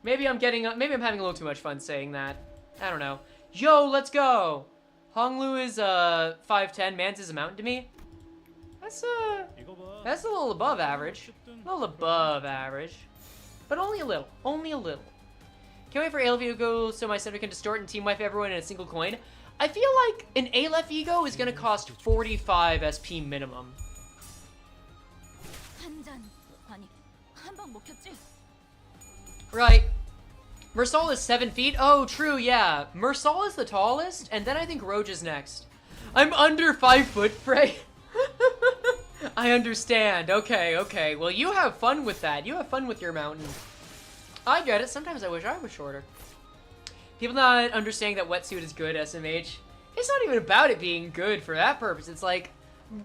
Maybe I'm having a little too much fun saying that. I don't know. Yo, let's go! Honglu is 5'10", Mans is a mountain to me. That's a little above average. A little above average. But only a little. Only a little. Can't wait for Aleph Ego so my center can distort and team wipe everyone in a single coin. I feel like an Aleph Ego is gonna cost 45 SP minimum. Right. Mersal is 7 feet? Oh, true, yeah. Mersal is the tallest, and then I think Roge is next. I'm under 5 foot, Frey. I understand. Okay, okay. Well, you have fun with that. You have fun with your mountain. I get it. Sometimes I wish I was shorter. People not understanding that wetsuit is good, SMH. It's not even about it being good for that purpose. It's like,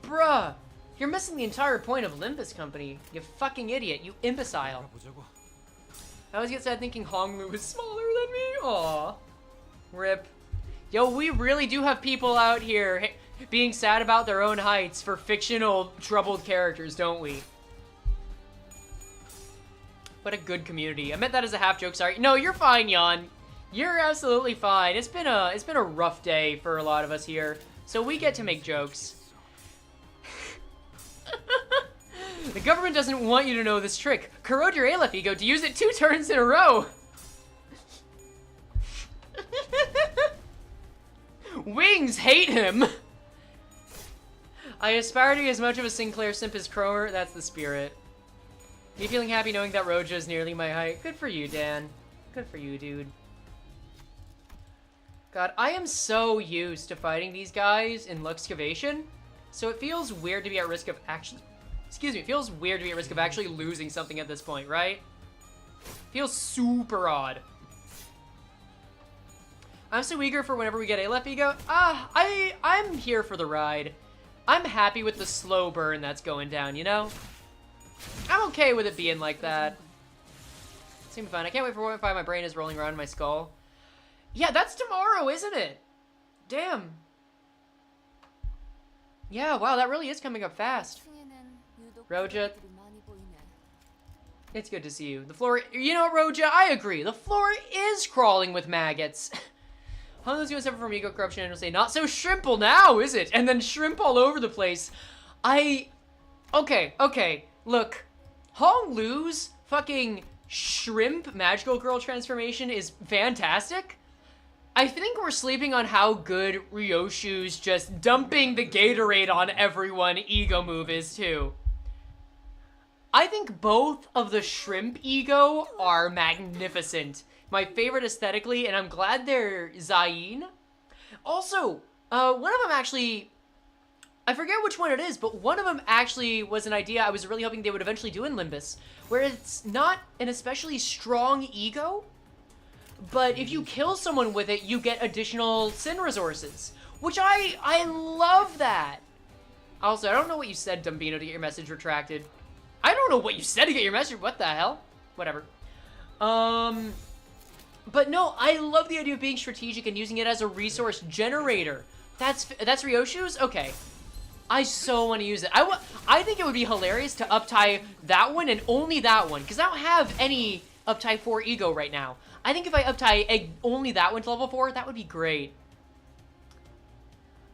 bruh, you're missing the entire point of Limbus Company. You fucking idiot. You imbecile. I always get sad thinking Honglu is smaller than me. Aw. Rip. Yo, we really do have people out here being sad about their own heights for fictional troubled characters, don't we? What a good community. I meant that as a half joke, sorry. No, you're fine, Jan. You're absolutely fine. It's been a rough day for a lot of us here, so we get to make jokes. The government doesn't want you to know this trick. Corrode your Aleph Ego to use it 2 turns in a row. Wings hate him. I aspire to be as much of a Sinclair simp as Cromer. That's the spirit. Me feeling happy knowing that Roja is nearly my height. Good for you, Dan. Good for you, dude. God, I am so used to fighting these guys in Luxcavation, so it feels weird to be at risk of actually... Excuse me, it feels weird to be at risk of actually losing something at this point, right? Feels super odd. I'm so eager for whenever we get Aleph Ego. I'm here for the ride. I'm happy with the slow burn that's going down, you know? I'm okay with it being like that. Seems fun. I can't wait for 1.5. My brain is rolling around in my skull. Yeah, that's tomorrow, isn't it? Damn. Yeah, wow, that really is coming up fast. Roja, it's good to see you. The floor, you know, Roja, I agree. The floor is crawling with maggots. Honglu's gonna suffer from ego corruption and will say, not so shrimple now, is it? And then shrimp all over the place. Okay, look. Honglu's fucking shrimp magical girl transformation is fantastic. I think we're sleeping on how good Ryoshu's just dumping the Gatorade on everyone ego move is too. I think both of the shrimp ego are magnificent. My favorite aesthetically, and I'm glad they're Zayn. Also, one of them actually, I forget which one it is, but one of them actually was an idea I was really hoping they would eventually do in Limbus, where it's not an especially strong ego, but if you kill someone with it, you get additional sin resources, which I love that. Also, I don't know what you said, Dumbino, to get your message retracted. I don't know what you said to get your message. What the hell? Whatever. But no, I love the idea of being strategic and using it as a resource generator That's Ryoshu's? Okay. I so want to use it. I think it would be hilarious to up-tie that one and only that one, because I don't have any up-tie 4 ego right now. I think if I up-tie only that one to level 4, that would be great.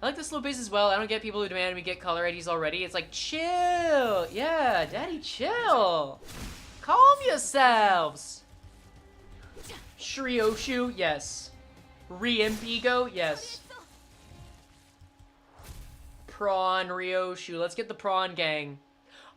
I like the slow pace as well. I don't get people who demand we get color IDs already. It's like, chill. Yeah, daddy, chill. Calm yourselves. Shryoshu, yes. Re-imp ego, yes. Prawn Ryoshu. Let's get the prawn gang.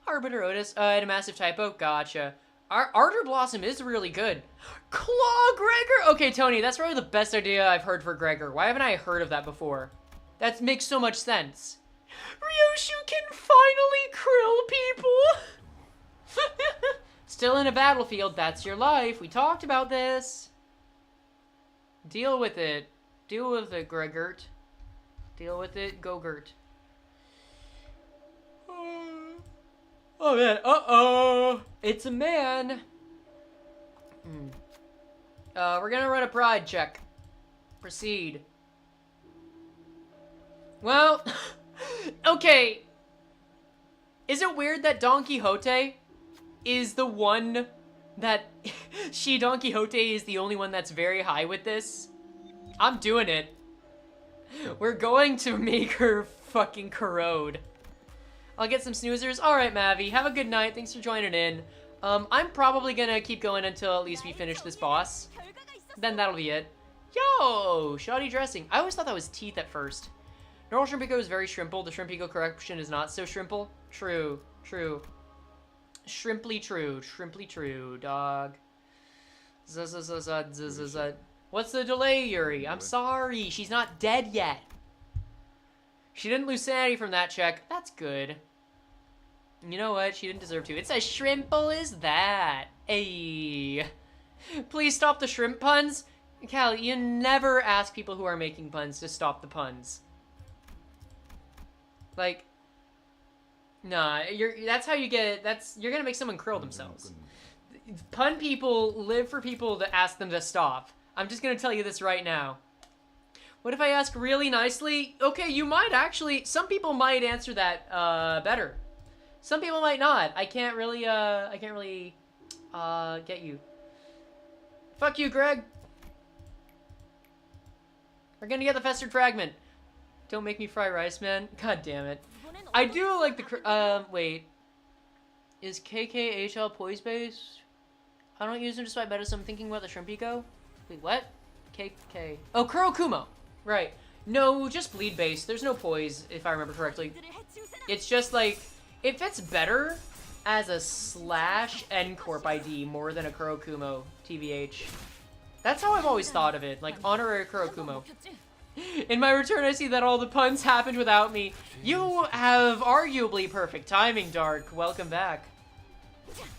Arbiter Otis. I had a massive typo. Gotcha. Ardor Blossom is really good. Claw Gregor. Okay, Tony, that's probably the best idea I've heard for Gregor. Why haven't I heard of that before? That makes so much sense. Ryoshu can finally krill people. Still in a battlefield. That's your life. We talked about this. Deal with it. Deal with it, Gregert. Deal with it, Gogurt. Oh man, uh-oh! It's a man! We're gonna run a pride check. Proceed. Well, okay. Is it weird that Don Quixote is the one that... Don Quixote is the only one that's very high with this? I'm doing it. We're going to make her fucking corrode. I'll get some snoozers. Alright, Mavi. Have a good night. Thanks for joining in. I'm probably gonna keep going until at least we finish this boss. Then that'll be it. Yo! Shoddy dressing. I always thought that was teeth at first. Normal shrimp ego is very shrimple. The shrimp ego correction is not so shrimple. True. True. Shrimply true. Shrimply true, dog. Zzzz. What's the delay, Yuri? I'm sorry. She's not dead yet. She didn't lose sanity from that check. That's good. You know what? She didn't deserve to. It's as shrimple as that. Ayy. Please stop the shrimp puns. Callie, you never ask people who are making puns to stop the puns. Like, nah, that's how you get, you're gonna make someone curl themselves. Pun people live for people to ask them to stop. I'm just gonna tell you this right now. What if I ask really nicely? Okay, you might actually, some people might answer that better. Some people might not. I can't really get you. Fuck you, Greg. We're gonna get the festered fragment. Don't make me fry rice, man. God damn it. I do like the, wait. Is KKHL poise based? I don't use them despite better, so I'm thinking about the shrimp eco. Wait, what? KK. Oh, Kurokumo. Right. No, just bleed based. There's no poise, if I remember correctly. It's just like, it fits better as a slash N-Corp ID more than a Kurokumo, TVH. That's how I've always thought of it, like honorary Kurokumo. In my return, I see that all the puns happened without me. You have arguably perfect timing, Dark. Welcome back.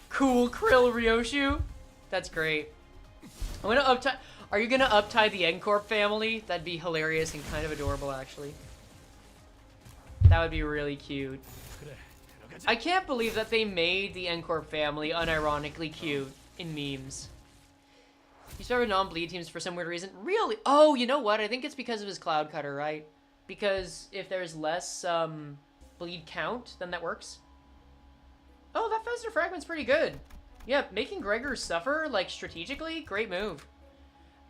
Cool Krill Ryoshu. That's great. I'm gonna up-tie. Are you gonna up-tie the N-Corp family? That'd be hilarious and kind of adorable, actually. That would be really cute. I can't believe that they made the N-Corp family unironically cute in memes. You start with non-bleed teams for some weird reason. Really? Oh, you know what? I think it's because of his Cloud Cutter, right? Because if there's less bleed count, then that works. Oh, that Fester Fragment's pretty good. Yeah, making Gregor suffer, like, strategically, great move.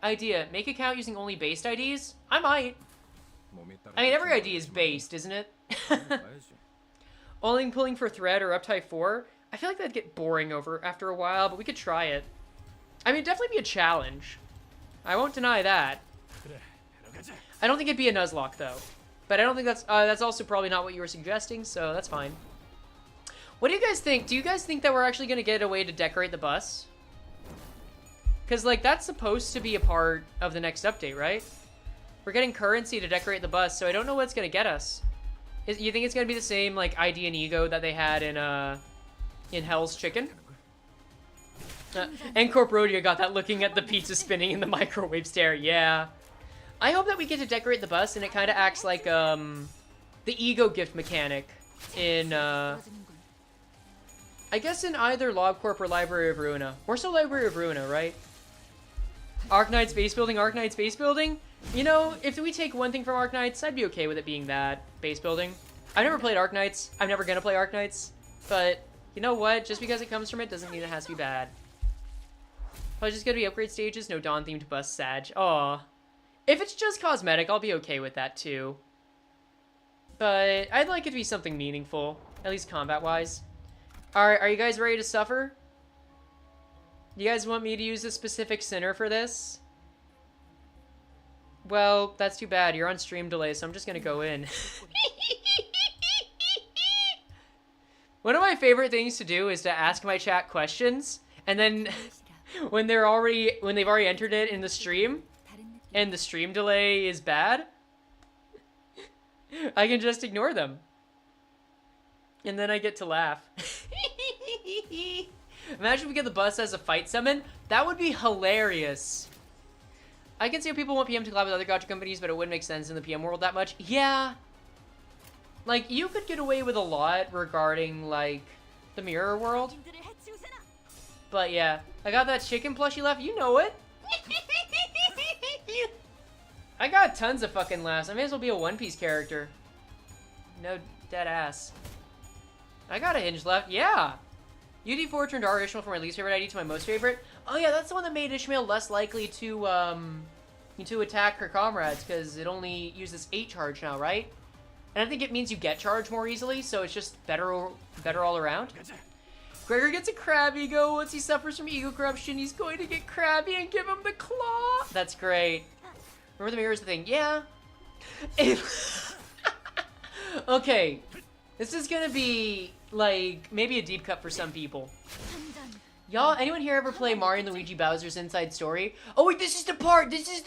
Idea, make a count using only based IDs? I might. I mean, every ID is based, isn't it? Only pulling for thread or up-tie 4? I feel like that'd get boring after a while, but we could try it. I mean, it'd definitely be a challenge. I won't deny that. I don't think it'd be a Nuzlocke, though. But I don't think that's also probably not what you were suggesting, so that's fine. What do you guys think? Do you guys think that we're actually going to get a way to decorate the bus? Because, like, that's supposed to be a part of the next update, right? We're getting currency to decorate the bus, so I don't know what's going to get us. You think it's going to be the same, like, ID and ego that they had in Hell's Chicken? N-Corp Rodeo got that looking at the pizza spinning in the microwave stare, yeah. I hope that we get to decorate the bus and it kind of acts like, the ego gift mechanic in, I guess in either LobCorp or Library of Ruina. More so Library of Ruina, right? Arknights base building, Arknights base building. You know, if we take one thing from Arknights, I'd be okay with it being that base building. I've never played Arknights. I'm never gonna play Arknights. But you know what? Just because it comes from it doesn't mean it has to be bad. Probably just gonna be upgrade stages. No Dawn themed bus Sag. Aw. If it's just cosmetic, I'll be okay with that too. But I'd like it to be something meaningful, at least combat-wise. Are you guys ready to suffer? You guys want me to use a specific sinner for this? Well, that's too bad. You're on stream delay, so I'm just gonna go in. One of my favorite things to do is to ask my chat questions, and then when they've already entered it in the stream, and the stream delay is bad, I can just ignore them. And then I get to laugh. Imagine if we get the bus as a fight summon. That would be hilarious. I can see how people want PM to collab with other gacha companies, but it wouldn't make sense in the PM world that much. Yeah. Like, you could get away with a lot regarding, like, the mirror world. But yeah, I got that chicken plushie left. You know it. I got tons of fucking laughs. I may as well be a One Piece character. No dead ass. I got a hinge left. Yeah. UD4 turned R Ishmael from my least favorite ID to my most favorite. Oh yeah, that's the one that made Ishmael less likely to attack her comrades, because it only uses 8 charge now, right? And I think it means you get charge more easily, so it's just better all around. Gregor gets a crab ego. Once he suffers from ego corruption, he's going to get crabby and give him the claw. That's great. Remember the mirror is the thing. Yeah. Okay. This is gonna be, like, maybe a deep cut for some people. Y'all, anyone here ever play Mario and Luigi Bowser's Inside Story? Oh wait, this is the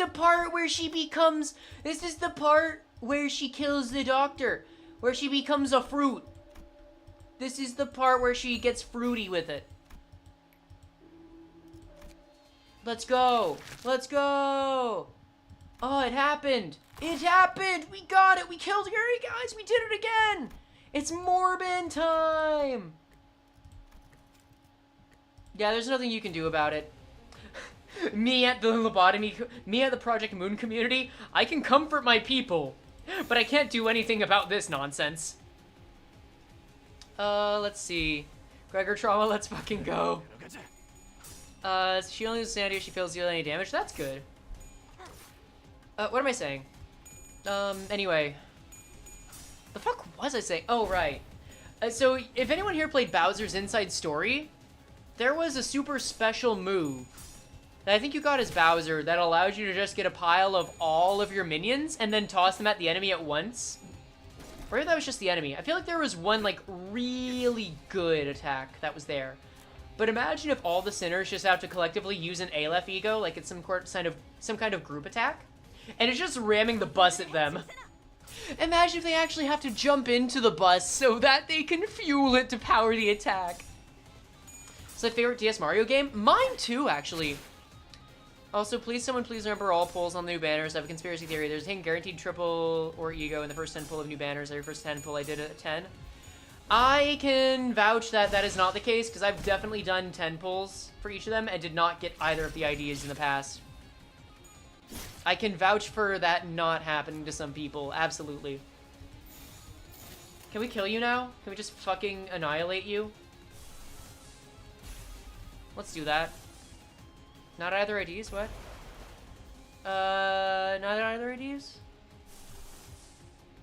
part where she becomes, this is the part where she kills the doctor, where she becomes a fruit. This is the part where she gets fruity with it. Let's go, let's go. Oh, it happened. It happened, we got it, we killed Yuri, guys, we did it again. It's Morbin time! Yeah, there's nothing you can do about it. Me at the Project Moon community, I can comfort my people, but I can't do anything about this nonsense. Let's see. Gregor trauma, let's fucking go. She only uses sanity if she fails to deal any damage. That's good. What am I saying? Anyway. The fuck was I saying? Oh, right. So, if anyone here played Bowser's Inside Story, there was a super special move that I think you got as Bowser that allows you to just get a pile of all of your minions and then toss them at the enemy at once. Or if that was just the enemy. I feel like there was one, like, really good attack that was there. But imagine if all the sinners just have to collectively use an Aleph ego, like it's some kind of group attack, and it's just ramming the bus at them. Imagine if they actually have to jump into the bus so that they can fuel it to power the attack. It's my favorite DS Mario game. Mine too, actually. Also, please remember all polls on the new banners. I have a conspiracy theory. There's a hidden guaranteed triple or ego in the first 10 pull of new banners. Every first 10 pull I did at 10. I can vouch that that is not the case, because I've definitely done 10 pulls for each of them and did not get either of the IDs in the past. I can vouch for that not happening to some people, absolutely. Can we kill you now? Can we just fucking annihilate you? Let's do that. Not either IDs, what? Not either IDs?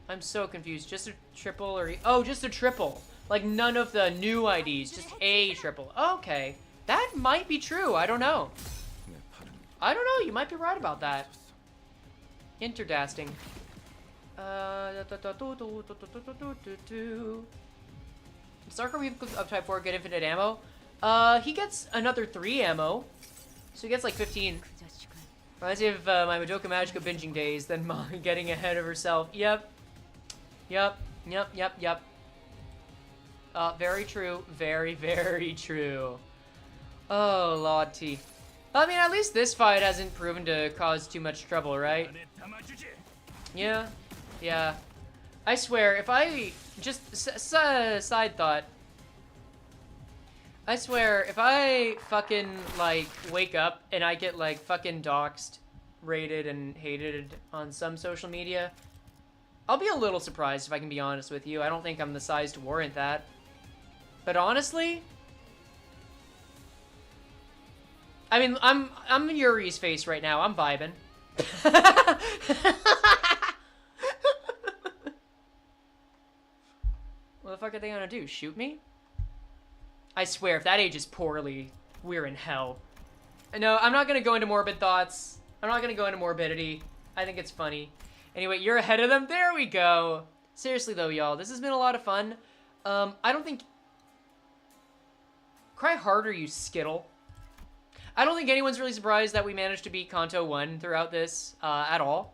I'm so confused. Just a triple or... Oh, just a triple. Like none of the new IDs, just a triple. Okay. That might be true, I don't know. I don't know, you might be right about that. Interdasting. Starker Weave of Type 4 get infinite ammo. He gets another 3 ammo. So he gets like 15. Reminds me of my Madoka Magica binging days, then Molly getting ahead of herself. Yep. Very true. Very, very true. Oh, Lord T. I mean, at least this fight hasn't proven to cause too much trouble, right? Yeah. I swear, if I... Just side thought. I swear, if I fucking, like, wake up and I get, like, fucking doxxed, rated, and hated on some social media, I'll be a little surprised if I can be honest with you. I don't think I'm the size to warrant that. But honestly, I mean, I'm in Yuri's face right now. I'm vibing. What the fuck are they gonna do? Shoot me? I swear, if that ages poorly, we're in hell. No, I'm not gonna go into morbid thoughts. I'm not gonna go into morbidity. I think it's funny. Anyway, you're ahead of them. There we go. Seriously though, y'all, this has been a lot of fun. I don't think... Cry harder, you Skittle. I don't think anyone's really surprised that we managed to beat Kanto 1 throughout this, at all.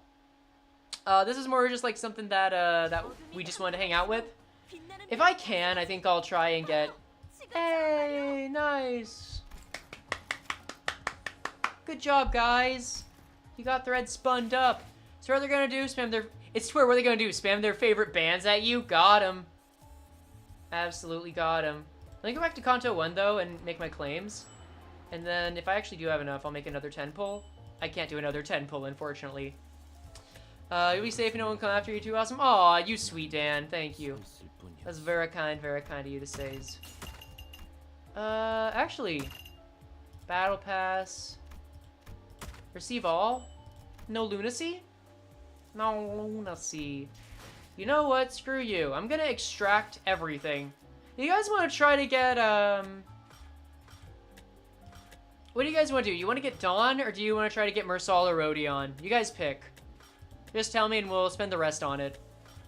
This is more just like something that, that we just wanted to hang out with. If I can, I think I'll try and get... Hey, nice. Good job, guys. You got thread spunned up. So what are they gonna do? Spam their... It's swear, what are they gonna do? Spam their favorite bands at you? Got him. Absolutely got him. Let me go back to Kanto 1, though, and make my claims. And then, if I actually do have enough, I'll make another 10 pull. I can't do another 10 pull, unfortunately. You'll be safe and no one come after you too. Awesome. Aw, you sweet Dan. Thank you. That's very kind of you to say. Actually, Battle Pass. Receive all? No lunacy? No lunacy. You know what? Screw you. I'm gonna extract everything. You guys want to try to get, what do you guys want to do? You want to get Dawn, or do you want to try to get Mersal or Rodion? You guys pick. Just tell me and we'll spend the rest on it.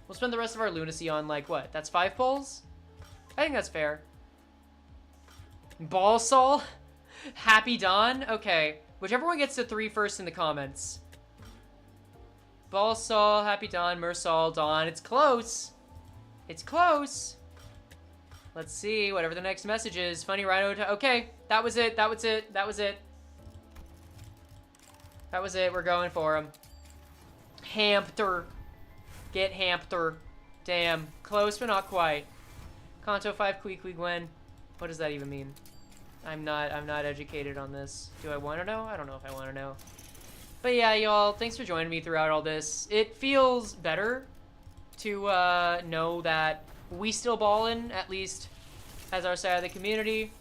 We'll spend the rest of our lunacy on, like, what? That's 5 pulls? I think that's fair. Balsall? Happy Dawn? Okay. Whichever one gets to 3 first in the comments. Balsall, Happy Dawn, Mersal, Dawn. It's close. It's close. Let's see, whatever the next message is. Funny Rhino. Okay, that was it. That was it. That was it. That was it. We're going for him. Hampter. Get Hampter. Damn. Close, but not quite. Kanto 5 Kui Gwen. What does that even mean? I'm not educated on this. Do I want to know? I don't know if I want to know. But yeah, y'all, thanks for joining me throughout all this. It feels better to know that we still ballin', at least as our side of the community.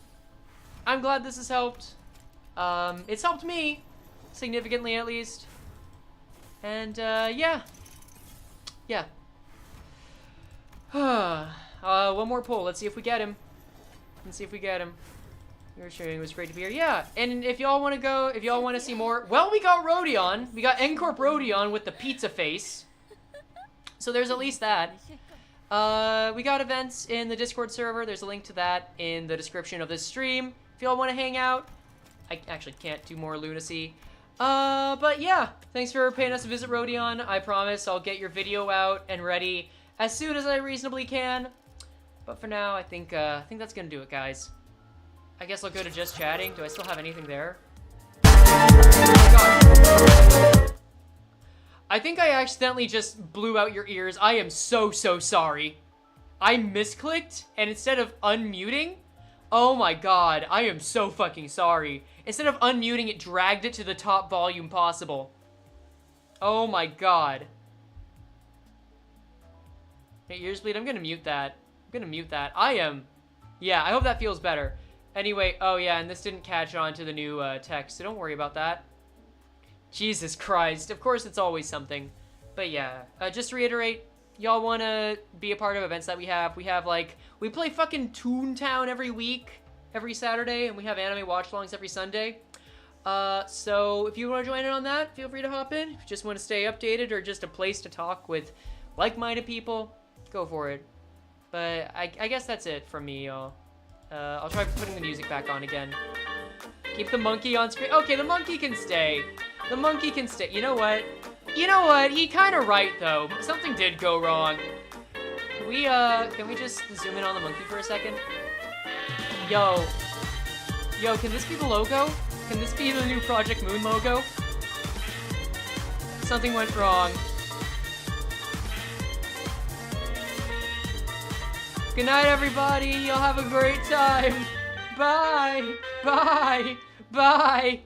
I'm glad this has helped. It's helped me, significantly at least. And, yeah. Yeah. One more pull. Let's see if we get him. Let's see if we get him. Your sharing was great to be here. Yeah, and if y'all want to go, if y'all want to see more, well, we got Rodion. We got N-Corp Rodion with the pizza face. So there's at least that. We got events in the Discord server. There's a link to that in the description of this stream. If y'all want to hang out. I actually can't do more lunacy. But yeah, thanks for paying us a visit, Rodion. I promise I'll get your video out and ready as soon as I reasonably can. But for now, I think that's gonna do it, guys. I guess I'll go to just chatting. Do I still have anything there? Oh my God. I think I accidentally just blew out your ears. I am so sorry. I misclicked, and instead of unmuting, oh my God, I am so fucking sorry. Instead of unmuting, it dragged it to the top volume possible. Oh my God. Hey, ears bleed. I'm gonna mute that. Yeah, I hope that feels better. Anyway, oh yeah, and this didn't catch on to the new text, so don't worry about that. Jesus Christ, of course it's always something. But yeah, just to reiterate, y'all want to be a part of events that we have. We have, like, we play fucking Toontown every week, every Saturday, and we have anime watch-alongs every Sunday. So if you want to join in on that, feel free to hop in. If you just want to stay updated or just a place to talk with like-minded people, go for it. But I guess that's it from me, y'all. I'll try putting the music back on again. Keep the monkey on screen. Okay, the monkey can stay. The monkey can stay. You know what? You know what? He kind of right, though. Something did go wrong. Can we just zoom in on the monkey for a second? Yo, can this be the logo? Can this be the new Project Moon logo? Something went wrong. Good night, everybody. You'll have a great time. Bye. Bye. Bye.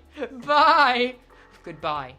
Bye. Goodbye.